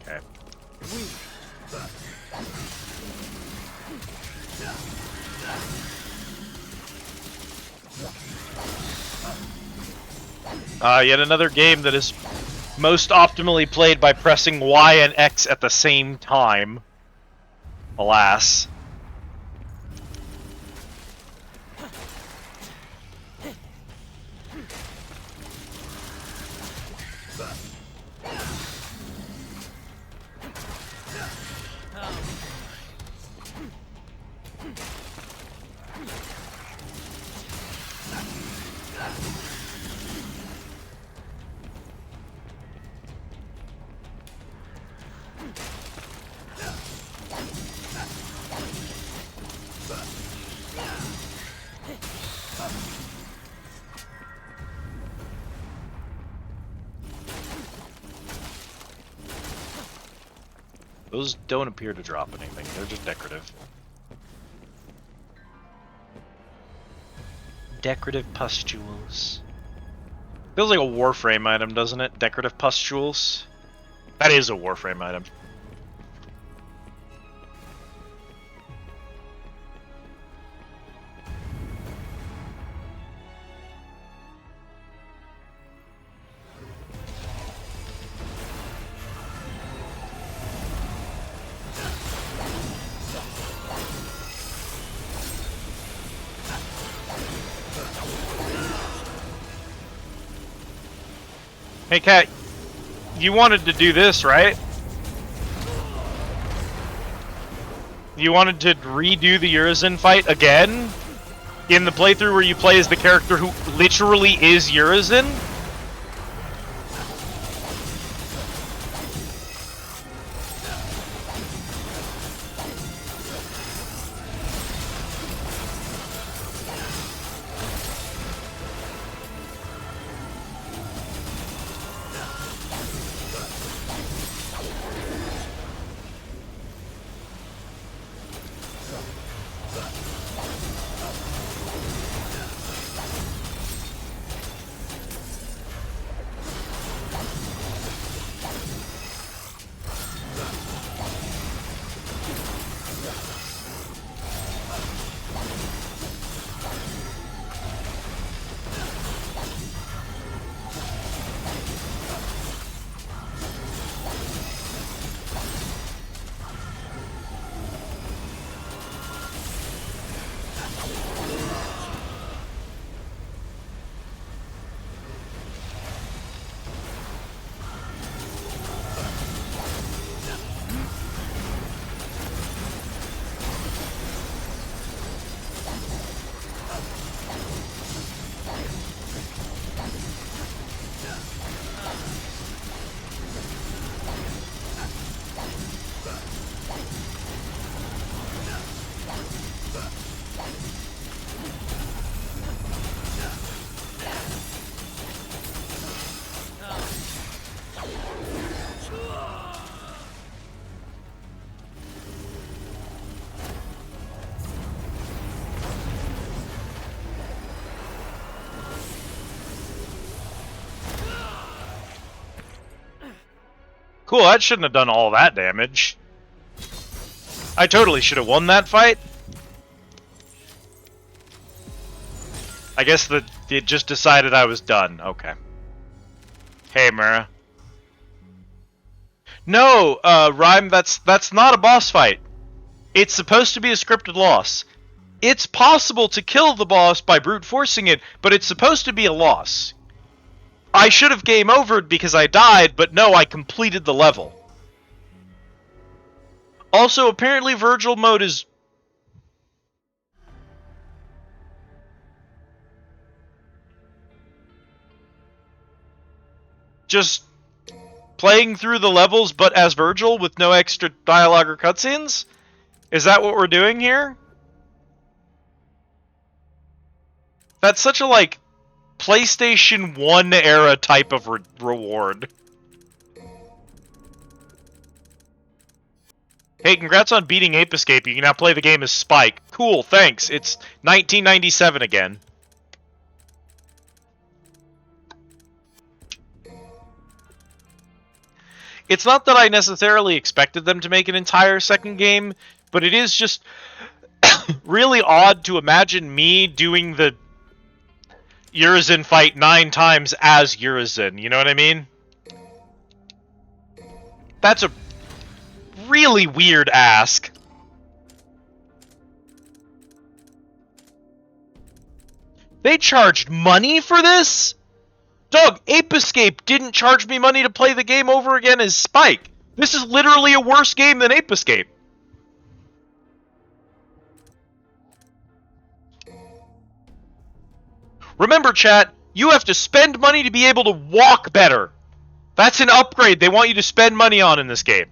Okay. Yet another game that is most optimally played by pressing Y and X at the same time. Alas. Those don't appear to drop anything. They're just decorative. Decorative pustules. Feels like a Warframe item, doesn't it? Decorative pustules. That is a Warframe item. Hey, Cat, you wanted to do this, right? You wanted to redo the Urizen fight again? In the playthrough where you play as the character who literally is Urizen? Cool, that shouldn't have done all that damage. I totally should have won that fight. I guess that it just decided I was done. Okay. Hey, Mira. No, Rhyme, that's not a boss fight. It's supposed to be a scripted loss. It's possible to kill the boss by brute forcing it, but it's supposed to be a loss. I should have game overed because I died, but no, I completed the level. Also, apparently Virgil mode is... just playing through the levels, but as Virgil with no extra dialogue or cutscenes? Is that what we're doing here? That's such a, like, PlayStation 1 era type of reward. Hey, congrats on beating Ape Escape. You can now play the game as Spike. Cool, thanks. It's 1997 again. It's not that I necessarily expected them to make an entire second game, but it is just really odd to imagine me doing the Urizen fight 9 times as Urizen, you know what I mean? That's a really weird ask. They charged money for this? Dog, Ape Escape didn't charge me money to play the game over again as Spike. This is literally a worse game than Ape Escape. Remember, chat, you have to spend money to be able to walk better. That's an upgrade they want you to spend money on in this game.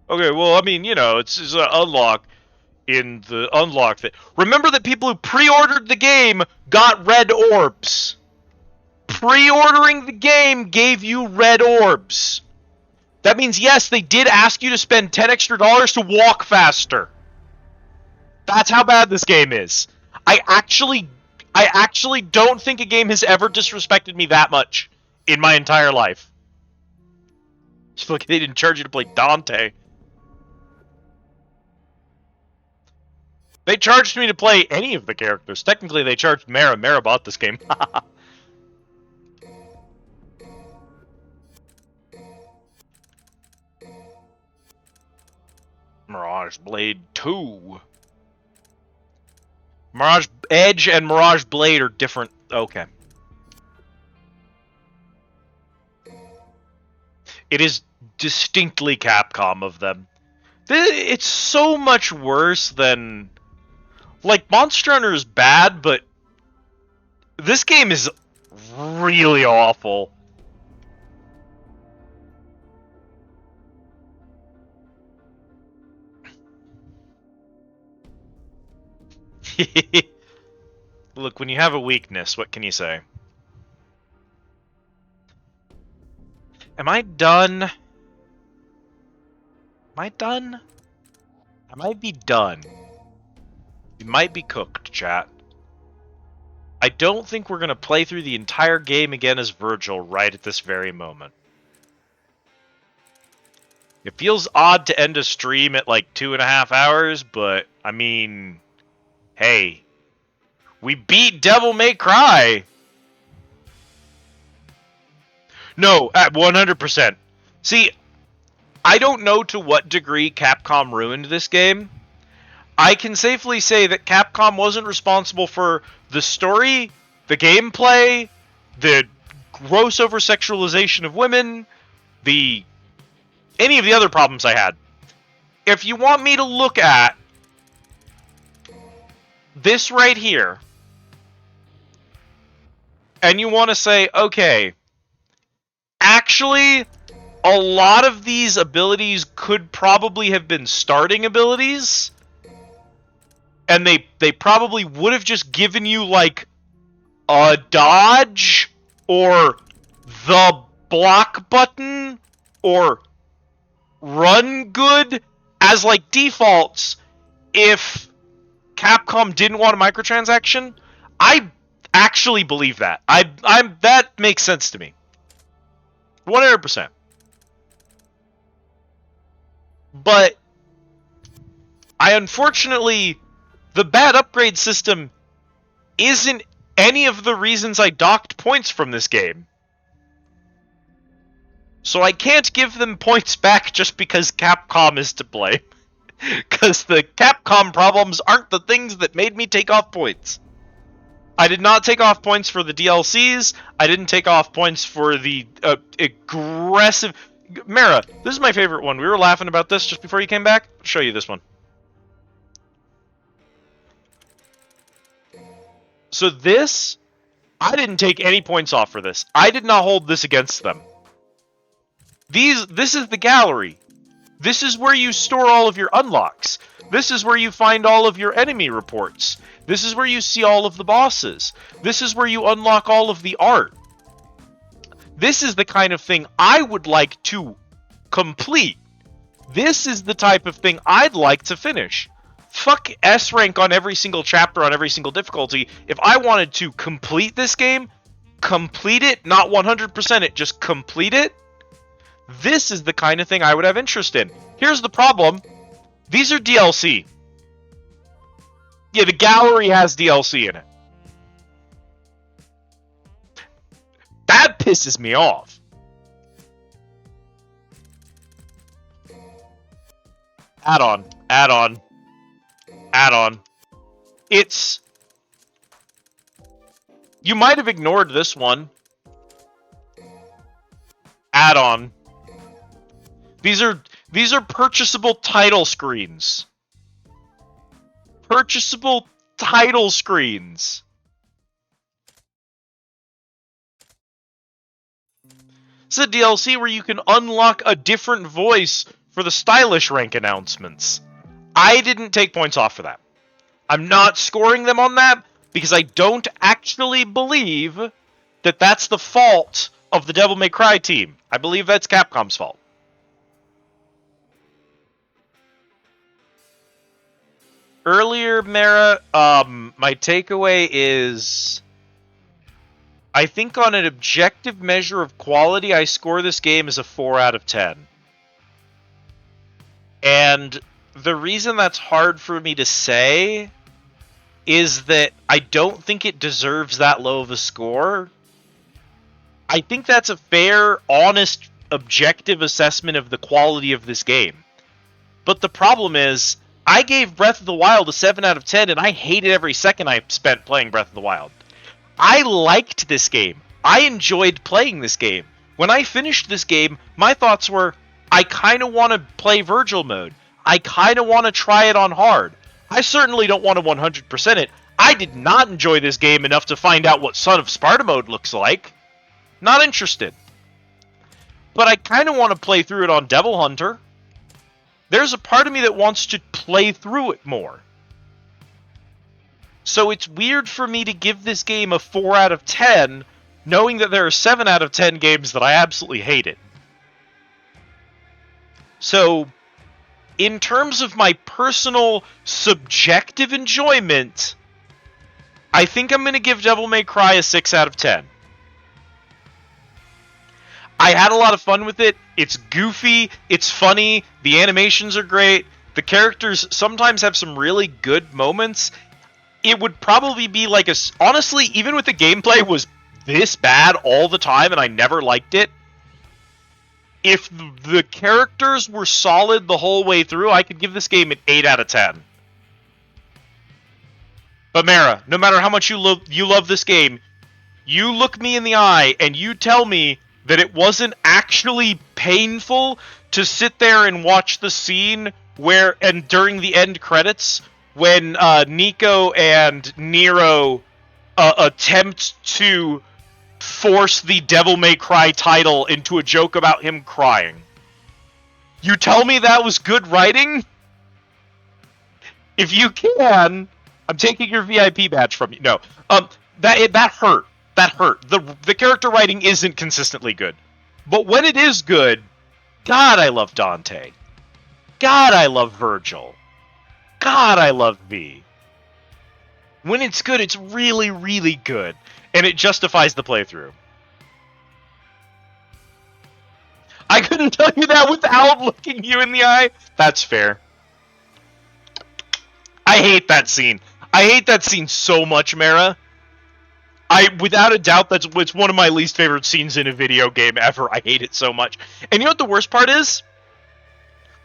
Okay, well, I mean, you know, it's an unlock. in the unlock thing. Remember that people who pre-ordered the game got red orbs. Pre-ordering the game gave you red orbs. That means, yes, they did ask you to spend $10 extra to walk faster. That's how bad this game is. I actually don't think a game has ever disrespected me that much in my entire life. Just like they didn't charge you to play Dante. They charged me to play any of the characters. Technically, they charged Mara. Mara bought this game. Mirage Blade 2. Mirage Edge and Mirage Blade are different. Okay. It is distinctly Capcom of them. It's so much worse than... Like, Monster Hunter is bad, but this game is really awful. Look, when you have a weakness, what can you say? Am I done? Am I done? I might be done. You might be cooked, chat. I don't think we're going to play through the entire game again as Virgil right at this very moment. It feels odd to end a stream at like 2.5 hours, but, I mean... Hey, we beat Devil May Cry! No, at 100%. See, I don't know to what degree Capcom ruined this game. I can safely say that Capcom wasn't responsible for the story, the gameplay, the gross over-sexualization of women, any of the other problems I had. If you want me to look at this right here, and you want to say, okay, actually, a lot of these abilities could probably have been starting abilities, and they probably would have just given you, like, a dodge, or the block button, or run good as, like, defaults if Capcom didn't want a microtransaction. I actually believe that. That makes sense to me. 100%. But unfortunately, the bad upgrade system isn't any of the reasons I docked points from this game. So I can't give them points back just because Capcom is to blame. Because the Capcom problems aren't the things that made me take off points. I did not take off points for the DLCs. I didn't take off points for the aggressive... Mara, this is my favorite one. We were laughing about this just before you came back. I'll show you this one. So this, I didn't take any points off for this. I did not hold this against them. This is the gallery. This is where you store all of your unlocks. This is where you find all of your enemy reports. This is where you see all of the bosses. This is where you unlock all of the art. This is the kind of thing I would like to complete. This is the type of thing I'd like to finish. Fuck S rank on every single chapter, on every single difficulty. If I wanted to complete this game, complete it, not 100% it, just complete it, this is the kind of thing I would have interest in. Here's the problem. These are DLC. Yeah, the gallery has DLC in it. That pisses me off. Add-on. Add-on. Add-on. It's... You might have ignored this one. Add-on. These are purchasable title screens. Purchasable title screens. It's a DLC where you can unlock a different voice for the stylish rank announcements. I didn't take points off for that. I'm not scoring them on that because I don't actually believe that that's the fault of the Devil May Cry team. I believe that's Capcom's fault. Earlier, Mara, my takeaway is, I think on an objective measure of quality, I score this game as a 4 out of 10. And the reason that's hard for me to say is that I don't think it deserves that low of a score. I think that's a fair, honest, objective assessment of the quality of this game. But the problem is, I gave Breath of the Wild a 7 out of 10, and I hated every second I spent playing Breath of the Wild. I liked this game. I enjoyed playing this game. When I finished this game, my thoughts were, I kind of want to play Virgil mode. I kind of want to try it on hard. I certainly don't want to 100% it. I did not enjoy this game enough to find out what Son of Sparta mode looks like. Not interested. But I kind of want to play through it on Devil Hunter. There's a part of me that wants to play through it more. So it's weird for me to give this game a 4 out of 10, knowing that there are 7 out of 10 games that I absolutely hated. So, in terms of my personal subjective enjoyment, I think I'm going to give Devil May Cry a 6 out of 10. I had a lot of fun with it. It's goofy, it's funny, the animations are great, the characters sometimes have some really good moments. It would probably be like honestly, even with the gameplay was this bad all the time and I never liked it, if the characters were solid the whole way through, I could give this game an 8 out of 10. But Mara, no matter how much you love this game, you look me in the eye and you tell me that it wasn't actually painful to sit there and watch the scene where, and during the end credits, when Nico and Nero attempt to force the Devil May Cry title into a joke about him crying. You tell me that was good writing? If you can, I'm taking your VIP badge from you. No, that hurt. That hurt. The character writing isn't consistently good. But when it is good, God, I love Dante. God, I love Virgil. God, I love V. When it's good, it's really, really good. And it justifies the playthrough. I couldn't tell you that without looking you in the eye. That's fair. I hate that scene. I hate that scene so much, Mara. Without a doubt, it's one of my least favorite scenes in a video game ever. I hate it so much. And you know what the worst part is?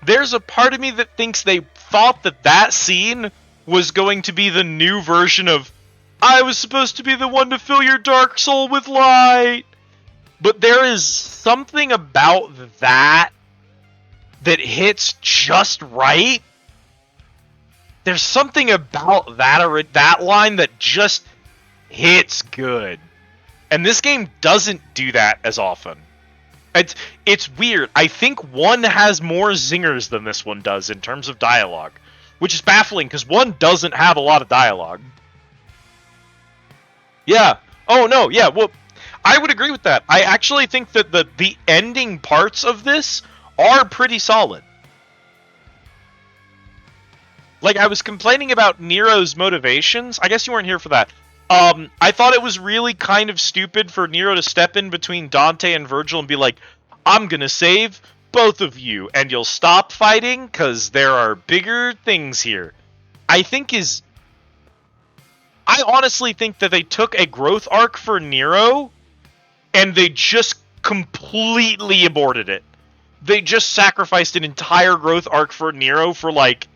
There's a part of me that thinks they thought that scene was going to be the new version of, I was supposed to be the one to fill your dark soul with light. But there is something about that hits just right. There's something about that line that just hits good. And this game doesn't do that as often. It's weird. I think one has more zingers than this one does in terms of dialogue, which is baffling because one doesn't have a lot of dialogue. Yeah. Oh, no. Yeah, well, I would agree with that. I actually think that the ending parts of this are pretty solid. Like, I was complaining about Nero's motivations. I guess you weren't here for that. I thought it was really kind of stupid for Nero to step in between Dante and Virgil and be like, I'm gonna save both of you, and you'll stop fighting, because there are bigger things here. I honestly think that they took a growth arc for Nero, and they just completely aborted it. They just sacrificed an entire growth arc for Nero for, like,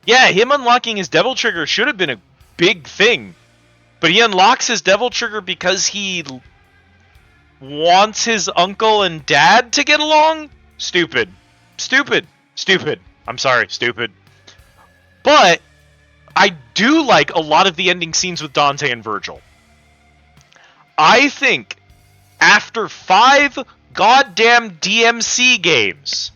yeah, him unlocking his Devil Trigger should have been a big thing. But he unlocks his Devil Trigger because he wants his uncle and dad to get along? Stupid. Stupid. Stupid. I'm sorry, stupid. But I do like a lot of the ending scenes with Dante and Virgil. I think After 5 goddamn DMC games,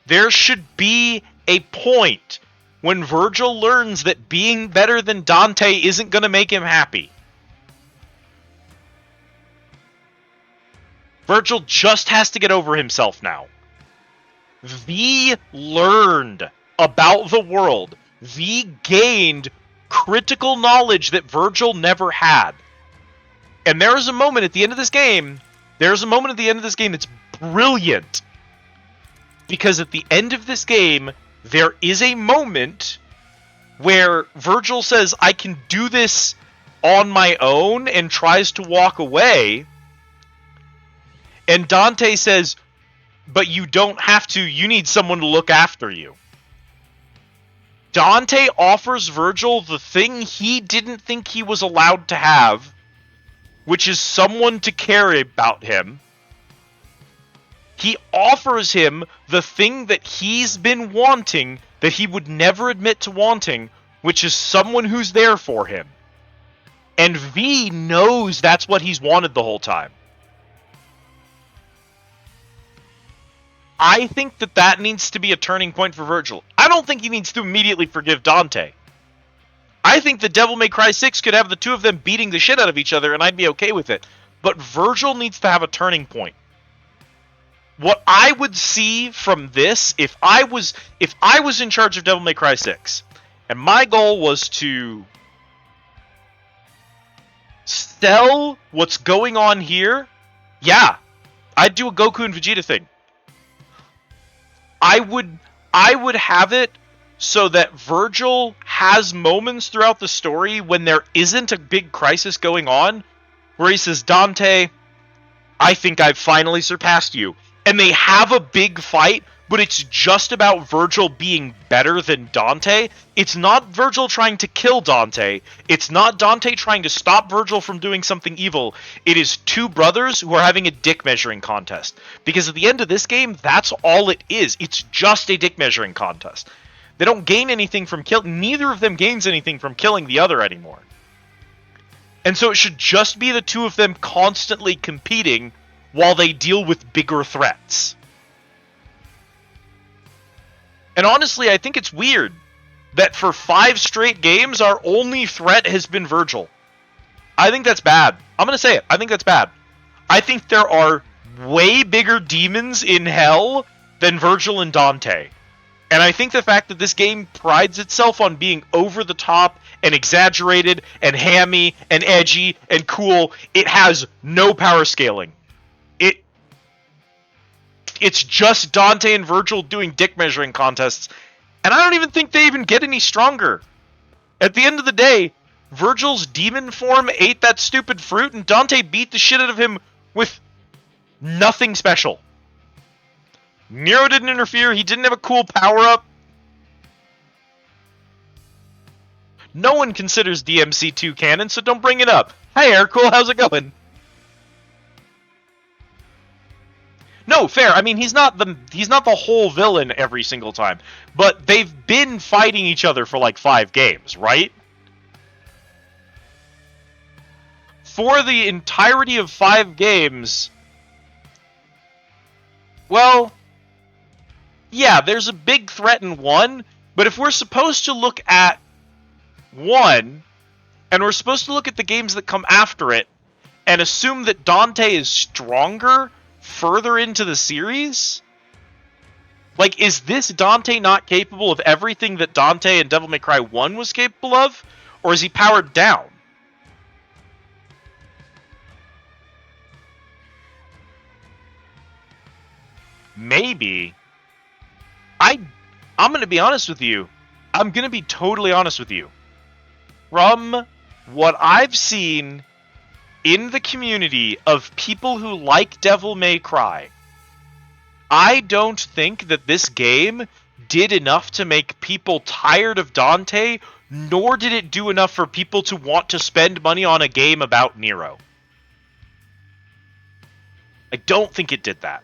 there should be a point when Virgil learns that being better than Dante isn't going to make him happy. Virgil just has to get over himself now. V learned about the world. V gained critical knowledge that Virgil never had. And there is a moment at the end of this game, that's brilliant. Because at the end of this game, there is a moment where Virgil says, I can do this on my own, and tries to walk away. And Dante says, but you don't have to, you need someone to look after you. Dante offers Virgil the thing he didn't think he was allowed to have, which is someone to care about him. He offers him the thing that he's been wanting, that he would never admit to wanting, which is someone who's there for him. And V knows that's what he's wanted the whole time. I think that needs to be a turning point for Virgil. I don't think he needs to immediately forgive Dante. I think the Devil May Cry 6 could have the two of them beating the shit out of each other and I'd be okay with it. But Virgil needs to have a turning point. What I would see from this, if I was in charge of Devil May Cry 6, and my goal was to sell what's going on here, yeah, I'd do a Goku and Vegeta thing. I would have it so that Virgil has moments throughout the story when there isn't a big crisis going on, where he says, Dante, I think I've finally surpassed you. And they have a big fight, but it's just about Virgil being better than Dante. It's not Virgil trying to kill Dante. It's not Dante trying to stop Virgil from doing something evil. It is two brothers who are having a dick measuring contest. Because at the end of this game, that's all it is. It's just a dick measuring contest. They don't gain anything from killing. Neither of them gains anything from killing the other anymore. And so it should just be the two of them constantly competing while they deal with bigger threats. And honestly, I think it's weird that for 5 straight games, our only threat has been Virgil. I think that's bad. I'm going to say it. I think that's bad. I think there are way bigger demons in hell than Virgil and Dante. And I think the fact that this game prides itself on being over the top and exaggerated and hammy and edgy and cool, it has no power scaling. It's just Dante and Virgil doing dick measuring contests, and I don't even think they even get any stronger. At the end of the day, Virgil's demon form ate that stupid fruit, and Dante beat the shit out of him with nothing special. Nero didn't interfere, he didn't have a cool power-up. No one considers DMC2 canon, so don't bring it up. Hey Aircool, how's it going? No, fair. I mean, he's not the whole villain every single time, but they've been fighting each other for like 5 games, right? For the entirety of 5 games, well, yeah, there's a big threat in 1, but if we're supposed to look at 1, and we're supposed to look at the games that come after it, and assume that Dante is stronger further into the series? Like, is this Dante not capable of everything that Dante and Devil May Cry 1 was capable of? Or is he powered down? Maybe. I'm going to be honest with you. I'm going to be totally honest with you. From what I've seen in the community of people who like Devil May Cry, I don't think that this game did enough to make people tired of Dante, nor did it do enough for people to want to spend money on a game about Nero. I don't think it did that.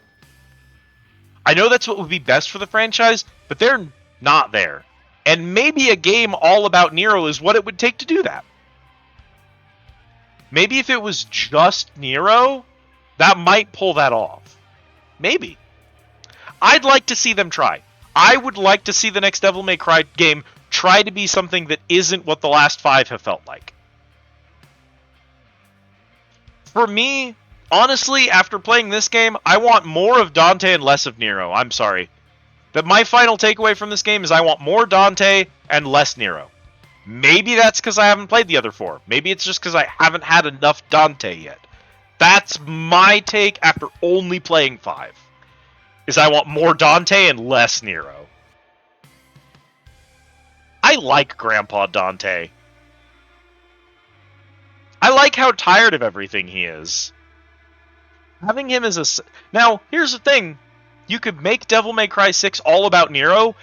I know that's what would be best for the franchise, but they're not there. And maybe a game all about Nero is what it would take to do that. Maybe if it was just Nero, That might pull that off. Maybe. I'd like to see them try. I would like to see the next Devil May Cry game try to be something that isn't what the last 5 have felt like. For me, honestly, after playing this game, I want more of Dante and less of Nero. I'm sorry. But my final takeaway from this game is I want more Dante and less Nero. Maybe that's because I haven't played the other 4. Maybe it's just because I haven't had enough Dante yet. That's my take after only playing 5. Is I want more Dante and less Nero. I like Grandpa Dante. I like how tired of everything he is. Having him as a... Now, here's the thing. You could make Devil May Cry 6 all about Nero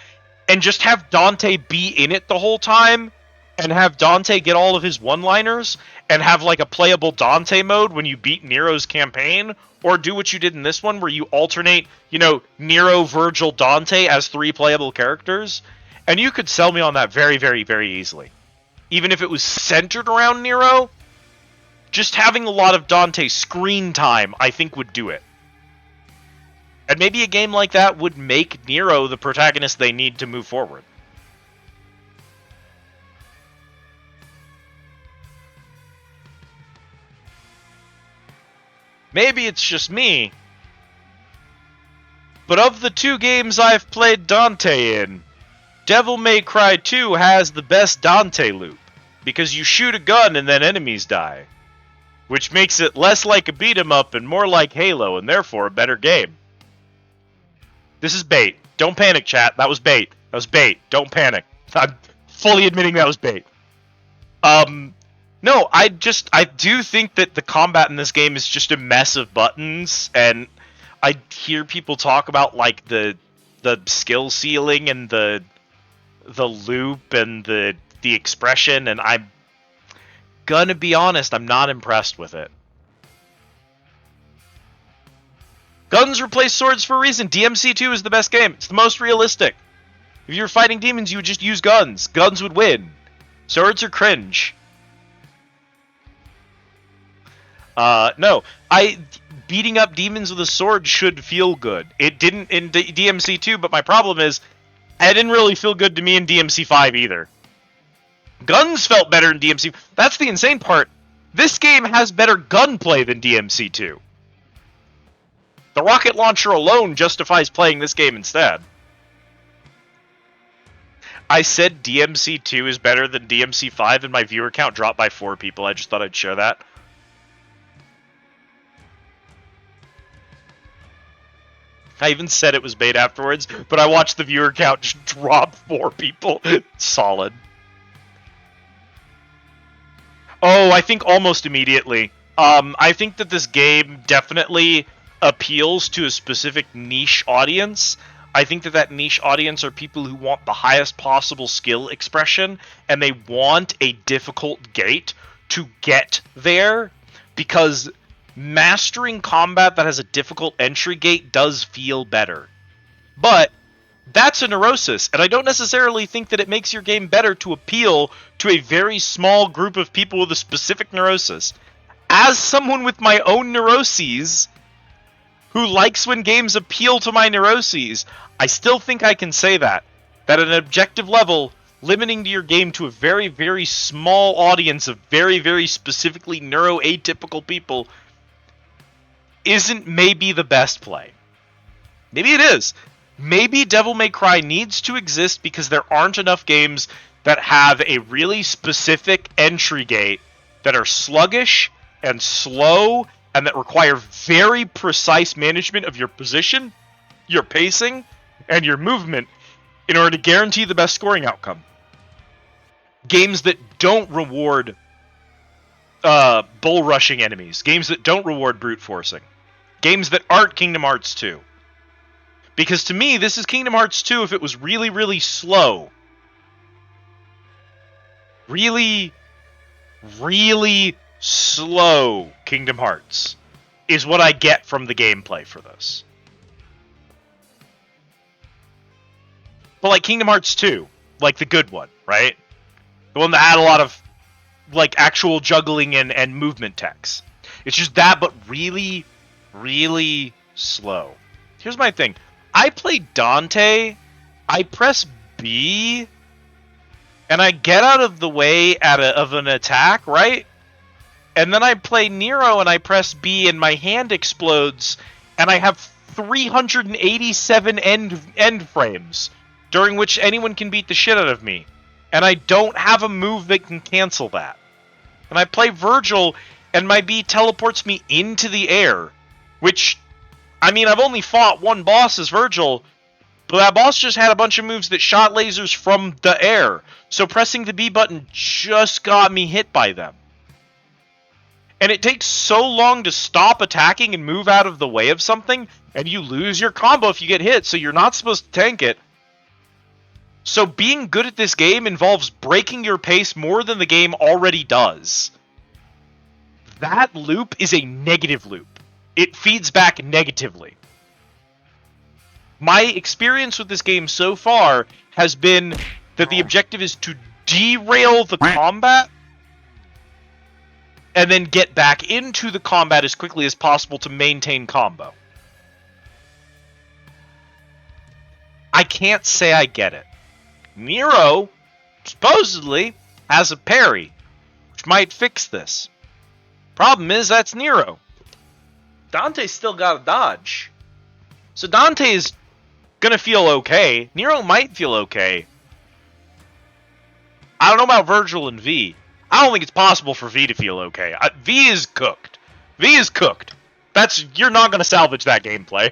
and just have Dante be in it the whole time and have Dante get all of his one-liners and have like a playable Dante mode when you beat Nero's campaign, or do what you did in this one where you alternate, you know, Nero, Virgil, Dante as 3 playable characters. And you could sell me on that very, very, very easily. Even if it was centered around Nero, just having a lot of Dante screen time, I think, would do it. And maybe a game like that would make Nero the protagonist they need to move forward. Maybe it's just me, but of the 2 games I've played Dante in, Devil May Cry 2 has the best Dante loop, because you shoot a gun and then enemies die, which makes it less like a beat-em-up and more like Halo, and therefore a better game. This is bait. Don't panic, chat. That was bait. That was bait. Don't panic. I'm fully admitting that was bait. No, I do think that the combat in this game is just a mess of buttons, and I hear people talk about like the skill ceiling and the loop and the expression, and I'm gonna be honest, I'm not impressed with it. Guns replace swords for a reason. DMC2 is the best game. It's the most realistic. If you were fighting demons, you would just use guns. Guns would win. Swords are cringe. No, beating up demons with a sword should feel good. It didn't in DMC2, but my problem is, it didn't really feel good to me in DMC5 either. Guns felt better in DMC. That's the insane part. This game has better gunplay than DMC2. The rocket launcher alone justifies playing this game instead. I said DMC2 is better than DMC5 and my viewer count dropped by 4 people. I just thought I'd share that. I even said it was bait afterwards, but I watched the viewer count just drop 4 people. Solid. Oh, I think almost immediately. I think that this game definitely appeals to a specific niche audience. I think that niche audience are people who want the highest possible skill expression, and they want a difficult gate to get there, because mastering combat that has a difficult entry gate does feel better. But that's a neurosis, and I don't necessarily think that it makes your game better to appeal to a very small group of people with a specific neurosis. As someone with my own neuroses, who likes when games appeal to my neuroses, I still think I can say that at an objective level, limiting your game to a very, very small audience of very, very specifically neuroatypical people isn't maybe the best play. Maybe it is. Maybe Devil May Cry needs to exist because there aren't enough games that have a really specific entry gate that are sluggish and slow and that require very precise management of your position, your pacing, and your movement in order to guarantee the best scoring outcome. Games that don't reward bull rushing enemies. Games that don't reward brute forcing. Games that aren't Kingdom Hearts 2. Because to me, this is Kingdom Hearts 2 if it was really, really slow. Really, really slow Kingdom Hearts is what I get from the gameplay for this. But like Kingdom Hearts 2, like the good one, right? The one that had a lot of like actual juggling and movement techs. It's just that, but really, really slow. Here's my thing. I play Dante, I press B, and I get out of the way of an attack, right? And then I play Nero and I press B and my hand explodes, and I have 387 end frames, during which anyone can beat the shit out of me. And I don't have a move that can cancel that. And I play Virgil, and my B teleports me into the air, which, I mean, I've only fought one boss as Virgil, but that boss just had a bunch of moves that shot lasers from the air, so pressing the B button just got me hit by them. And it takes so long to stop attacking and move out of the way of something, and you lose your combo if you get hit, so you're not supposed to tank it. So being good at this game involves breaking your pace more than the game already does. That loop is a negative loop. It feeds back negatively. My experience with this game so far has been that the objective is to derail the combat and then get back into the combat as quickly as possible to maintain combo. I can't say I get it. Nero, supposedly, has a parry, which might fix this. Problem is, that's Nero. Dante's still got a dodge. So Dante is gonna feel okay. Nero might feel okay. I don't know about Virgil and V. I don't think it's possible for V to feel okay. V is cooked. V is cooked. You're not gonna salvage that gameplay.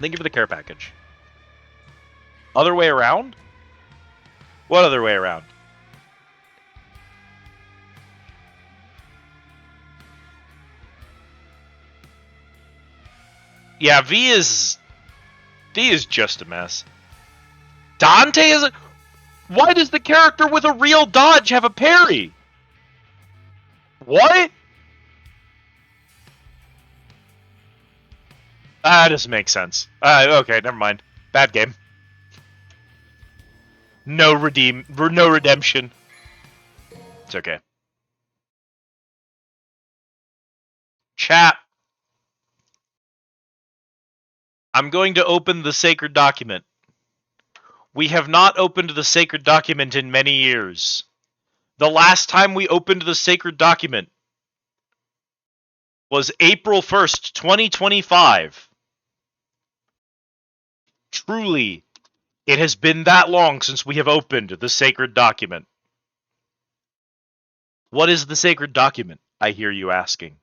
Thank you for the care package. Other way around? What other way around? Yeah, V is just a mess. Dante is a... Why does the character with a real dodge have a parry? What? That doesn't make sense. Okay, never mind. Bad game. No redemption. It's okay. Chat. I'm going to open the sacred document. We have not opened the sacred document in many years. The last time we opened the sacred document was April 1st, 2025. Truly, it has been that long since we have opened the sacred document. What is the sacred document, I hear you asking?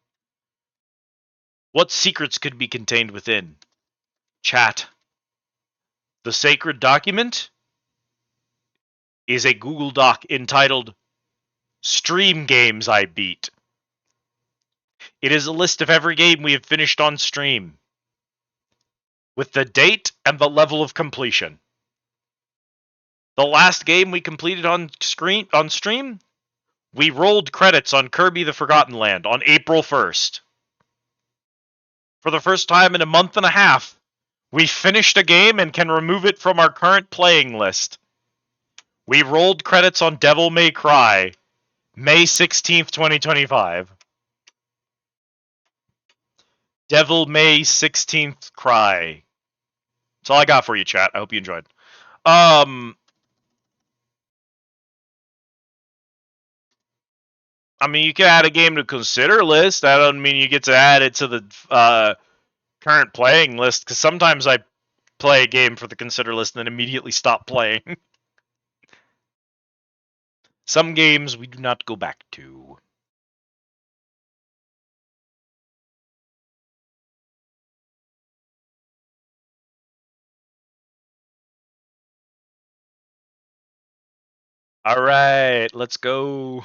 What secrets could be contained within? Chat. The sacred document is a Google Doc entitled Stream Games I Beat. It is a list of every game we have finished on stream, with the date and the level of completion. The last game we completed on stream, we rolled credits on Kirby the Forgotten Land on April 1st. For the first time in a month and a half, we finished a game and can remove it from our current playing list. We rolled credits on Devil May Cry, May 16th, 2025. Devil May 16th Cry. That's all I got for you, chat. I hope you enjoyed. I mean, you can add a game to consider list. That doesn't mean you get to add it to the current playing list, because sometimes I play a game for the consider list and then immediately stop playing. Some games we do not go back to. All right, let's go.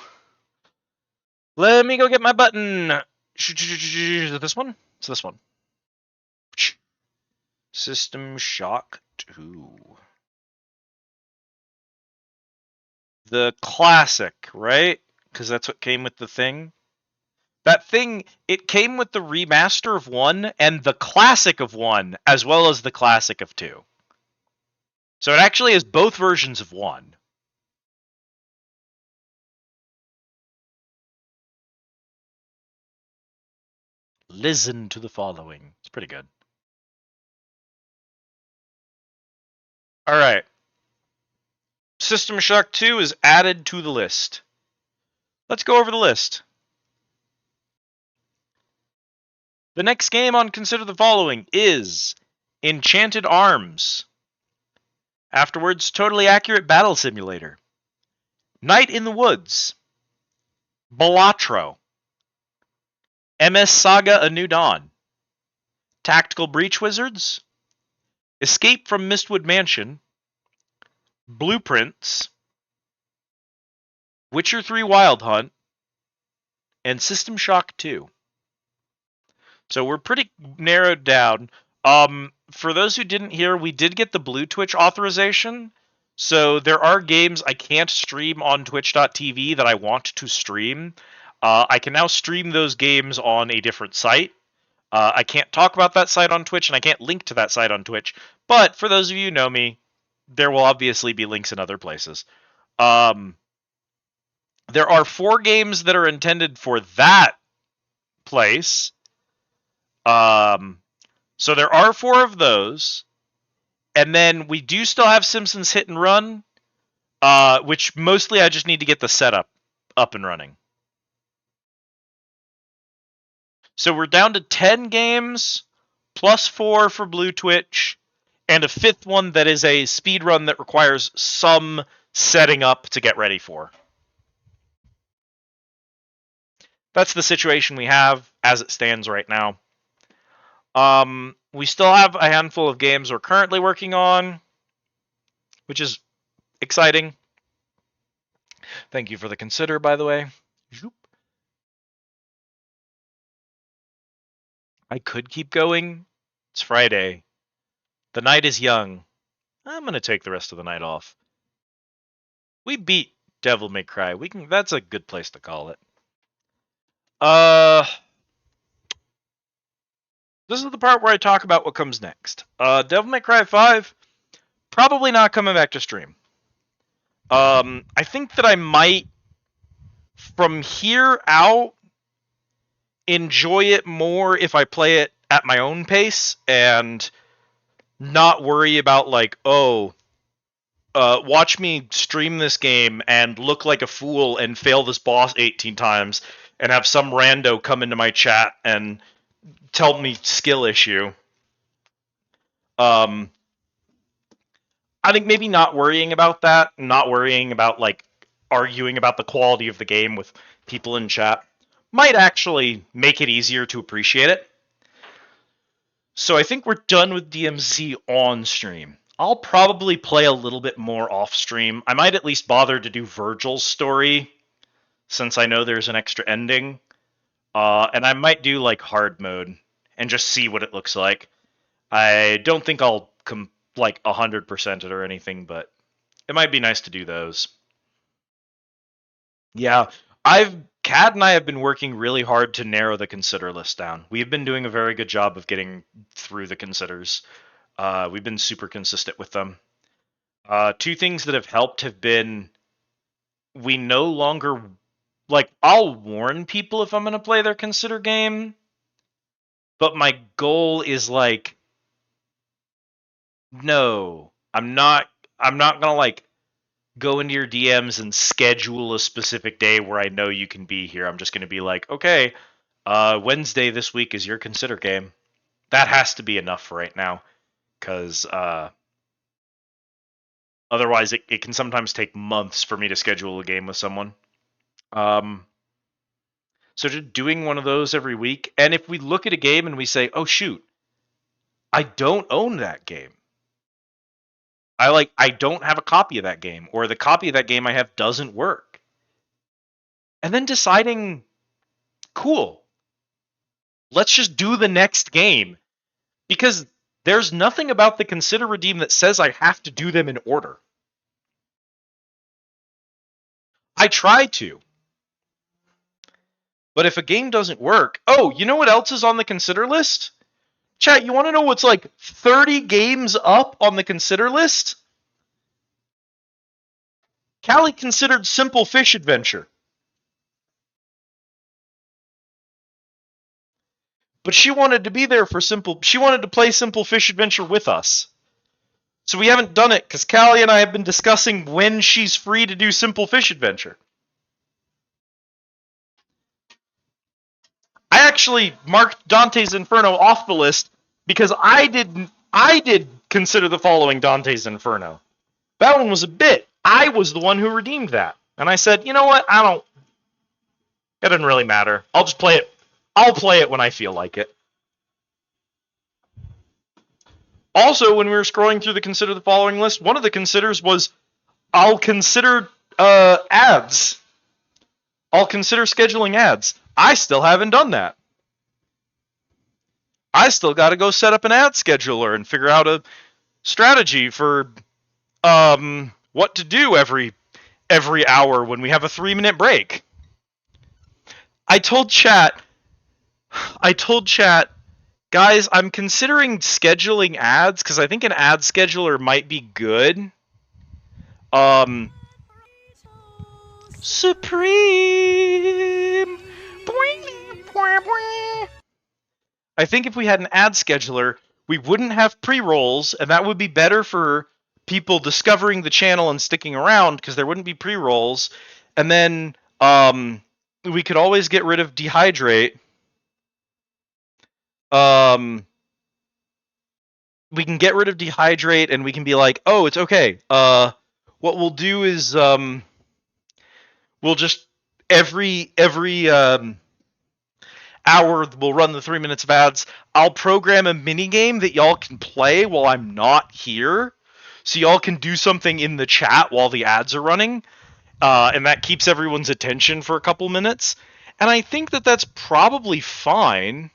Let me go get my button. Is it this one? It's this one. System Shock 2. The classic, right? Because that's what came with the thing. That thing, it came with the remaster of 1 and the classic of 1, as well as the classic of 2. So it actually has both versions of 1. Listen to the following. It's pretty good. All right. System Shock 2 is added to the list. Let's go over the list. The next game on Consider the Following is Enchanted Arms. Afterwards, Totally Accurate Battle Simulator. Night in the Woods. Balatro. MS Saga A New Dawn. Tactical Breach Wizards. Escape from Mistwood Mansion. Blueprints. Witcher 3 Wild Hunt. And System Shock 2. So we're pretty narrowed down. For those who didn't hear, we did get the Blue Twitch authorization. So there are games I can't stream on twitch.tv that I want to stream. I can now stream those games on a different site. I can't talk about that site on Twitch, and I can't link to that site on Twitch. But for those of you who know me, there will obviously be links in other places. There are 4 games that are intended for that place. So there are 4 of those. And then we do still have Simpsons Hit and Run, which mostly I just need to get the setup up and running. So we're down to 10 games, plus 4 for Blue Twitch, and a 5th one that is a speed run that requires some setting up to get ready for. That's the situation we have as it stands right now. We still have a handful of games we're currently working on, which is exciting. Thank you for the consider, by the way. I could keep going. It's Friday. The night is young. I'm going to take the rest of the night off. We beat Devil May Cry. That's a good place to call it. This is the part where I talk about what comes next. Devil May Cry 5, probably not coming back to stream. I think that I might, from here out, enjoy it more if I play it at my own pace and not worry about, like, watch me stream this game and look like a fool and fail this boss 18 times and have some rando come into my chat and tell me skill issue. I think maybe not worrying about that, not worrying about, like, arguing about the quality of the game with people in chat might actually make it easier to appreciate it. So I think we're done with DMC on stream. I'll probably play a little bit more off stream. I might at least bother to do Virgil's story, since I know there's an extra ending. And I might do, like, hard mode and just see what it looks like. I don't think I'll 100% it or anything, but it might be nice to do those. Yeah, Cad and I have been working really hard to narrow the consider list down. We've been doing a very good job of getting through the considers. We've been super consistent with them. 2 things that have helped have been, we no longer, like, I'll warn people if I'm going to play their consider game, but my goal is, like, no, I'm not going to, like, go into your DMs and schedule a specific day where I know you can be here. I'm just going to be like, okay, Wednesday this week is your consider game. That has to be enough for right now, because otherwise it can sometimes take months for me to schedule a game with someone. So just doing one of those every week, and if we look at a game and we say, oh shoot, I don't own that game. I don't have a copy of that game, or the copy of that game I have doesn't work. And then deciding, cool, let's just do the next game. Because there's nothing about the Consider Redeem that says I have to do them in order. I try to. But if a game doesn't work, oh, you know what else is on the Consider list? Chat, you want to know what's like 30 games up on the consider list? Callie considered Simple Fish Adventure. But she wanted to be there for she wanted to play Simple Fish Adventure with us. So we haven't done it because Callie and I have been discussing when she's free to do Simple Fish Adventure. I actually marked Dante's Inferno off the list because I did consider the following Dante's Inferno. That one was a bit. I was the one who redeemed that. And I said, you know what? It doesn't really matter. I'll just play it. I'll play it when I feel like it. Also, when we were scrolling through the consider the following list, one of the considers was, I'll consider ads. I'll consider scheduling ads. I still haven't done that. I still got to go set up an ad scheduler and figure out a strategy for what to do every hour when we have a 3-minute break. I told chat, guys, I'm considering scheduling ads because I think an ad scheduler might be good. Supreme. I think if we had an ad scheduler, we wouldn't have pre-rolls, and that would be better for people discovering the channel and sticking around because there wouldn't be pre-rolls. And then we could always get rid of dehydrate. We can get rid of dehydrate, and we can be like, oh, it's okay. What we'll do is we'll just every hour we'll run the 3 minutes of ads. I'll program a mini game that y'all can play while I'm not here, so y'all can do something in the chat while the ads are running, and that keeps everyone's attention for a couple minutes. And I think that that's probably fine.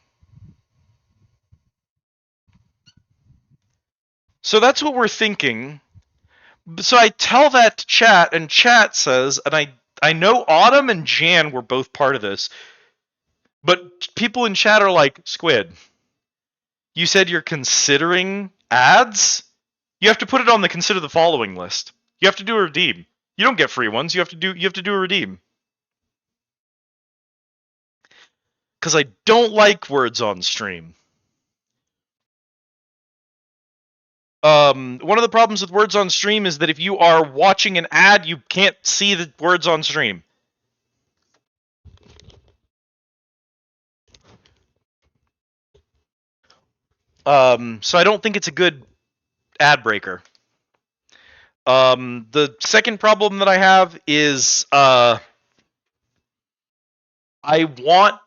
So that's what we're thinking. So I tell that to chat, and chat says, and I know Autumn and Jan were both part of this, but people in chat are like, Squid, you said you're considering ads? You have to put it on the consider the following list. You have to do a redeem. You don't get free ones. You have to do a redeem. Because I don't like words on stream. One of the problems with words on stream is that if you are watching an ad, you can't see the words on stream. So I don't think it's a good ad breaker. The second problem that I have is I want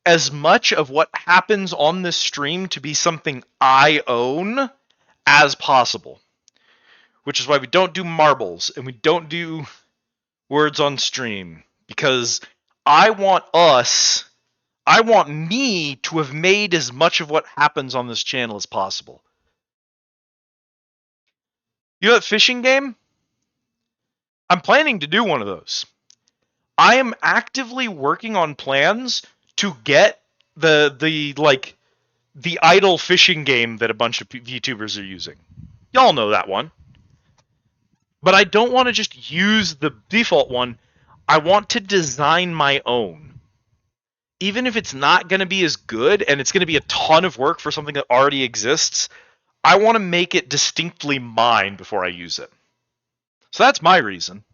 as much of what happens on this stream to be something I own as possible. Which is why we don't do marbles and we don't do words on stream. Because I want me to have made as much of what happens on this channel as possible. You know that fishing game? I'm planning to do one of those. I am actively working on plans to get the idle fishing game that a bunch of VTubers are using. Y'all know that one. But I don't want to just use the default one. I want to design my own. Even if it's not going to be as good and it's going to be a ton of work for something that already exists, I want to make it distinctly mine before I use it. So that's my reason.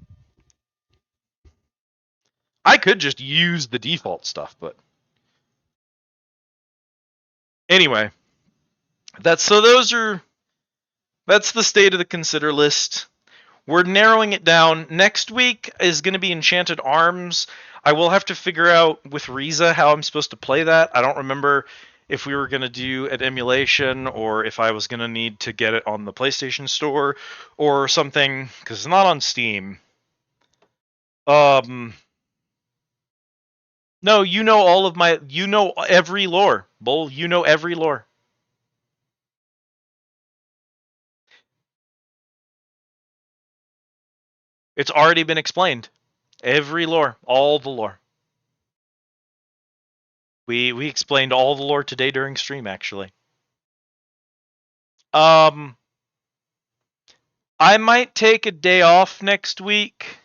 I could just use the default stuff, but anyway, that's the state of the consider list. We're narrowing it down. Next week is going to be Enchanted Arms. I will have to figure out with Riza how I'm supposed to play that. I don't remember if we were going to do an emulation or if I was going to need to get it on the PlayStation Store or something, because it's not on Steam. No, you know every lore. Bull, you know every lore. It's already been explained. Every lore. All the lore. We explained all the lore today during stream, actually. I might take a day off next week.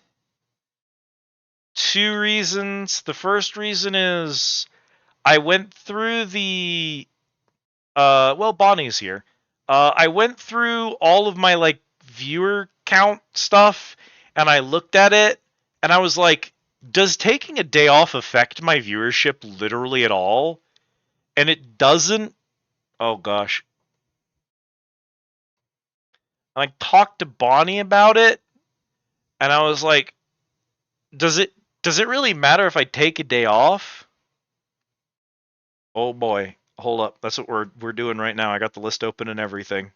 2 reasons. The first reason is I went through the well, Bonnie's here. I went through all of my like viewer count stuff and I looked at it and I was like, does taking a day off affect my viewership literally at all? And it doesn't. Oh gosh. I talked to Bonnie about it and I was like, does it really matter if I take a day off? Oh boy. Hold up. That's what we're doing right now. I got the list open and everything.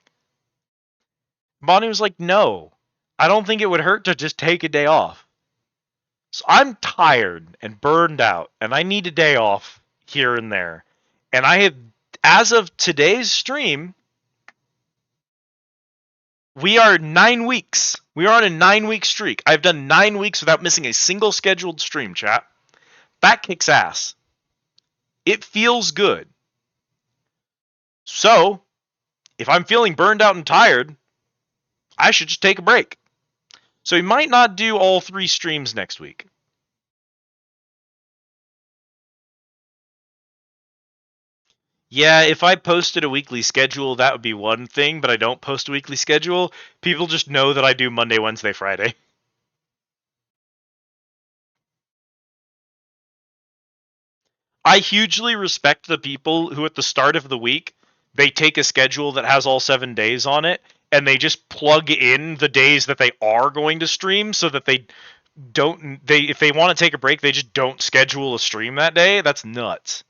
Bonnie was like, no. I don't think it would hurt to just take a day off. So I'm tired and burned out, and I need a day off here and there. And I have, as of today's stream, we are 9 weeks. We are on a 9-week streak. I've done 9 weeks without missing a single scheduled stream, chat. That kicks ass. It feels good. So, if I'm feeling burned out and tired, I should just take a break. So we might not do all 3 streams next week. Yeah, if I posted a weekly schedule, that would be one thing, but I don't post a weekly schedule. People just know that I do Monday, Wednesday, Friday. I hugely respect the people who at the start of the week, they take a schedule that has all 7 days on it, and they just plug in the days that they are going to stream so that they don't, if they want to take a break, they just don't schedule a stream that day. That's nuts.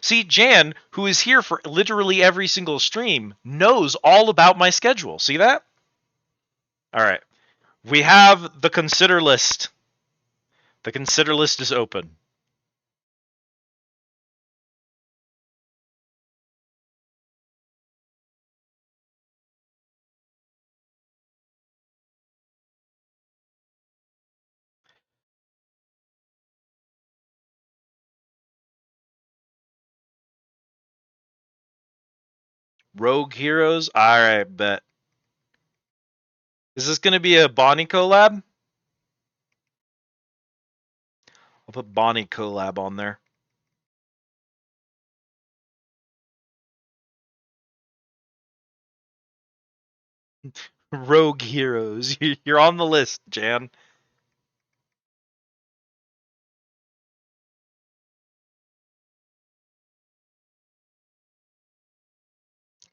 See, Jan, who is here for literally every single stream, knows all about my schedule. See that? All right. We have the consider list. The consider list is open. Rogue Heroes? Alright, bet. Is this going to be a Bonnie collab? I'll put Bonnie collab on there. Rogue Heroes. You're on the list, Jan.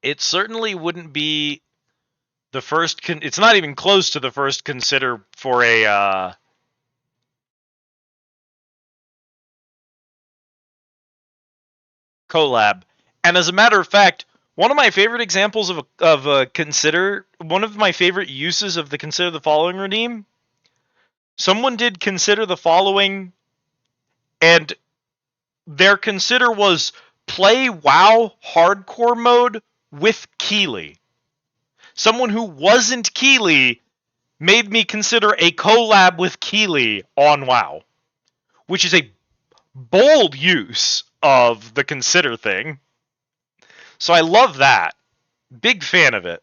It certainly wouldn't be the first. It's not even close to the first consider for a collab. And as a matter of fact, one of my favorite examples of a consider, one of my favorite uses of the consider the following redeem, someone did consider the following, and their consider was play WoW hardcore mode with Keeley. Someone who wasn't Keeley made me consider a collab with Keeley on WoW, which is a bold use of the consider thing. So I love that. Big fan of it.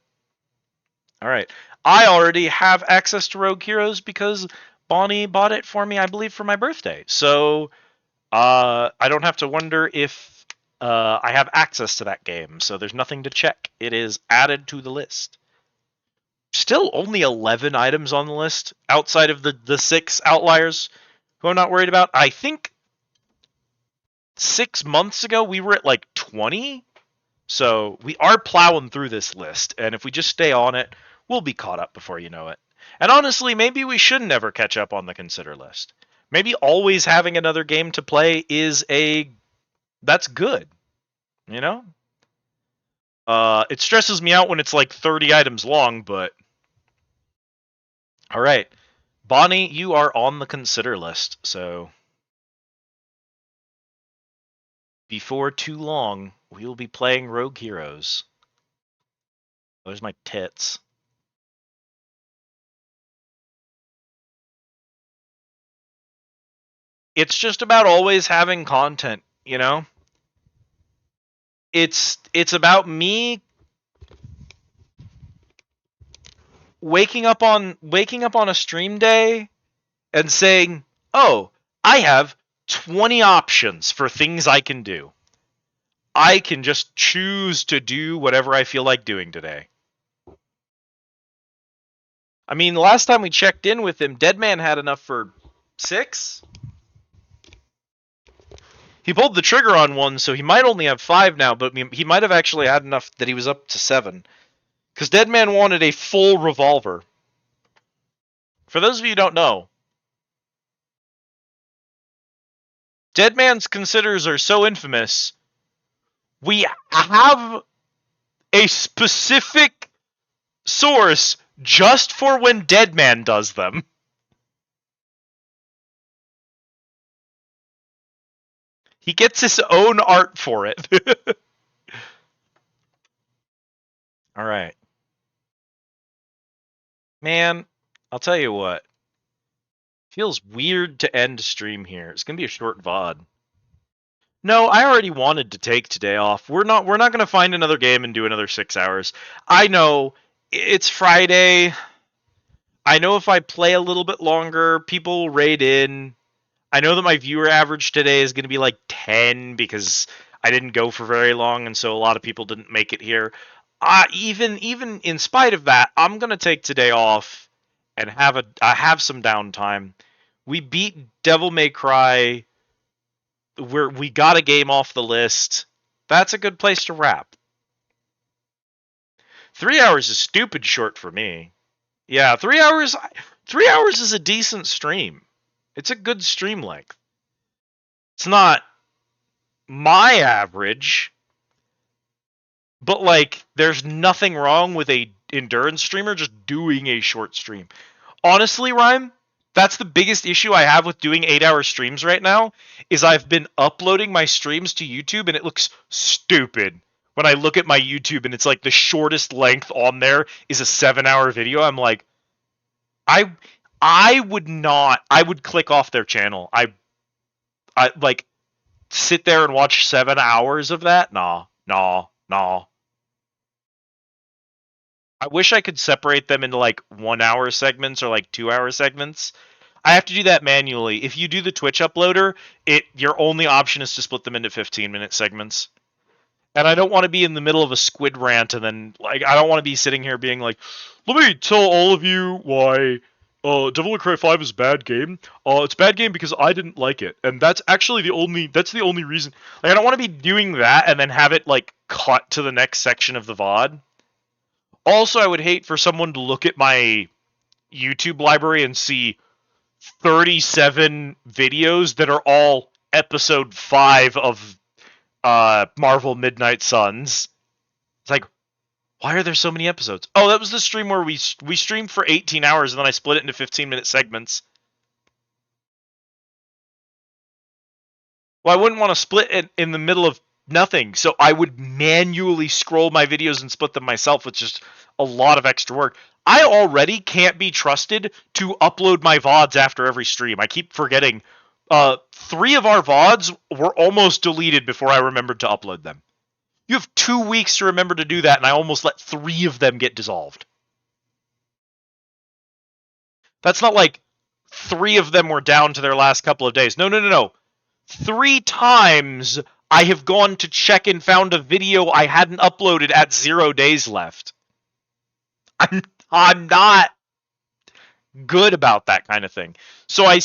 All right. I already have access to Rogue Heroes because Bonnie bought it for me, I believe, for my birthday. So I don't have to wonder if I have access to that game. So there's nothing to check. It is added to the list. Still only 11 items on the list outside of the 6 outliers who I'm not worried about. I think 6 months ago we were at like 20. So we are plowing through this list. And if we just stay on it, we'll be caught up before you know it. And honestly, maybe we should never catch up on the consider list. Maybe always having another game to play is that's good. You know? It stresses me out when it's like 30 items long, but all right. Bonnie, you are on the consider list, so before too long, we will be playing Rogue Heroes. There's my tits. It's just about always having content, you know? It's about me waking up on a stream day and saying, "Oh, I have 20 options for things I can do. I can just choose to do whatever I feel like doing today. I mean, the last time we checked in with him, Deadman had enough for 6? He pulled the trigger on one, so he might only have 5 now, but he might have actually had enough that he was up to 7. Because Deadman wanted a full revolver. For those of you who don't know, Deadman's considers are so infamous, we have a specific source just for when Deadman does them. He gets his own art for it. Alright. Man, I'll tell you what. Feels weird to end stream here. It's gonna be a short VOD. No, I already wanted to take today off. We're not gonna find another game and do another 6 hours. I know it's Friday. I know if I play a little bit longer, people will raid in. I know that my viewer average today is gonna be like 10 because I didn't go for very long, and so a lot of people didn't make it here. Even in spite of that, I'm gonna take today off and have some downtime. We beat Devil May Cry. We got a game off the list. That's a good place to wrap. 3 hours is stupid short for me. Yeah, 3 hours. 3 hours is a decent stream. It's a good stream length. It's not my average, but like, there's nothing wrong with a endurance streamer just doing a short stream. Honestly, Rhyme, that's the biggest issue I have with doing 8-hour streams right now, is I've been uploading my streams to YouTube and it looks stupid. When I look at my YouTube and it's like the shortest length on there is a 7-hour video, I'm like, I would click off their channel. I like sit there and watch 7 hours of that? Nah. I wish I could separate them into like 1-hour segments or like 2-hour segments. I have to do that manually. If you do the Twitch uploader, your only option is to split them into 15-minute segments. And I don't want to be in the middle of a squid rant and then, like, I don't want to be sitting here being like, let me tell all of you why Devil May Cry 5 is a bad game. It's a bad game because I didn't like it. And that's actually the only reason. Like, I don't want to be doing that and then have it, like, cut to the next section of the VOD. Also, I would hate for someone to look at my YouTube library and see 37 videos that are all episode 5 of Marvel Midnight Suns. It's like, why are there so many episodes? Oh, that was the stream where we streamed for 18 hours and then I split it into 15-minute segments. Well, I wouldn't want to split it in the middle of nothing, so I would manually scroll my videos and split them myself, with just a lot of extra work. I already can't be trusted to upload my VODs after every stream. I keep forgetting. 3 of our VODs were almost deleted before I remembered to upload them. You have 2 weeks to remember to do that, and I almost let 3 of them get dissolved. That's not like 3 of them were down to their last couple of days. No. 3 times I have gone to check and found a video I hadn't uploaded at 0 days left. I'm not good about that kind of thing. So I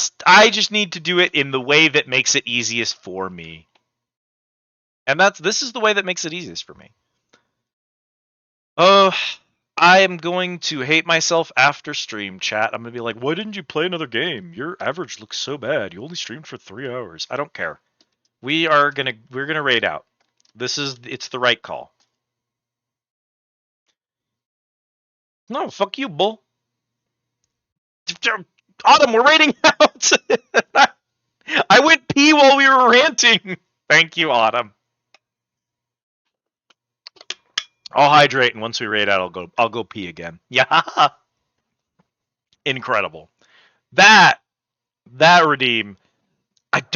just need to do it in the way that makes it easiest for me. And this is the way that makes it easiest for me. I am going to hate myself after stream, chat. I'm going to be like, why didn't you play another game? Your average looks so bad. You only streamed for 3 hours. I don't care. We're gonna raid out. It's the right call. No, fuck you, bull. Autumn, we're raiding out. I went pee while we were ranting. Thank you, Autumn. I'll hydrate, and once we raid out, I'll go pee again. Yeah. Incredible. That redeem.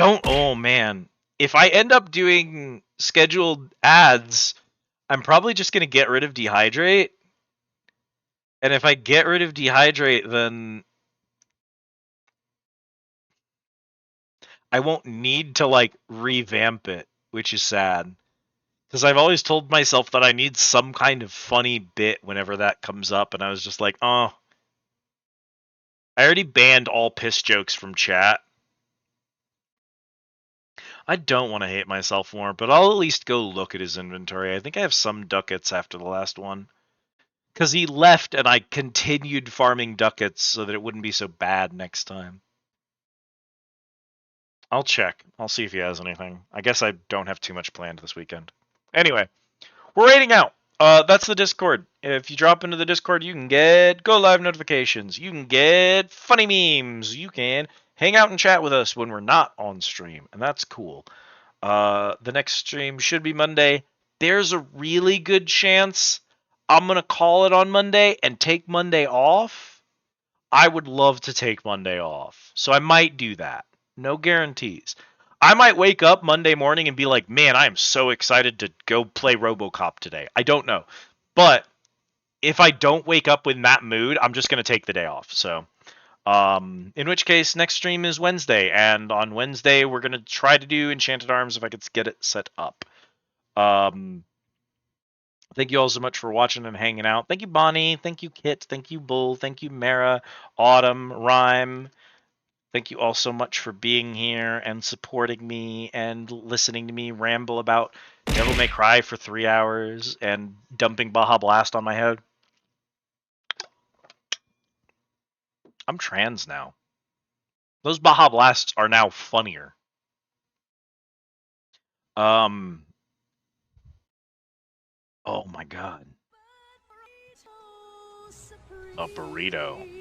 Oh man. If I end up doing scheduled ads, I'm probably just going to get rid of Dehydrate. And if I get rid of Dehydrate, then I won't need to like revamp it, which is sad. Because I've always told myself that I need some kind of funny bit whenever that comes up, and I was just like, oh. I already banned all piss jokes from chat. I don't want to hate myself more, but I'll at least go look at his inventory. I think I have some ducats after the last one. Because he left and I continued farming ducats so that it wouldn't be so bad next time. I'll check. I'll see if he has anything. I guess I don't have too much planned this weekend. Anyway, we're raiding out. That's the Discord. If you drop into the Discord, you can get go live notifications. You can get funny memes. You can hang out and chat with us when we're not on stream, and that's cool. The next stream should be Monday. There's a really good chance I'm going to call it on Monday and take Monday off. I would love to take Monday off, so I might do that. No guarantees. I might wake up Monday morning and be like, man, I am so excited to go play RoboCop today. I don't know. But if I don't wake up in that mood, I'm just going to take the day off. So, in which case, next stream is Wednesday. And on Wednesday, we're going to try to do Enchanted Arms if I could get it set up. Thank you all so much for watching and hanging out. Thank you, Bonnie. Thank you, Kit. Thank you, Bull. Thank you, Mara, Autumn, Rhyme. Thank you all so much for being here and supporting me and listening to me ramble about Devil May Cry for 3 hours and dumping Baja Blast on my head. I'm trans now. Those Baja Blasts are now funnier. Oh my god. A burrito.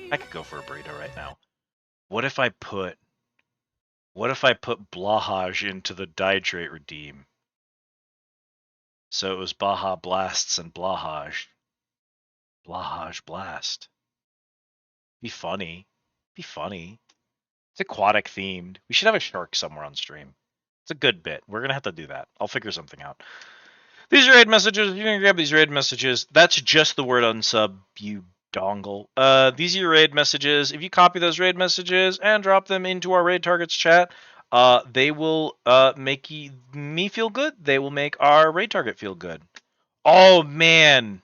I could go for a burrito right now. What if I put Blahaj into the Dihydrate Redeem? So it was Baja Blasts and Blahaj. Blahaj Blast. Be funny. Be funny. It's aquatic themed. We should have a shark somewhere on stream. It's a good bit. We're gonna have to do that. I'll figure something out. These are raid messages. You're gonna grab these raid messages. That's just the word unsub, you dongle. These are your raid messages. If you copy those raid messages and drop them into our raid targets chat, they will make me feel good. They will make our raid target feel good. Oh man.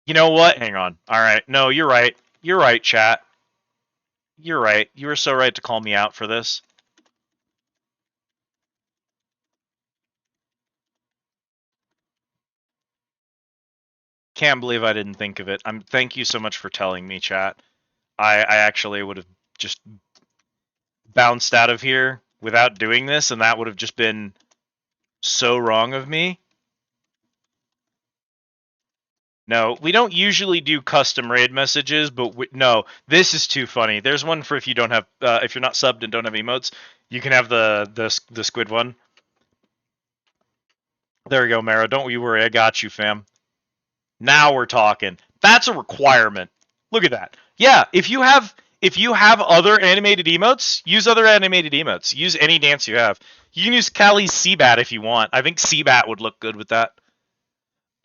You know what? Hang on. All right. No, you're right. You're right, chat. You're right. You were so right to call me out for this. Can't believe I didn't think of it. Thank you so much for telling me, chat. I actually would have just bounced out of here without doing this, and that would have just been so wrong of me. No, we don't usually do custom raid messages, but no, this is too funny. There's one for if you don't have, if you're not subbed and don't have emotes, you can have the squid one. There we go, Mara. Don't you worry, I got you, fam. Now we're talking. That's a requirement. Look at that. Yeah, if you have other animated emotes, use other animated emotes. Use any dance you have. You can use Callie's Seabat if you want. I think Seabat would look good with that.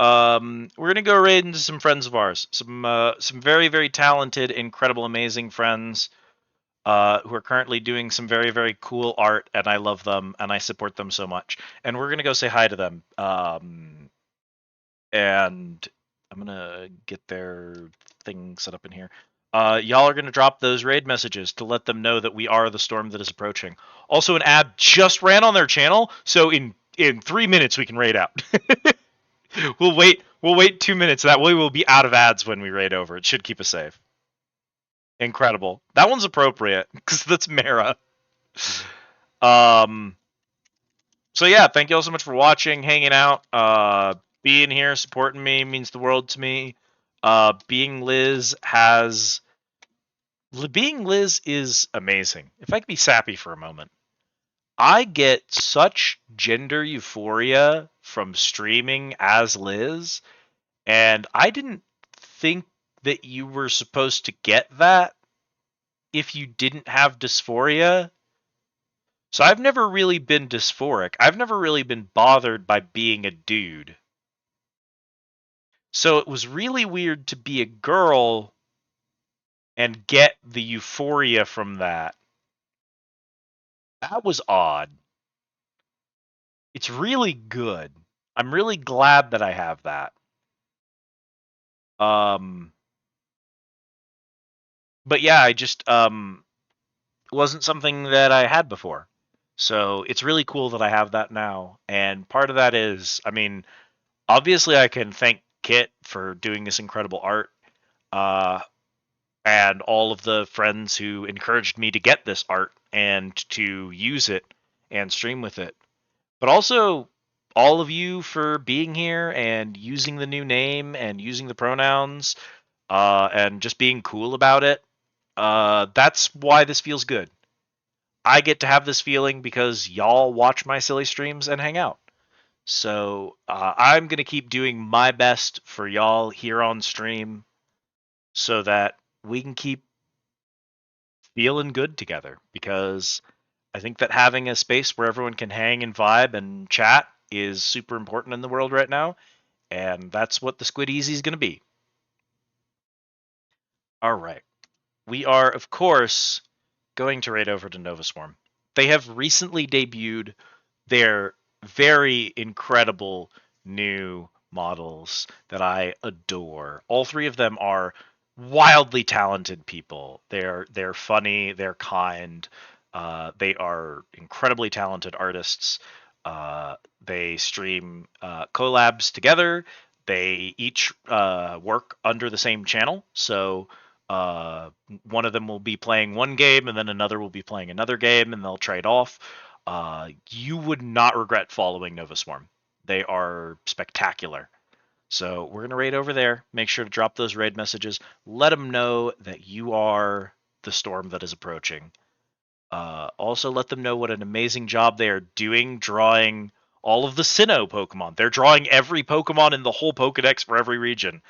We're gonna go raid into some friends of ours. Some very, very talented, incredible, amazing friends who are currently doing some very, very cool art, and I love them and I support them so much. And we're gonna go say hi to them. And I'm gonna get their thing set up in here. Y'all are gonna drop those raid messages to let them know that we are the storm that is approaching. Also, an ad just ran on their channel, so in 3 minutes we can raid out. We'll wait 2 minutes. That way we'll be out of ads when we raid over. It should keep us safe. Incredible. That one's appropriate because that's Mara. So yeah, thank you all so much for watching, hanging out, being here, supporting me means the world to me. Being Liz is amazing. If I could be sappy for a moment. I get such gender euphoria from streaming as Liz, and I didn't think that you were supposed to get that if you didn't have dysphoria. So I've never really been dysphoric. I've never really been bothered by being a dude. So it was really weird to be a girl and get the euphoria from that. That was odd. It's really good. I'm really glad that I have that. But yeah, I just wasn't something that I had before. So it's really cool that I have that now. And part of that is, I mean, obviously I can thank Kit for doing this incredible art. And all of the friends who encouraged me to get this art and to use it and stream with it. But also all of you for being here and using the new name and using the pronouns and just being cool about it. That's why this feels good. I get to have this feeling because y'all watch my silly streams and hang out. So I'm going to keep doing my best for y'all here on stream so that we can keep feeling good together, because I think that having a space where everyone can hang and vibe and chat is super important in the world right now, and that's what the Squid Easy is going to be. All right. We are, of course, going to raid over to Nova Swarm. They have recently debuted their very incredible new models that I adore. All three of them are wildly talented people. They're funny, they're kind, they are incredibly talented artists. They stream collabs together. They each work under the same channel, so one of them will be playing one game and then another will be playing another game, and they'll trade off. You would not regret following Nova Swarm. They are spectacular. So we're going to raid over there. Make sure to drop those raid messages. Let them know that you are the storm that is approaching. Also let them know what an amazing job they are doing drawing all of the Sinnoh Pokemon. They're drawing every Pokemon in the whole Pokedex for every region.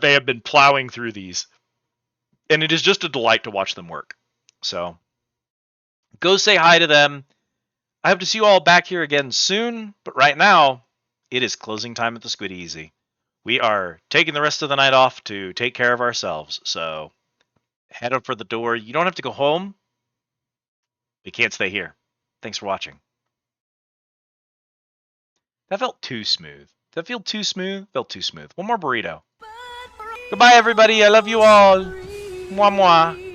They have been plowing through these. And it is just a delight to watch them work. So go say hi to them. I hope to see you all back here again soon. But right now, it is closing time at the Squid Easy. We are taking the rest of the night off to take care of ourselves. So head up for the door. You don't have to go home. You can't stay here. Thanks for watching. That felt too smooth. Did that feel too smooth? Felt too smooth. One more burrito. Goodbye, everybody. I love you all. Mwah, mwah.